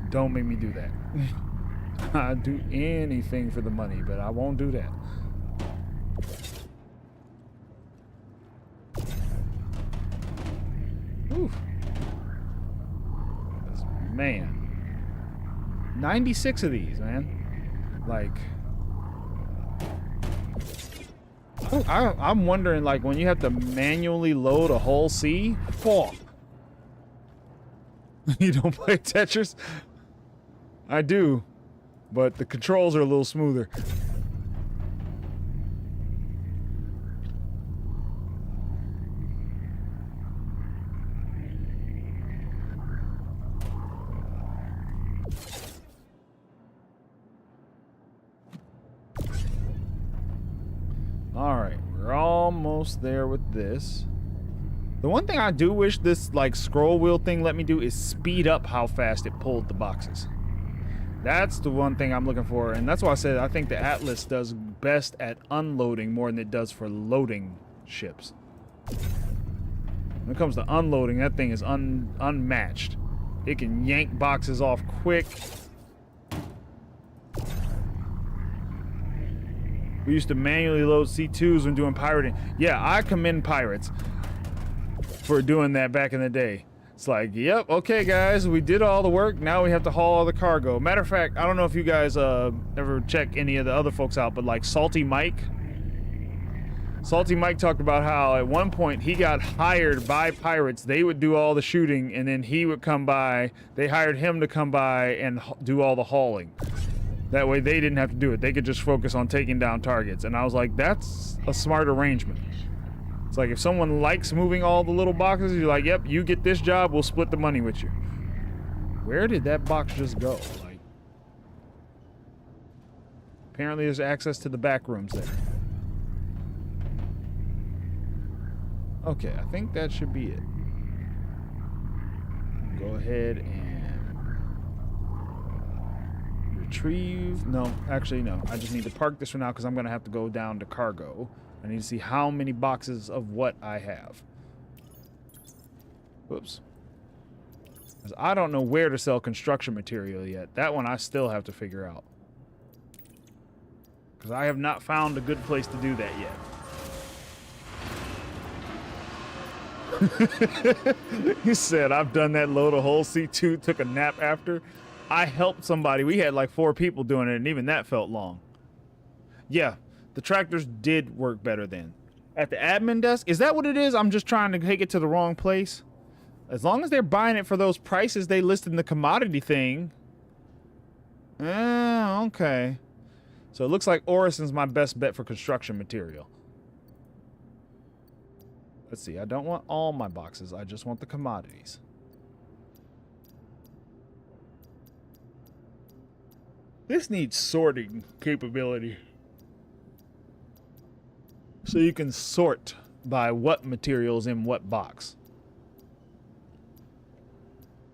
A: Don't make me do that. I'd do anything for the money, but I won't do that. Ooh. Man. 96 of these, man. Like, I'm wondering, like, when you have to manually load a whole C, fuck. You don't play Tetris? I do, but the controls are a little smoother. All right, we're almost there with this. The one thing I do wish this like scroll wheel thing let me do is speed up how fast it pulled the boxes. That's the one thing I'm looking for, and that's why I said I think the Atlas does best at unloading more than it does for loading ships. When it comes to unloading, that thing is unmatched. It can yank boxes off quick. We used to manually load C2s when doing pirating. Yeah, I commend pirates for doing that back in the day. It's like, yep, okay, guys, we did all the work. Now we have to haul all the cargo. Matter of fact, I don't know if you guys ever check any of the other folks out, but like Salty Mike talked about how at one point he got hired by pirates. They would do all the shooting, and then he would come by. They hired him to come by and do all the hauling. That way they didn't have to do it. They could just focus on taking down targets. And I was like, that's a smart arrangement. It's like if someone likes moving all the little boxes, you're like, yep, you get this job, we'll split the money with you. Where did that box just go? Like, apparently there's access to the back rooms there. Okay, I think that should be it. Go ahead and retrieve. No, actually, no. I just need to park this for now because I'm going to have to go down to cargo. I need to see how many boxes of what I have. Whoops. Because I don't know where to sell construction material yet. That one I still have to figure out. Because I have not found a good place to do that yet. You said I've done that load of holes. C2 took a nap after. I helped somebody. We had like 4 people doing it, and even that felt long. Yeah, the tractors did work better then. At the admin desk, is that what it is? I'm just trying to take it to the wrong place. As long as they're buying it for those prices they listed in the commodity thing. Okay. So it looks like Orison's my best bet for construction material. Let's see, I don't want all my boxes. I just want the commodities. This needs sorting capability. So you can sort by what materials in what box.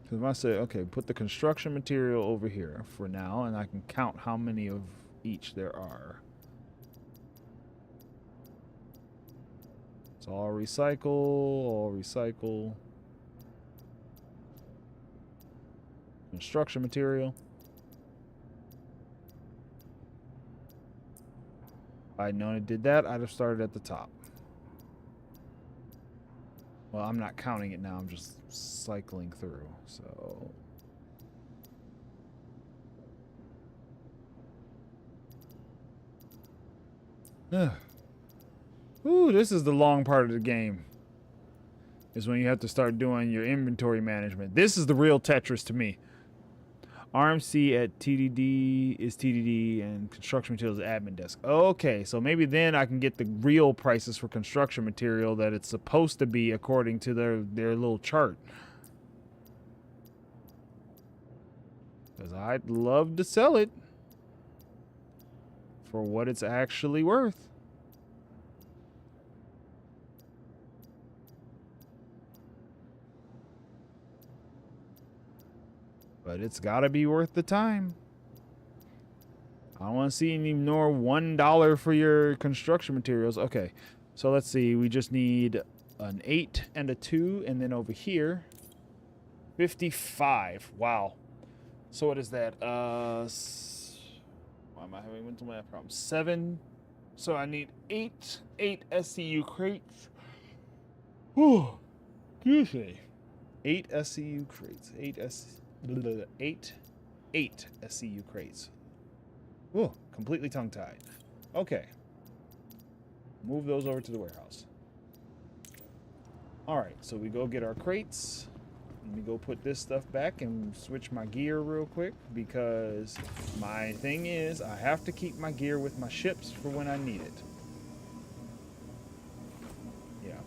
A: Because if I say, okay, put the construction material over here for now, and I can count how many of each there are. It's all recycle, all recycle. Construction material. If I'd known it did that, I'd have started at the top. Well, I'm not counting it now, I'm just cycling through, so... Ooh, this is the long part of the game. Is when you have to start doing your inventory management. This is the real Tetris to me. RMC at TDD is TDD and construction materials admin desk. Okay, so maybe then I can get the real prices for construction material that it's supposed to be according to their little chart. Because I'd love to sell it for what it's actually worth. But it's gotta be worth the time. I don't want to see any more $1 for your construction materials. Okay, so let's see. We just need an 8 and a 2, and then over here, 55. Wow. So what is that? Why am I having mental math problems? 7. So I need 8 SCU crates. Whew. Excuse me. 8 SCU crates. 8 SCU crates. Ooh, completely tongue-tied. Okay. Move those over to the warehouse. Alright, so we go get our crates. Let me go put this stuff back and switch my gear real quick, because my thing is I have to keep my gear with my ships for when I need it. Yeah.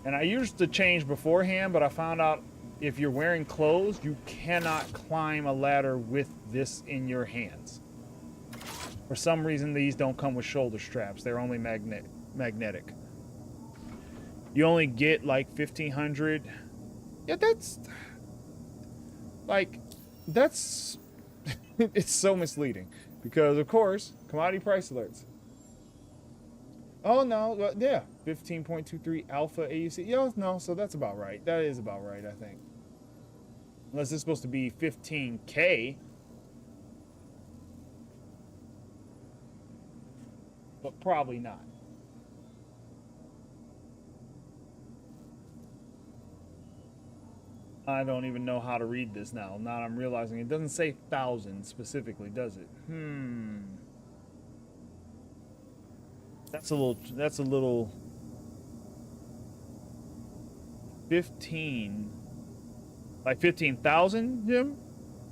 A: And I used to change beforehand, but I found out if you're wearing clothes, you cannot climb a ladder with this in your hands. For some reason, these don't come with shoulder straps. They're only magnetic. You only get like 1,500. Yeah, that's... That's... It's so misleading. Because, of course, commodity price alerts. Oh, no. Yeah. 15.23 alpha AUC. Yeah, no, so that's about right. That is about right, I think. Unless it's supposed to be 15K. But probably not. I don't even know how to read this now. Now I'm realizing it doesn't say 1,000 specifically, does it? That's a little 15. Like 15,000, Jim?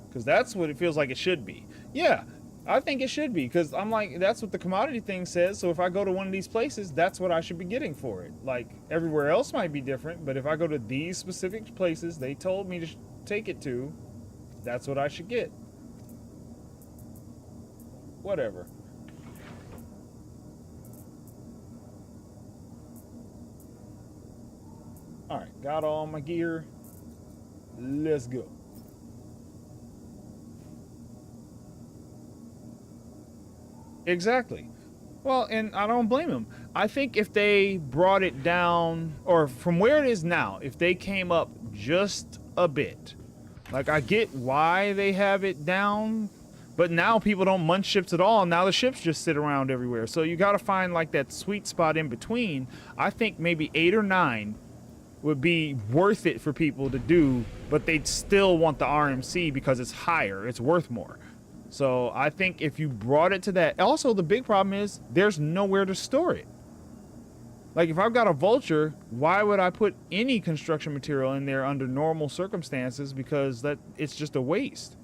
A: Because that's what it feels like it should be. Yeah, I think it should be, because I'm like, that's what the commodity thing says. So if I go to one of these places, that's what I should be getting for it. Like, everywhere else might be different, but if I go to these specific places they told me to take it to, that's what I should get. Whatever. Alright, got all my gear. Let's go. Exactly. Well, and I don't blame them. I think if they brought it down, or from where it is now, if they came up just a bit, like, I get why they have it down, but now people don't munch ships at all. Now the ships just sit around everywhere. So you got to find like that sweet spot in between. I think maybe 8 or 9 would be worth it for people to do, but they'd still want the RMC because it's higher. It's worth more. So I think if you brought it to that, also the big problem is there's nowhere to store it. Like, if I've got a Vulture, why would I put any construction material in there under normal circumstances? Because it's just a waste.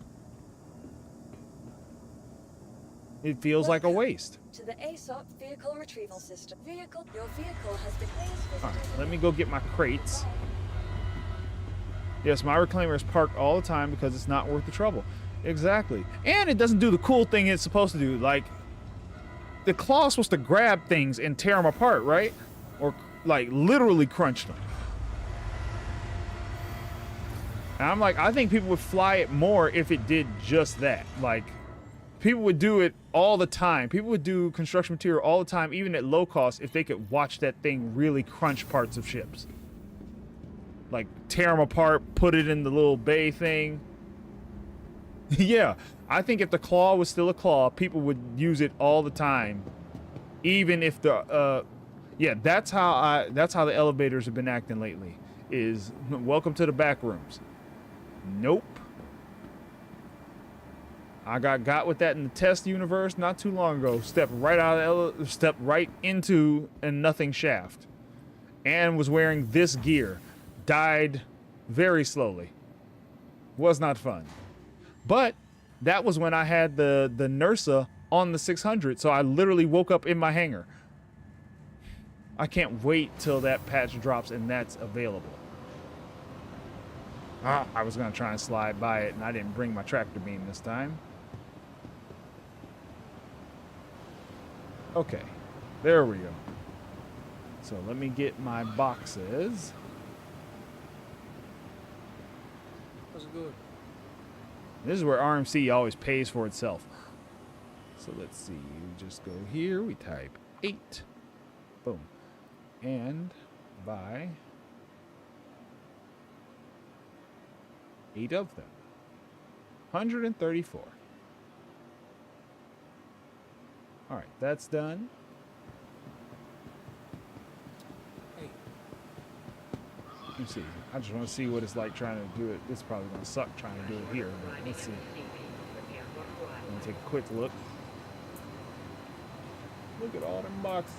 A: It feels like a waste.
B: To the ASOP vehicle retrieval system. Your vehicle has been
A: All right, let me go get my crates. Yes, my reclaimer is parked all the time because it's not worth the trouble. Exactly. And it doesn't do the cool thing it's supposed to do. Like, the claw's supposed to grab things and tear them apart, right? Or, like, literally crunch them. And I'm like, I think people would fly it more if it did just that. Like, people would do it all the time. People would do construction material all the time, even at low cost, if they could watch that thing really crunch parts of ships. Like, tear them apart, put it in the little bay thing. Yeah, I think if the claw was still a claw, people would use it all the time, even if the yeah, that's how the elevators have been acting lately. Is welcome to the back rooms. Nope. I got with that in the test universe not too long ago. Stepped right into a nothing shaft, and was wearing this gear. Died very slowly. Was not fun. But that was when I had the NERSA on the 600, so I literally woke up in my hangar. I can't wait till that patch drops and that's available. I was going to try and slide by it, and I didn't bring my tractor beam this time. Okay, there we go. So let me get my boxes.
D: What's good?
A: This is where RMC always pays for itself. So let's see. We just go here. We type 8. Boom. And buy 8 of them. 134. All right, that's done.
D: Hey.
A: Let me see. I just want to see what it's like trying to do it. It's probably going to suck trying to do it here, but let's see. Let me take a quick look. Look at all them boxes.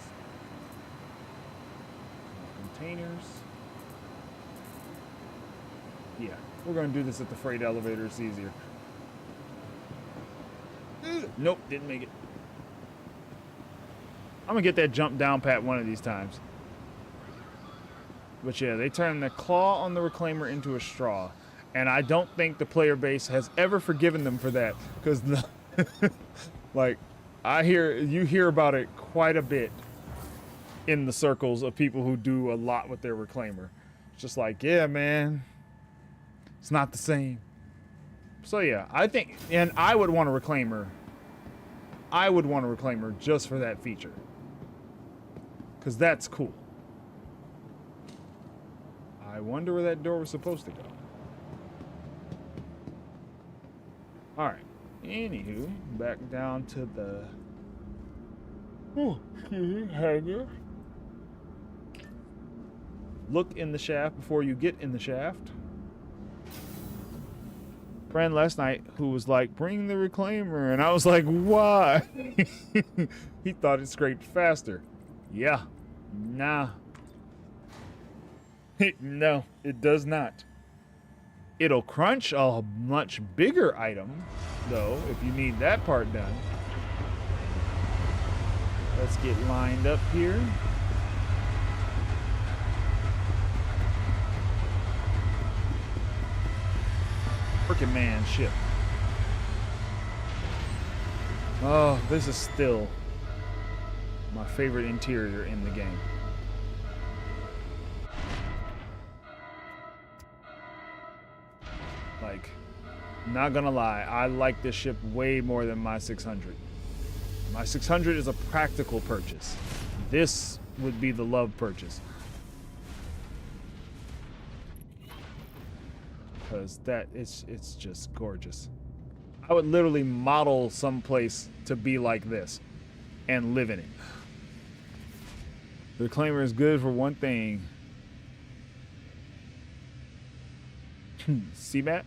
A: Containers. Yeah, we're going to do this at the freight elevator. It's easier. Nope, didn't make it. I'm going to get that jump down pat one of these times. But yeah, they turned the claw on the reclaimer into a straw. And I don't think the player base has ever forgiven them for that. Because, like, you hear about it quite a bit in the circles of people who do a lot with their reclaimer. It's just like, yeah, man, it's not the same. So yeah, I think, and I would want a reclaimer. I would want a reclaimer just for that feature. Because that's cool. I wonder where that door was supposed to go. Alright. Anywho, back down to the hangar. Look in the shaft before you get in the shaft. Friend last night who was like, bring the reclaimer, and I was like, why? He thought it scraped faster. Yeah. Nah. No, it does not. It'll crunch a much bigger item, though, if you need that part done. Let's get lined up here. Frickin' man ship. Oh, this is still my favorite interior in the game. Like, not gonna lie, I like this ship way more than my 600. My 600 is a practical purchase. This would be the love purchase. Because it's just gorgeous. I would literally model someplace to be like this and live in it. The Reclaimer is good for one thing. See that?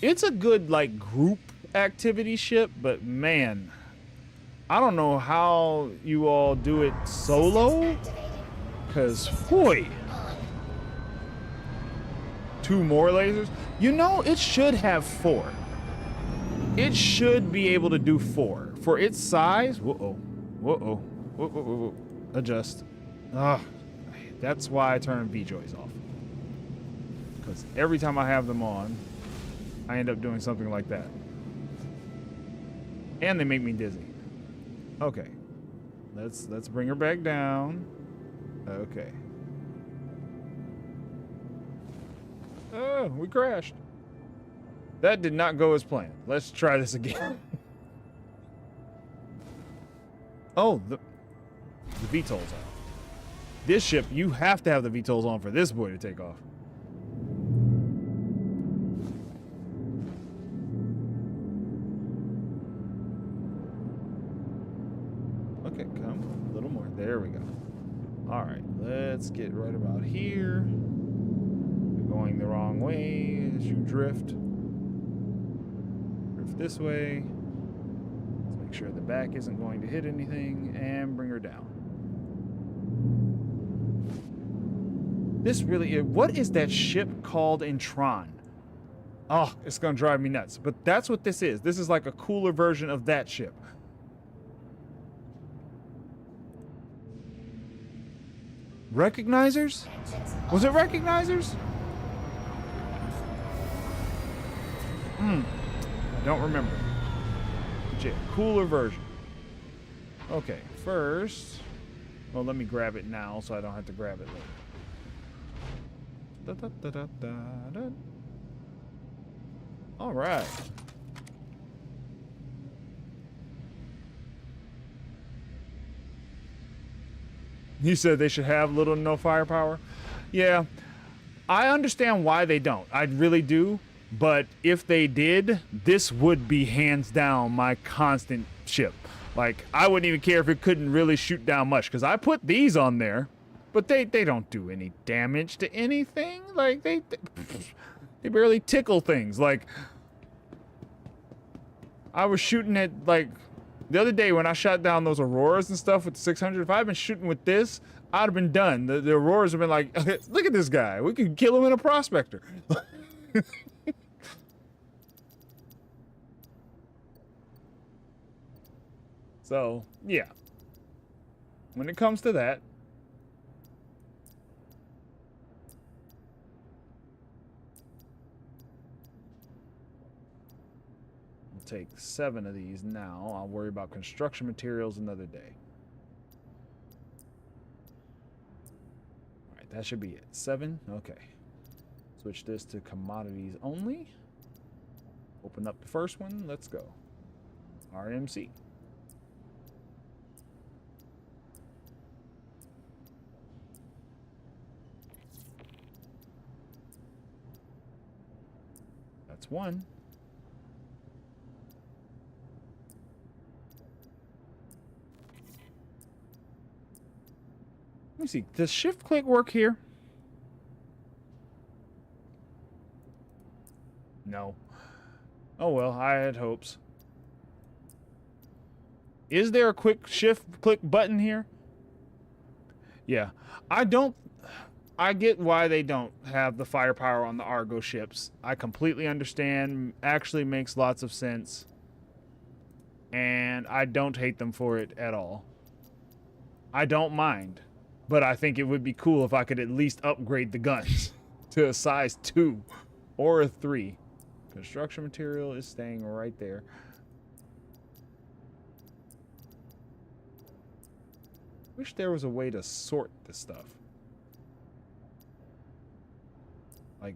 A: It's a good like group activity ship, but man, I don't know how you all do it solo. Cause boy, 2 more lasers. You know, it should have 4. It should be able to do 4 for its size. Whoa. Adjust. Ah, that's why I turn V-joys off. Because every time I have them on, I end up doing something like that. And they make me dizzy. Okay. Let's bring her back down. Okay. Oh, we crashed. That did not go as planned. Let's try this again. Oh, the VTOL's out. This ship, you have to have the VTOLs on for this boy to take off. Okay, come a little more. There we go. All right, let's get right about here. You're going the wrong way as you drift. Drift this way. Let's make sure the back isn't going to hit anything and bring her down. This really is, what is that ship called in Tron? Oh, it's gonna drive me nuts. But that's what this is. This is like a cooler version of that ship. Recognizers? Was it recognizers? I don't remember. But yeah, cooler version. Okay, first, well, let me grab it now so I don't have to grab it later. All right. You said they should have little to no firepower. Yeah, I understand why they don't. I really do. But if they did, this would be hands down my constant ship. Like, I wouldn't even care if it couldn't really shoot down much, because I put these on there, but they don't do any damage to anything. Like, they barely tickle things. Like, I was shooting at, like, the other day when I shot down those Auroras and stuff with the 600, if I had been shooting with this, I'd have been done. The Auroras have been like, look at this guy. We could kill him in a prospector. So, yeah. When it comes to that, we'll take 7 of these now. I'll worry about construction materials another day. Alright, that should be it. 7? Okay. Switch this to commodities only. Open up the first one. Let's go. RMC. That's 1. Let me see. Does shift click work here? No. Oh well, I had hopes. Is there a quick shift click button here? Yeah. I don't I get why they don't have the firepower on the Argo ships. I completely understand. Actually makes lots of sense. And I don't hate them for it at all. I don't mind. But I think it would be cool if I could at least upgrade the guns to a size 2 or a 3. Construction material is staying right there. Wish there was a way to sort this stuff. Like,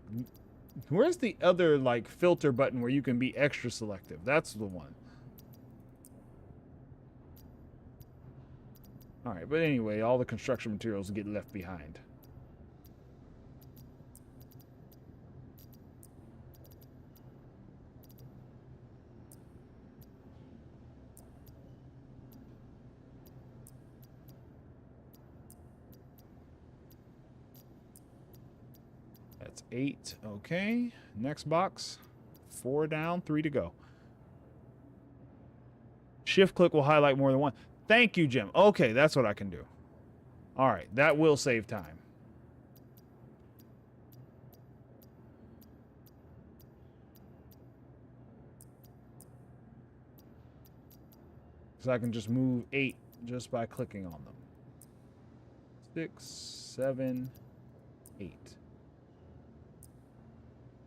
A: where's the other, like, filter button where you can be extra selective? That's the one. Alright, but anyway, all the construction materials get left behind. That's 8. Okay. Next box. 4 down, 3 to go. Shift click will highlight more than one. Thank you, Jim. Okay, that's what I can do. All right, that will save time. Because I can just move 8 just by clicking on them. 6, 7, 8.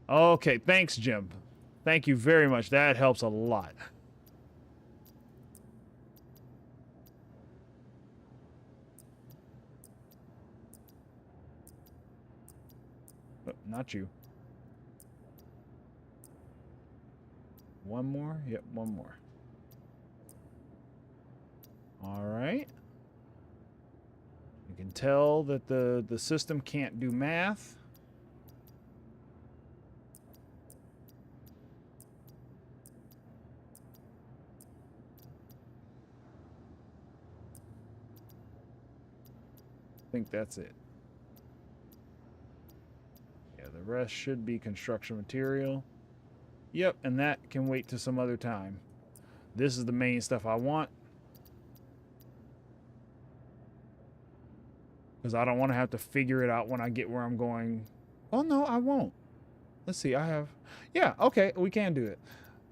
A: Okay, thanks, Jim. Thank you very much. That helps a lot. Oh, not you. One more? Yep, one more. All right. You can tell that the system can't do math. I think that's it. Yeah, the rest should be construction material. Yep, and that can wait to some other time. This is the main stuff I want. Because I don't want to have to figure it out when I get where I'm going. Oh, no, I won't. Let's see, I have... Yeah, okay, we can do it.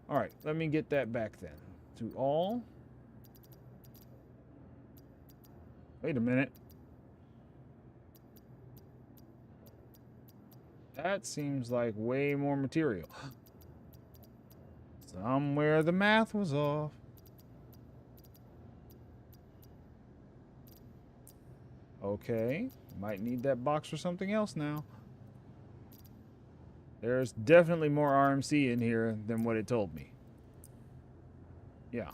A: All right, let me get that back then. To all. Wait a minute. That seems like way more material. Somewhere the math was off. Okay, might need that box for something else now. There's definitely more RMC in here than what it told me. Yeah.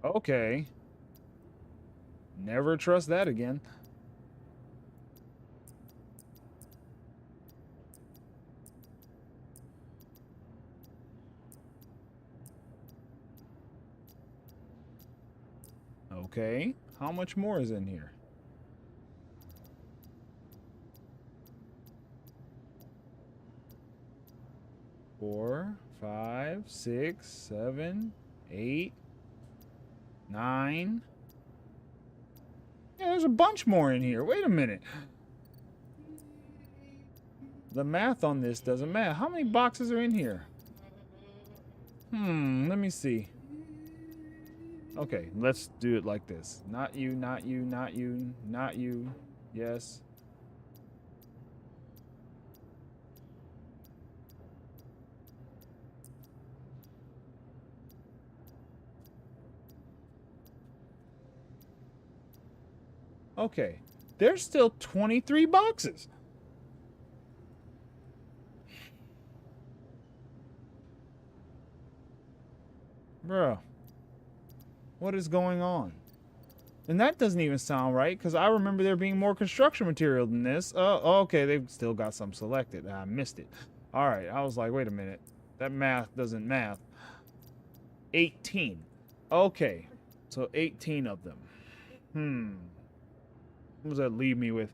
A: Okay. Never trust that again. Okay, how much more is in here? Four, 5, 6, 7, 8, 9. Yeah, there's a bunch more in here. Wait a minute. The math on this doesn't matter. How many boxes are in here? Let me see. Okay, let's do it like this. Not you, not you, not you, not you. Yes. Okay, there's still 23 boxes. Bruh. What is going on? And that doesn't even sound right, because I remember there being more construction material than this. Oh, okay, they've still got some selected. I missed it. All right, I was like, wait a minute. That math doesn't math. 18. Okay, so 18 of them. What does that leave me with?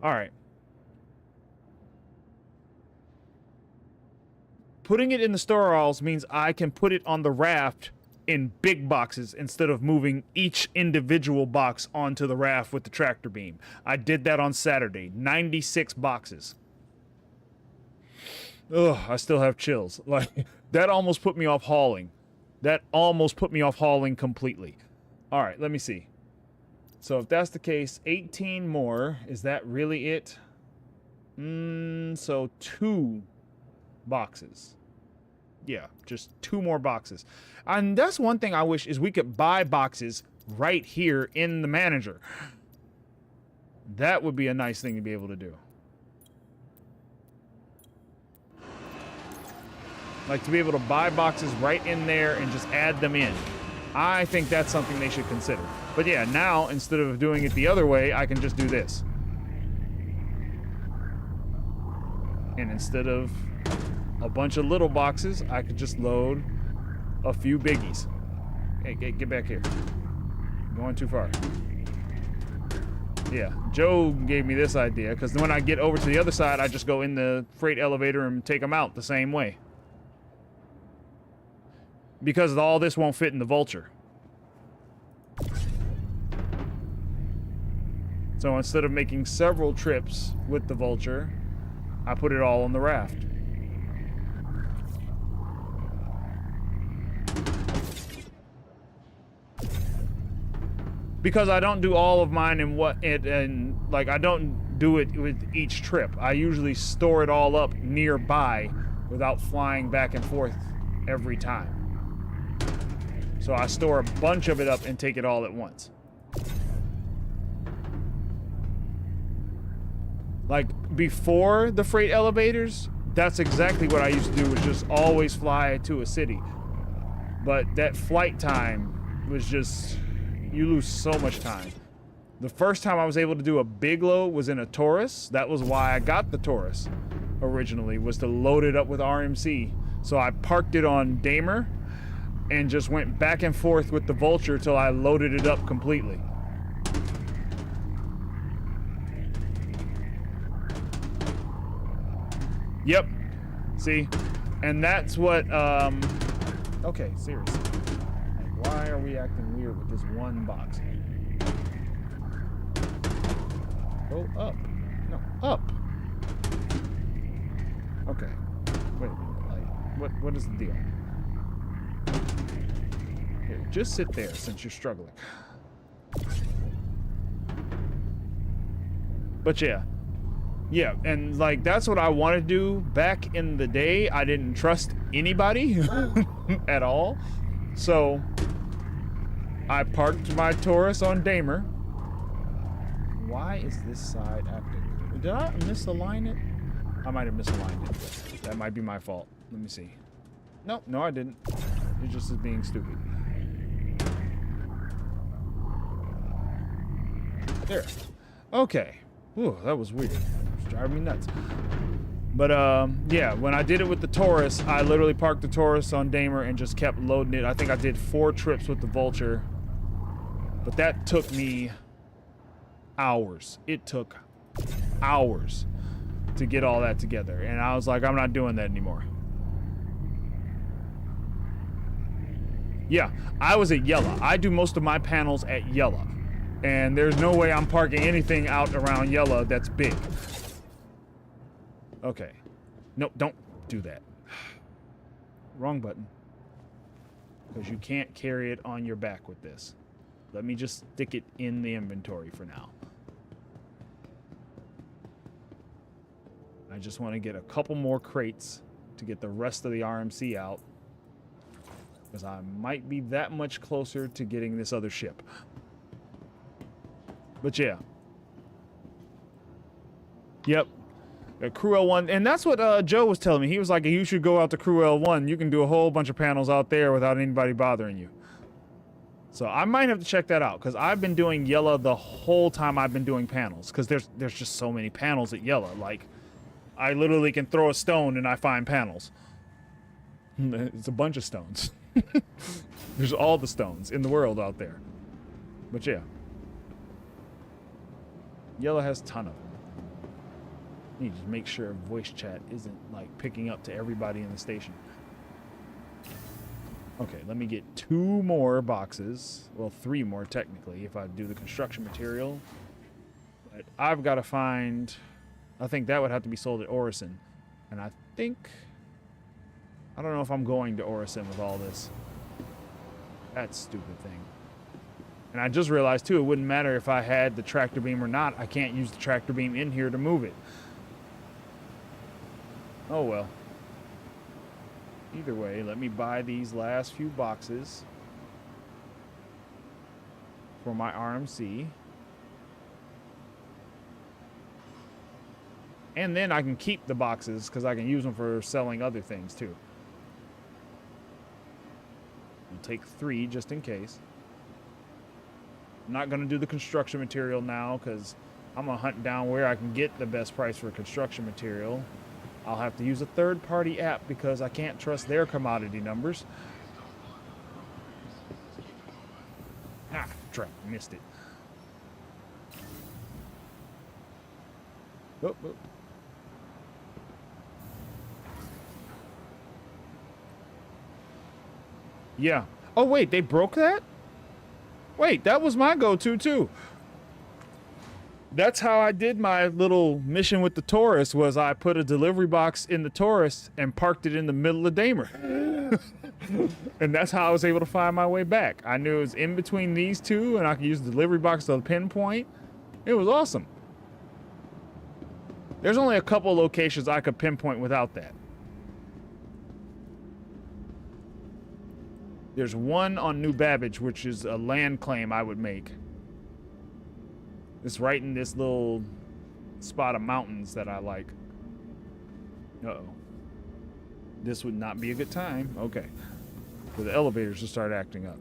A: All right. Putting it in the store aisles means I can put it on the raft in big boxes instead of moving each individual box onto the raft with the tractor beam. I did that on Saturday. 96 boxes. Ugh, I still have chills. Like, that almost put me off hauling. That almost put me off hauling completely. All right, let me see. So if that's the case, 18 more. Is that really it? So 2 boxes. Yeah, just 2 more boxes. And that's one thing I wish is we could buy boxes right here in the manager. That would be a nice thing to be able to do. Like, to be able to buy boxes right in there and just add them in. I think that's something they should consider. But yeah, now, instead of doing it the other way, I can just do this. And instead of a bunch of little boxes, I could just load a few biggies. Hey, get back here. Going too far. Yeah, Joe gave me this idea, because when I get over to the other side, I just go in the freight elevator and take them out the same way. Because all this won't fit in the Vulture. So instead of making several trips with the Vulture, I put it all on the raft. Because I don't do all of mine like I don't do it with each trip. I usually store it all up nearby without flying back and forth every time. So I store a bunch of it up and take it all at once. Like, before the freight elevators, that's exactly what I used to do, was just always fly to a city. But that flight time was just, you lose so much time. The first time I was able to do a big load was in a Taurus. That was why I got the Taurus originally, was to load it up with RMC. So I parked it on Damer and just went back and forth with the Vulture till I loaded it up completely. Yep. See? And that's what, okay, seriously. Like, why are we acting weird with this one box? Go up. No, up. Okay. Wait a minute. Like, what is the deal? Here, just sit there since you're struggling. But yeah. Yeah, and like, that's what I wanted to do back in the day. I didn't trust anybody at all. So I parked my Taurus on Damer. Why is this side acting? Did I misalign it? I might have misaligned it. That might be my fault. Let me see. Nope, no I didn't. It just is being stupid. There. Okay. Ooh, that was weird. It's driving me nuts. But yeah, when I did it with the Taurus, I literally parked the Taurus on Damer and just kept loading it. I think I did 4 trips with the Vulture. But that took me hours. It took hours to get all that together. And I was like, I'm not doing that anymore. Yeah, I was at Yella. I do most of my panels at Yella. And there's no way I'm parking anything out around Yella that's big. Okay. No, don't do that. Wrong button. Because you can't carry it on your back with this. Let me just stick it in the inventory for now. I just want to get a couple more crates to get the rest of the RMC out. Because I might be that much closer to getting this other ship. But yeah. Yep. Crew L1. And that's what Joe was telling me. He was like, you should go out to Crew L1. You can do a whole bunch of panels out there without anybody bothering you. So I might have to check that out. Because I've been doing Yella the whole time I've been doing panels. Because there's just so many panels at Yella. Like, I literally can throw a stone and I find panels. It's a bunch of stones. There's all the stones in the world out there. But yeah. Yella has a ton of them. You need to make sure voice chat isn't like picking up to everybody in the station. Okay, let me get 2 more boxes. Well, 3 more technically if I do the construction material. But I've got to find... I think that would have to be sold at Orison. And I think... I don't know if I'm going to Orison with all this. That stupid thing. And I just realized, too, it wouldn't matter if I had the tractor beam or not. I can't use the tractor beam in here to move it. Oh, well. Either way, let me buy these last few boxes for my RMC. And then I can keep the boxes because I can use them for selling other things, too. I'll take 3 just in case. I'm not going to do the construction material now because I'm going to hunt down where I can get the best price for construction material. I'll have to use a third-party app because I can't trust their commodity numbers. Ah, trap, missed it. Oh, oh. Yeah. Oh, wait, they broke that? Wait, that was my go-to, too. That's how I did my little mission with the Taurus, was I put a delivery box in the Taurus and parked it in the middle of Damer. And that's how I was able to find my way back. I knew it was in between these two, and I could use the delivery box to pinpoint. It was awesome. There's only a couple locations I could pinpoint without that. There's one on New Babbage, which is a land claim I would make. It's right in this little spot of mountains that I like. Uh-oh. This would not be a good time. Okay. For the elevators to start acting up.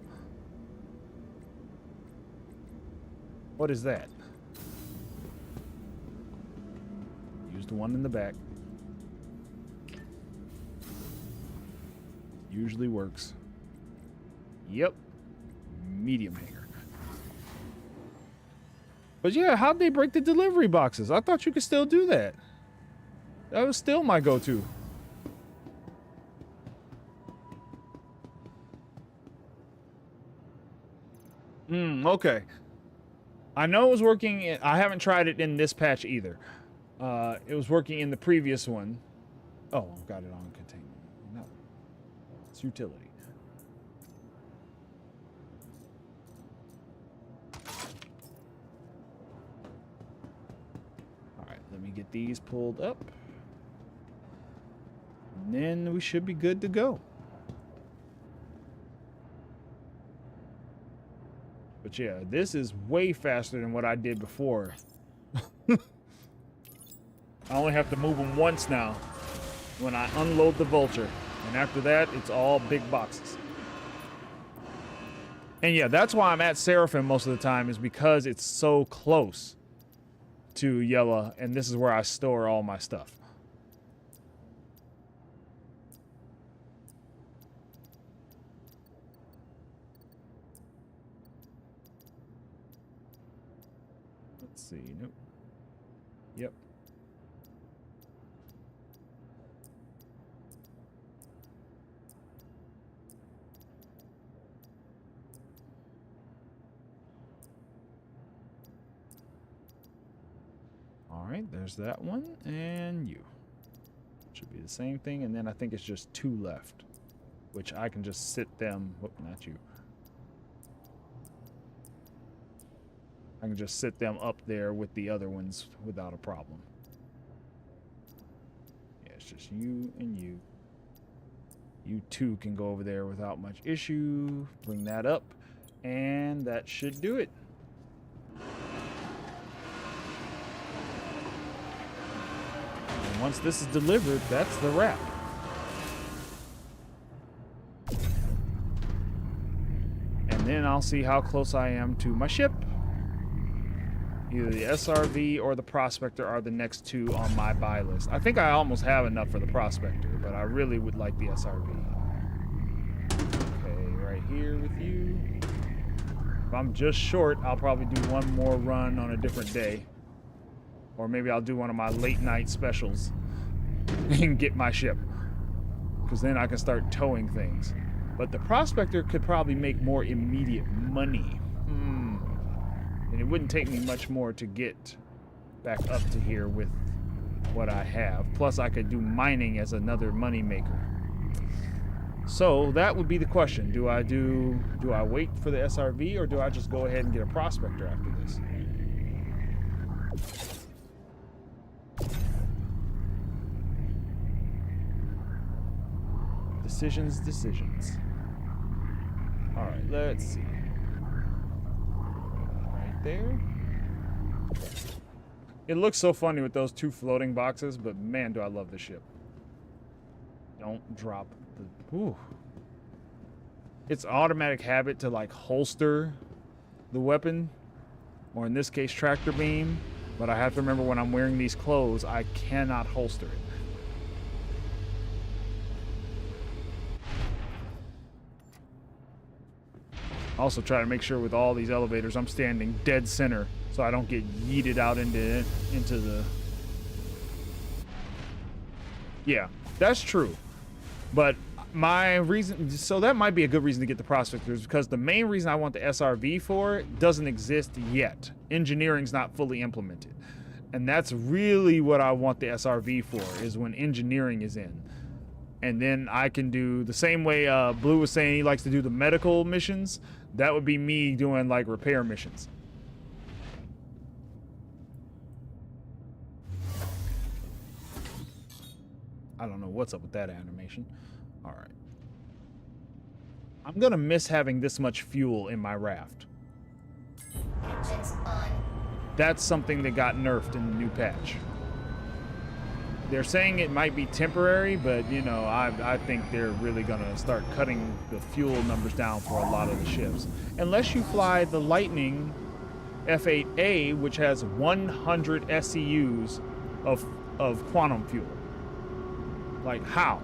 A: What is that? Use the one in the back. Usually works. Yep. Medium hanger. But yeah, how'd they break the delivery boxes? I thought you could still do that. That was still my go-to. Okay. I know it was working. I haven't tried it in this patch either. It was working in the previous one. Oh, I've got it on containment. No. It's utility. Let me get these pulled up. And then we should be good to go. But yeah, this is way faster than what I did before. I only have to move them once now when I unload the Vulture. And after that, it's all big boxes. And yeah, that's why I'm at Seraphim most of the time, is because it's so close to Yella, and this is where I store all my stuff. Let's see. Nope. Yep. All right, there's that one, and you. Should be the same thing, and then I think it's just 2 left, which I can just sit them. Whoop, not you. I can just sit them up there with the other ones without a problem. Yeah, it's just you and you. You 2 can go over there without much issue. Bring that up, and that should do it. Once this is delivered, that's the wrap. And then I'll see how close I am to my ship. Either the SRV or the Prospector are the next 2 on my buy list. I think I almost have enough for the Prospector, but I really would like the SRV. Okay, right here with you. If I'm just short, I'll probably do one more run on a different day. Or maybe I'll do one of my late night specials and get my ship. Because then I can start towing things. But the prospector could probably make more immediate money. And it wouldn't take me much more to get back up to here with what I have. Plus, I could do mining as another money maker. So that would be the question. Do I wait for the SRV, or do I just go ahead and get a prospector after this? Decisions. All right, let's see. Right there. It looks so funny with those 2 floating boxes, but man, do I love this ship. Don't drop the... Ooh. It's automatic habit to, like, holster the weapon, or in this case, tractor beam. But I have to remember when I'm wearing these clothes, I cannot holster it. Also try to make sure with all these elevators I'm standing dead center so I don't get yeeted out into the... Yeah, that's true. But my reason... So that might be a good reason to get the prospectors, because the main reason I want the SRV for doesn't exist yet. Engineering's not fully implemented. And that's really what I want the SRV for, is when engineering is in. And then I can do the same way Blue was saying he likes to do the medical missions. That would be me doing, like, repair missions. I don't know what's up with that animation. All right. I'm going to miss having this much fuel in my raft.
E: Engines on.
A: That's something that got nerfed in the new patch. They're saying it might be temporary, but, you know, I think they're really going to start cutting the fuel numbers down for a lot of the ships. Unless you fly the Lightning F8A, which has 100 SCUs of quantum fuel. Like, how?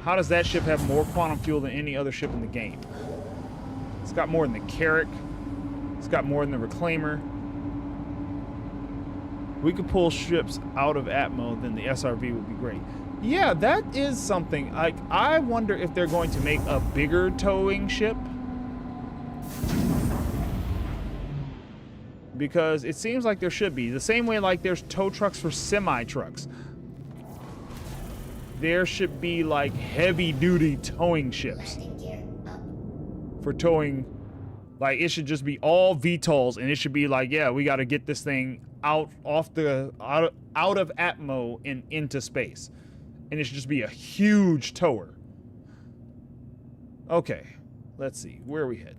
A: How does that ship have more quantum fuel than any other ship in the game? It's got more than the Carrack. It's got more than the Reclaimer. We could pull ships out of Atmo, then the SRV would be great. Yeah, that is something. Like, I wonder if they're going to make a bigger towing ship. Because it seems like there should be. The same way like there's tow trucks for semi-trucks. There should be, like, heavy-duty towing ships.
E: Landing gear up.
A: For towing. Like, it should just be all VTOLs, and it should be like, yeah, we got to get this thing out of Atmo and into space. And it should just be a huge tower. Okay, let's see. Where are we heading?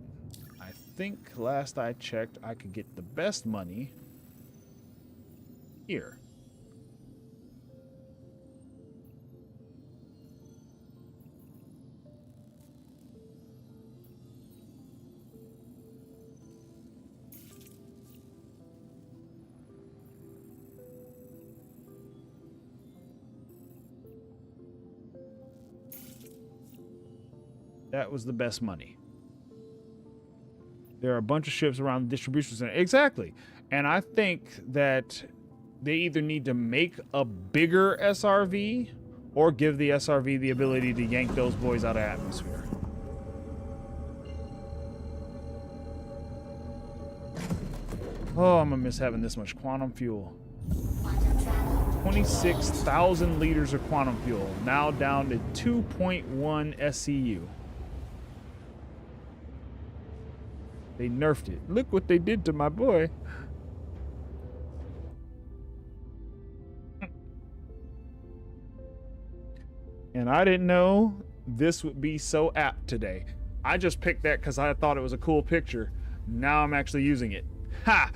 A: I think last I checked, I could get the best money here. That was the best money. There are a bunch of ships around the distribution center. Exactly. And I think that they either need to make a bigger SRV or give the SRV the ability to yank those boys out of atmosphere. Oh, I'm gonna miss having this much quantum fuel.
E: Quantum travel.
A: 26,000 liters of quantum fuel, now down to 2.1 SCU. They nerfed it. Look what they did to my boy. And I didn't know this would be so apt today. I just picked that because I thought it was a cool picture. Now I'm actually using it. Ha!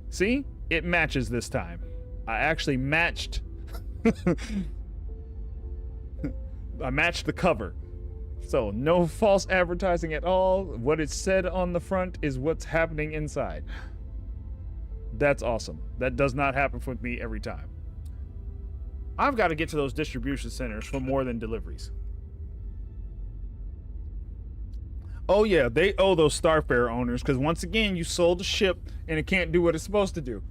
A: See? It matches this time. I actually matched... I matched the cover. So, no false advertising at all. What it said on the front is what's happening inside. That's awesome. That does not happen with me every time. I've got to get to those distribution centers for more than deliveries. Oh yeah, they owe those Starfarer owners, because once again, you sold a ship and it can't do what it's supposed to do.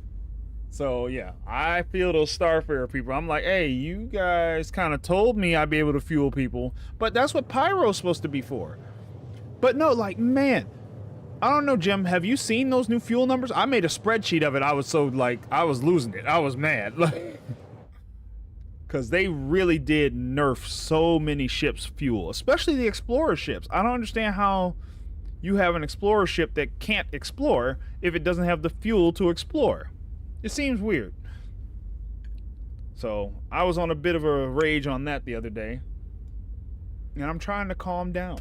A: So yeah, I feel those Starfarer people. I'm like, hey, you guys kind of told me I'd be able to fuel people, but that's what Pyro's supposed to be for. But no, like, man, I don't know, Jim. Have you seen those new fuel numbers? I made a spreadsheet of it. I was so like, I was losing it. I was mad. Because they really did nerf so many ships' fuel, especially the Explorer ships. I don't understand how you have an Explorer ship that can't explore if it doesn't have the fuel to explore. It seems weird. So I was on a bit of a rage on that the other day, and I'm trying to calm down.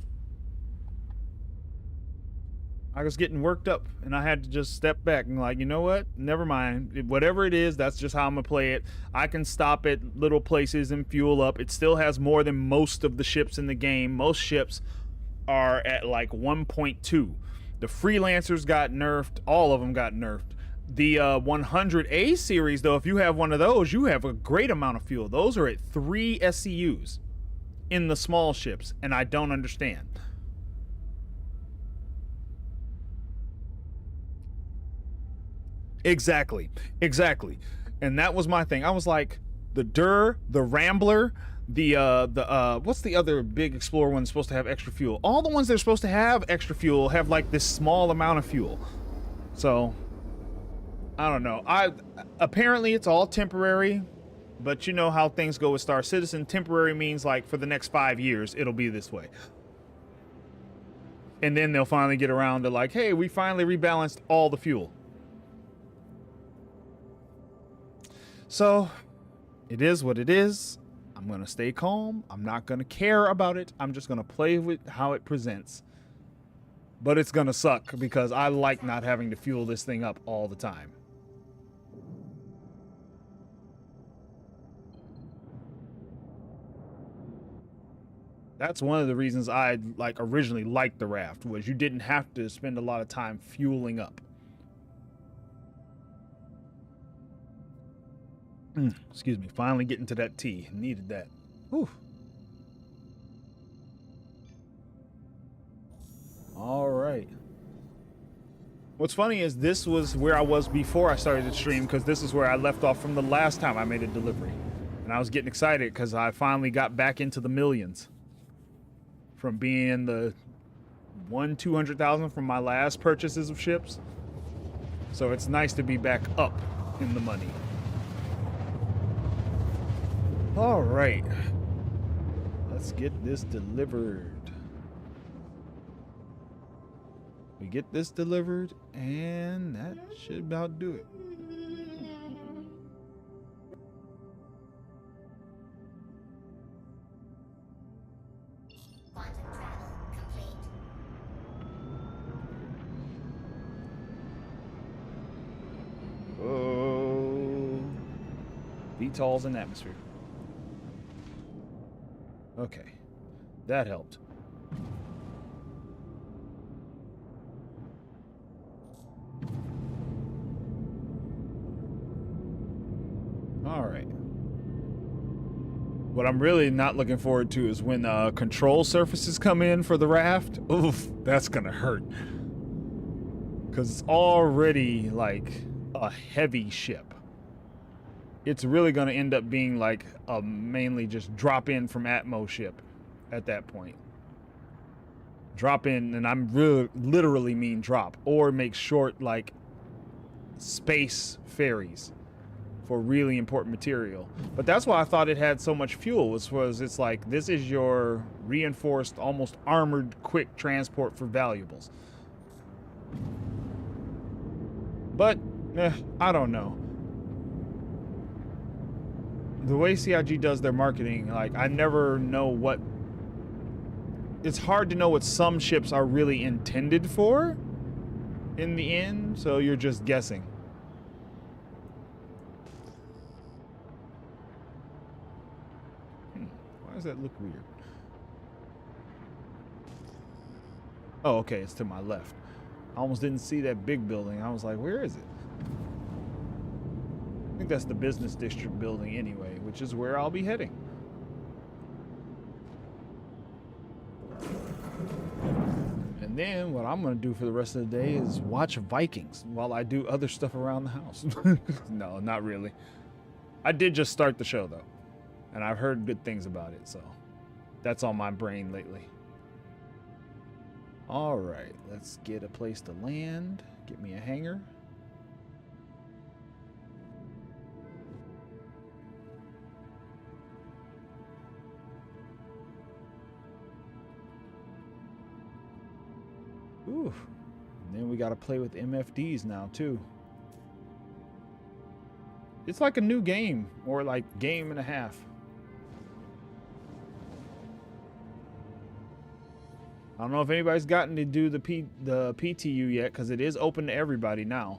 A: I was getting worked up, and I had to just step back and like, you know what? Never mind. Whatever it is, that's just how I'm gonna play it. I can stop at little places and fuel up. It still has more than most of the ships in the game. Most ships are at like 1.2. The Freelancers got nerfed. All of them got nerfed. The 100A series, though, if you have one of those, you have a great amount of fuel. Those are at 3 SCUs in the small ships, and I don't understand. Exactly. And that was my thing. I was like, the the Rambler, what's the other big Explorer one that's supposed to have extra fuel? All the ones that are supposed to have extra fuel have like this small amount of fuel. So I don't know. Apparently it's all temporary, but you know how things go with Star Citizen. Temporary means like for the next 5 years it'll be this way. And then they'll finally get around to like, hey, we finally rebalanced all the fuel. So it is what it is. I'm going to stay calm. I'm not going to care about it. I'm just going to play with how it presents. But it's going to suck because I like not having to fuel this thing up all the time. That's one of the reasons I originally liked the Raft, was you didn't have to spend a lot of time fueling up. Excuse me, finally getting to that tea. Needed that. Whew. All right. What's funny is this was where I was before I started the stream, because this is where I left off from the last time I made a delivery. And I was getting excited because I finally got back into the millions. From being in the 200,000 from my last purchases of ships. So it's nice to be back up in the money. All right. Let's get this delivered. We get this delivered, and that should about do it.
E: Quantum travel complete.
A: Oh. VTOLs in atmosphere. Okay. That helped. All right. What I'm really not looking forward to is when control surfaces come in for the Raft. Oof, that's gonna hurt. Because it's already like a heavy ship. It's really gonna end up being like a mainly just drop in from Atmo ship at that point. Drop in, and I'm really literally mean drop, or make short like space ferries for really important material. But that's why I thought it had so much fuel, was it's like, this is your reinforced, almost armored, quick transport for valuables. But, I don't know. The way CIG does their marketing, like, I never know what... It's hard to know what some ships are really intended for in the end, so you're just guessing. Why does that look weird? Oh, okay, it's to my left. I almost didn't see that big building. I was like, where is it? I think that's the business district building anyway, which is where I'll be heading. And And then what I'm going to do for the rest of the day is watch Vikings while I do other stuff around the house. No, not really. I did just start the show, though. And I've heard good things about it, so that's on my brain lately. All right, let's get a place to land. Get me a hangar. Ooh. And then we got to play with MFDs now, too. It's like a new game, or like game and a half. I don't know if anybody's gotten to do the PTU yet, because it is open to everybody now.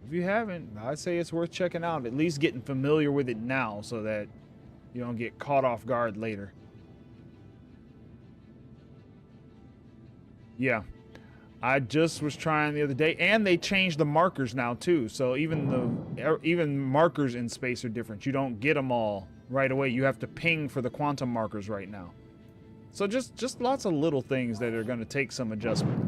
A: If you haven't, I'd say it's worth checking out. At least getting familiar with it now, so that you don't get caught off guard later. Yeah, I just was trying the other day, and they changed the markers now too. So even markers in space are different. You don't get them all right away. You have to ping for the quantum markers right now. So just lots of little things that are going to take some adjustment.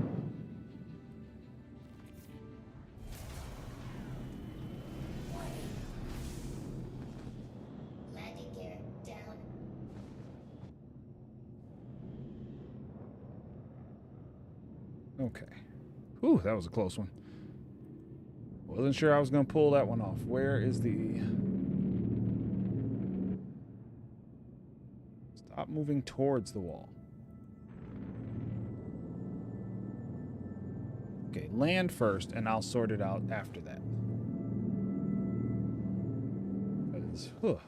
E: Landing gear down.
A: Okay. Whew, that was a close one. Wasn't sure I was going to pull that one off. Where is the... Stop moving towards the wall. Okay, land first, and I'll sort it out after that. 'Cause,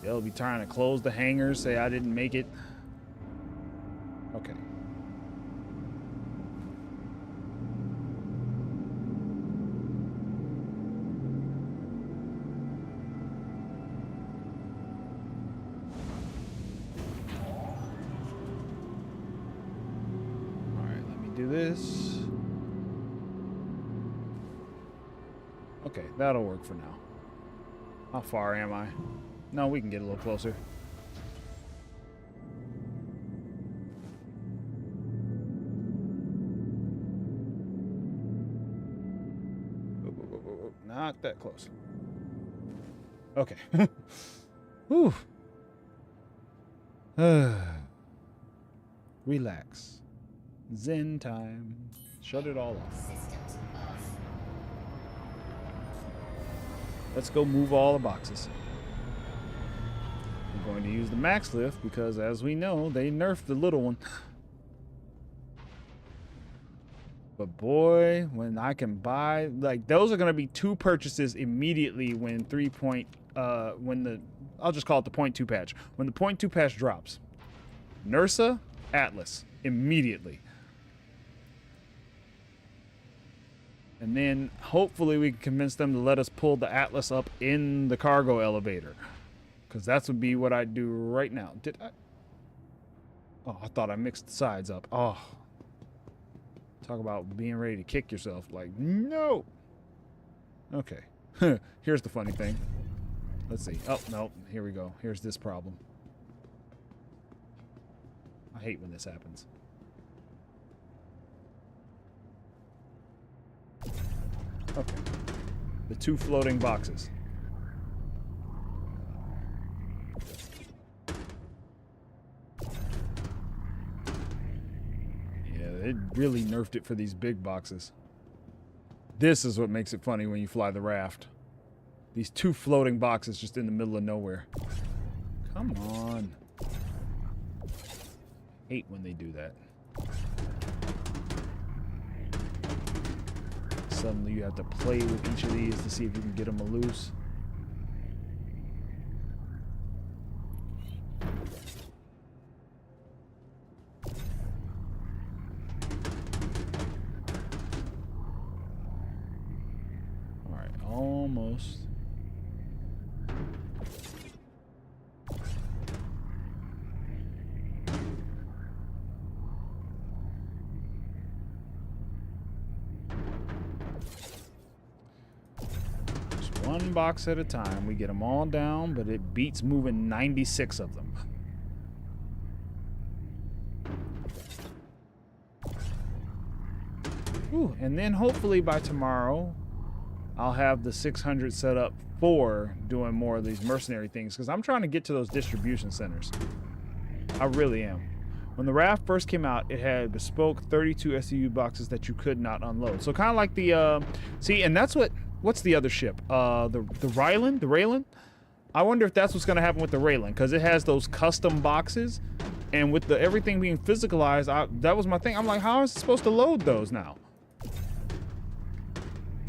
A: they'll be trying to close the hangars, say I didn't make it. Okay. Do this. Okay, that'll work for now. How far am I? No, we can get a little closer. Not that close. Okay. Whew. Relax. Zen time. Shut it all off.
E: Systems off.
A: Let's go move all the boxes. I'm going to use the max lift because, as we know, they nerfed the little one. But boy, when I can buy, like, those are going to be two purchases immediately when I'll just call it the 0.2 patch. When the 0.2 patch drops. NURSA, Atlas, immediately. And then hopefully we can convince them to let us pull the Atlas up in the cargo elevator. Because that would be what I'd do right now. Did I? Oh, I thought I mixed the sides up. Oh. Talk about being ready to kick yourself. Like, no. Okay. Here's the funny thing. Let's see. Oh, no. Here we go. Here's this problem. I hate when this happens. Okay. The two floating boxes. Yeah, it really nerfed it for these big boxes. This is what makes it funny when you fly the raft. These two floating boxes just in the middle of nowhere. Come on. Hate when they do that. Suddenly you have to play with each of these to see if you can get them loose. All right, almost. One box at a time. We get them all down, but it beats moving 96 of them. Whew, and then hopefully by tomorrow, I'll have the 600 set up for doing more of these mercenary things, because I'm trying to get to those distribution centers. I really am. When the Raft first came out, it had bespoke 32 SCU boxes that you could not unload. So kind of like the, see, and that's what's the other ship? The Rylan? The Raylan? I wonder if that's what's going to happen with the Raylan, because it has those custom boxes, and with the everything being physicalized, that was my thing. I'm like, how is it supposed to load those now?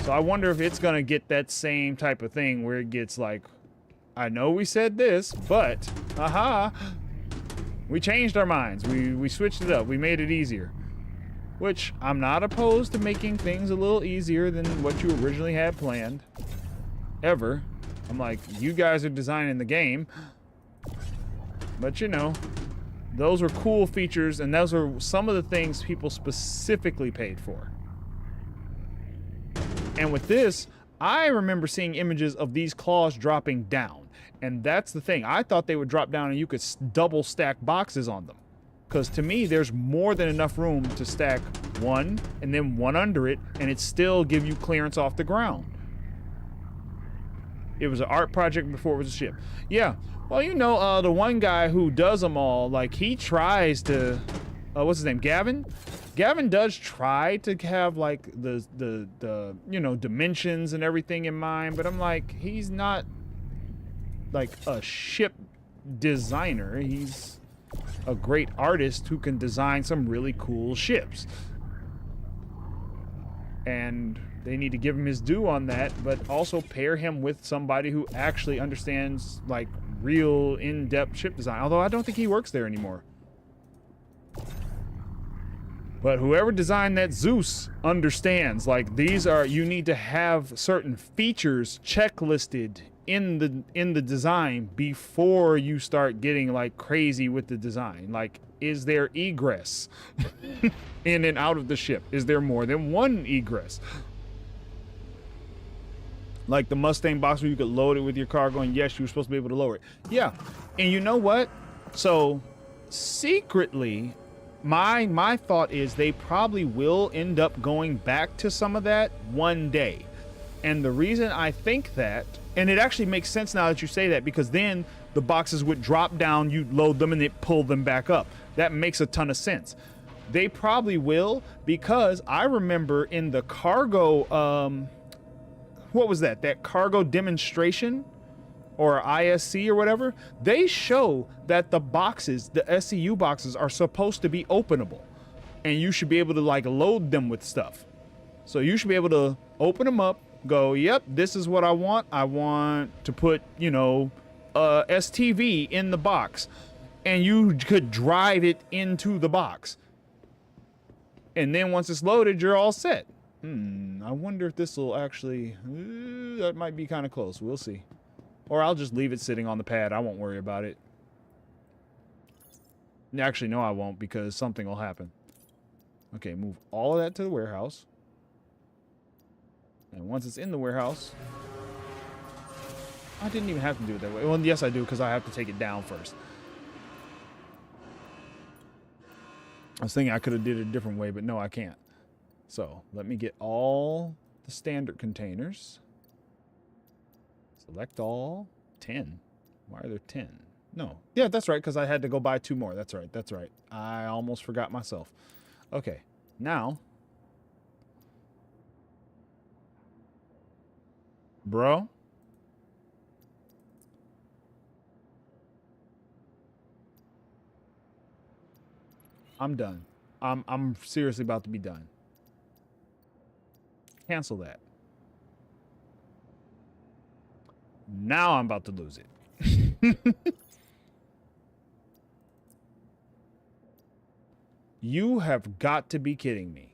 A: So I wonder if it's going to get that same type of thing where it gets like, I know we said this, but, aha, we changed our minds. We switched it up. We made it easier. Which, I'm not opposed to making things a little easier than what you originally had planned. Ever. I'm like, you guys are designing the game. But you know, those were cool features, and those are some of the things people specifically paid for. And with this, I remember seeing images of these claws dropping down. And that's the thing. I thought they would drop down and you could double stack boxes on them. Because to me, there's more than enough room to stack one and then one under it, and it still give you clearance off the ground. It was an art project before it was a ship. Yeah. Well, you know, the one guy who does them all, like, he tries to... what's his name? Gavin? Gavin does try to have, like, the you know, dimensions and everything in mind, but I'm like, he's not, like, a ship designer. He's a great artist who can design some really cool ships. And they need to give him his due on that, but also pair him with somebody who actually understands, like, real in-depth ship design. Although I don't think he works there anymore. But whoever designed that Zeus understands, like, these are, you need to have certain features checklisted in the design before you start getting, like, crazy with the design. Like, is there egress in and out of the ship? Is there more than one egress? Like the Mustang box where you could load it with your cargo, and yes, you were supposed to be able to lower it. Yeah, and you know what? So secretly, my thought is they probably will end up going back to some of that one day. And the reason I think that, and it actually makes sense now that you say that, because then the boxes would drop down, you'd load them, and it pull them back up. That makes a ton of sense. They probably will, because I remember in the cargo, what was that? That cargo demonstration or ISC or whatever, they show that the boxes, the SCU boxes, are supposed to be openable, and you should be able to, like, load them with stuff. So you should be able to open them up, go, yep, this is what I want. I want to put, you know, STV in the box, and you could drive it into the box. And then once it's loaded, you're all set. I wonder if this will actually, that might be kind of close. We'll see. Or I'll just leave it sitting on the pad. I won't worry about it. Actually, no, I won't, because something will happen. Okay, move all of that to the warehouse. And once it's in the warehouse, I didn't even have to do it that way. Well, yes, I do, because I have to take it down first. I was thinking I could have did it a different way, but no, I can't. So let me get all the standard containers. Select all. 10. Why are there 10? No. Yeah, that's right, because I had to go buy 2 more. That's right. That's right. I almost forgot myself. Okay. Now, bro, I'm done. I'm seriously about to be done. Cancel that. Now I'm about to lose it. You have got to be kidding me.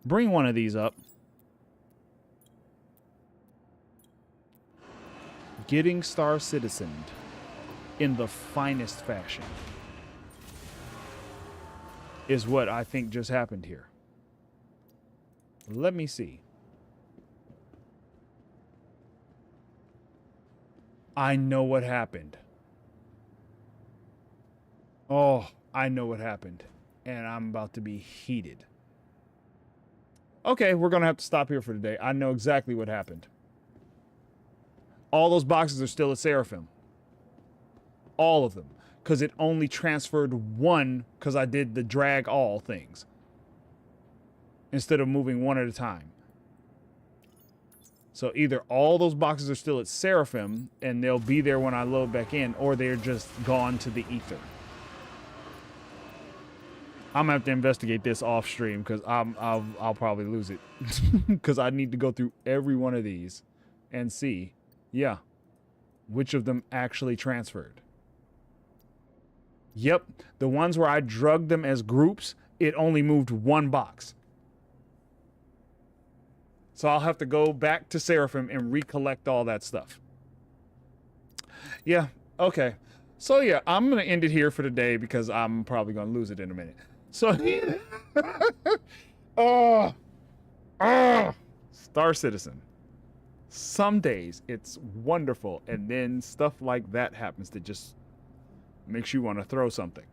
A: Bring one of these up. Getting Star Citizened in the finest fashion is what I think just happened here. Let me see. I know what happened. Oh, I know what happened. and I'm about to be heated. Okay, we're going to have to stop here for today. I know exactly what happened. All those boxes are still at Seraphim. All of them. Because it only transferred one because I did the drag all things. Instead of moving one at a time. So either all those boxes are still at Seraphim and they'll be there when I load back in, or they're just gone to the ether. I'm gonna have to investigate this off stream because I'll probably lose it because I need to go through every one of these and see, yeah, which of them actually transferred. Yep, the ones where I drugged them as groups, it only moved one box. So I'll have to go back to Seraphim and recollect all that stuff. Yeah, okay. So yeah, I'm going to end it here for today because I'm probably going to lose it in a minute. So, Star Citizen. Some days it's wonderful, and then stuff like that happens that just makes you want to throw something.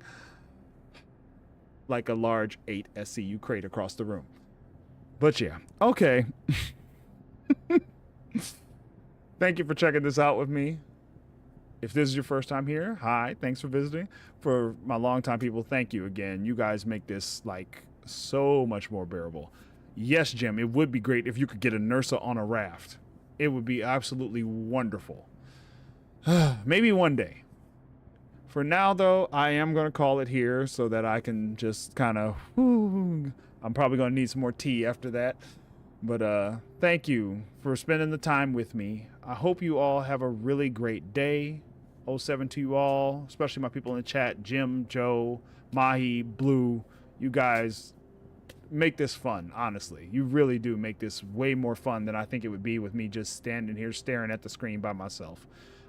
A: Like a large 8 SCU crate across the room. But yeah, okay. Thank you for checking this out with me. If this is your first time here, hi, thanks for visiting. For my longtime people, thank you again. You guys make this like so much more bearable. Yes, Jim, it would be great if you could get a Nursa on a raft. It would be absolutely wonderful. Maybe one day. For now, though, I am going to call it here so that I can just kind of... I'm probably going to need some more tea after that. But thank you for spending the time with me. I hope you all have a really great day. 07 to you all, especially my people in the chat. Jim, Joe, Mahi, Blue. You guys make this fun, honestly. You really do make this way more fun than I think it would be with me just standing here staring at the screen by myself.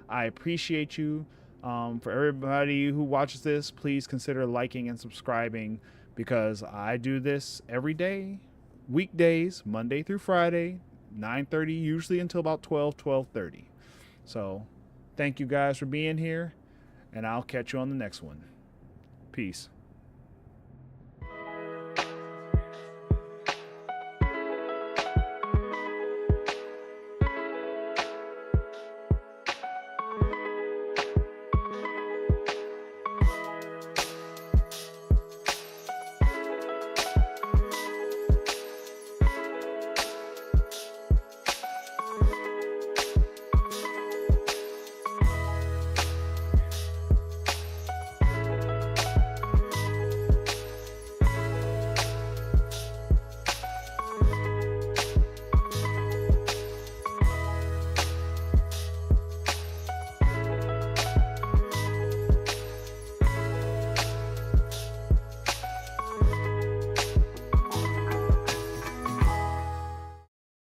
A: I appreciate you. For everybody who watches this, please consider liking and subscribing because I do this every day, weekdays, Monday through Friday, 9:30, usually until about 12:30. So thank you guys for being here, and I'll catch you on the next one. Peace.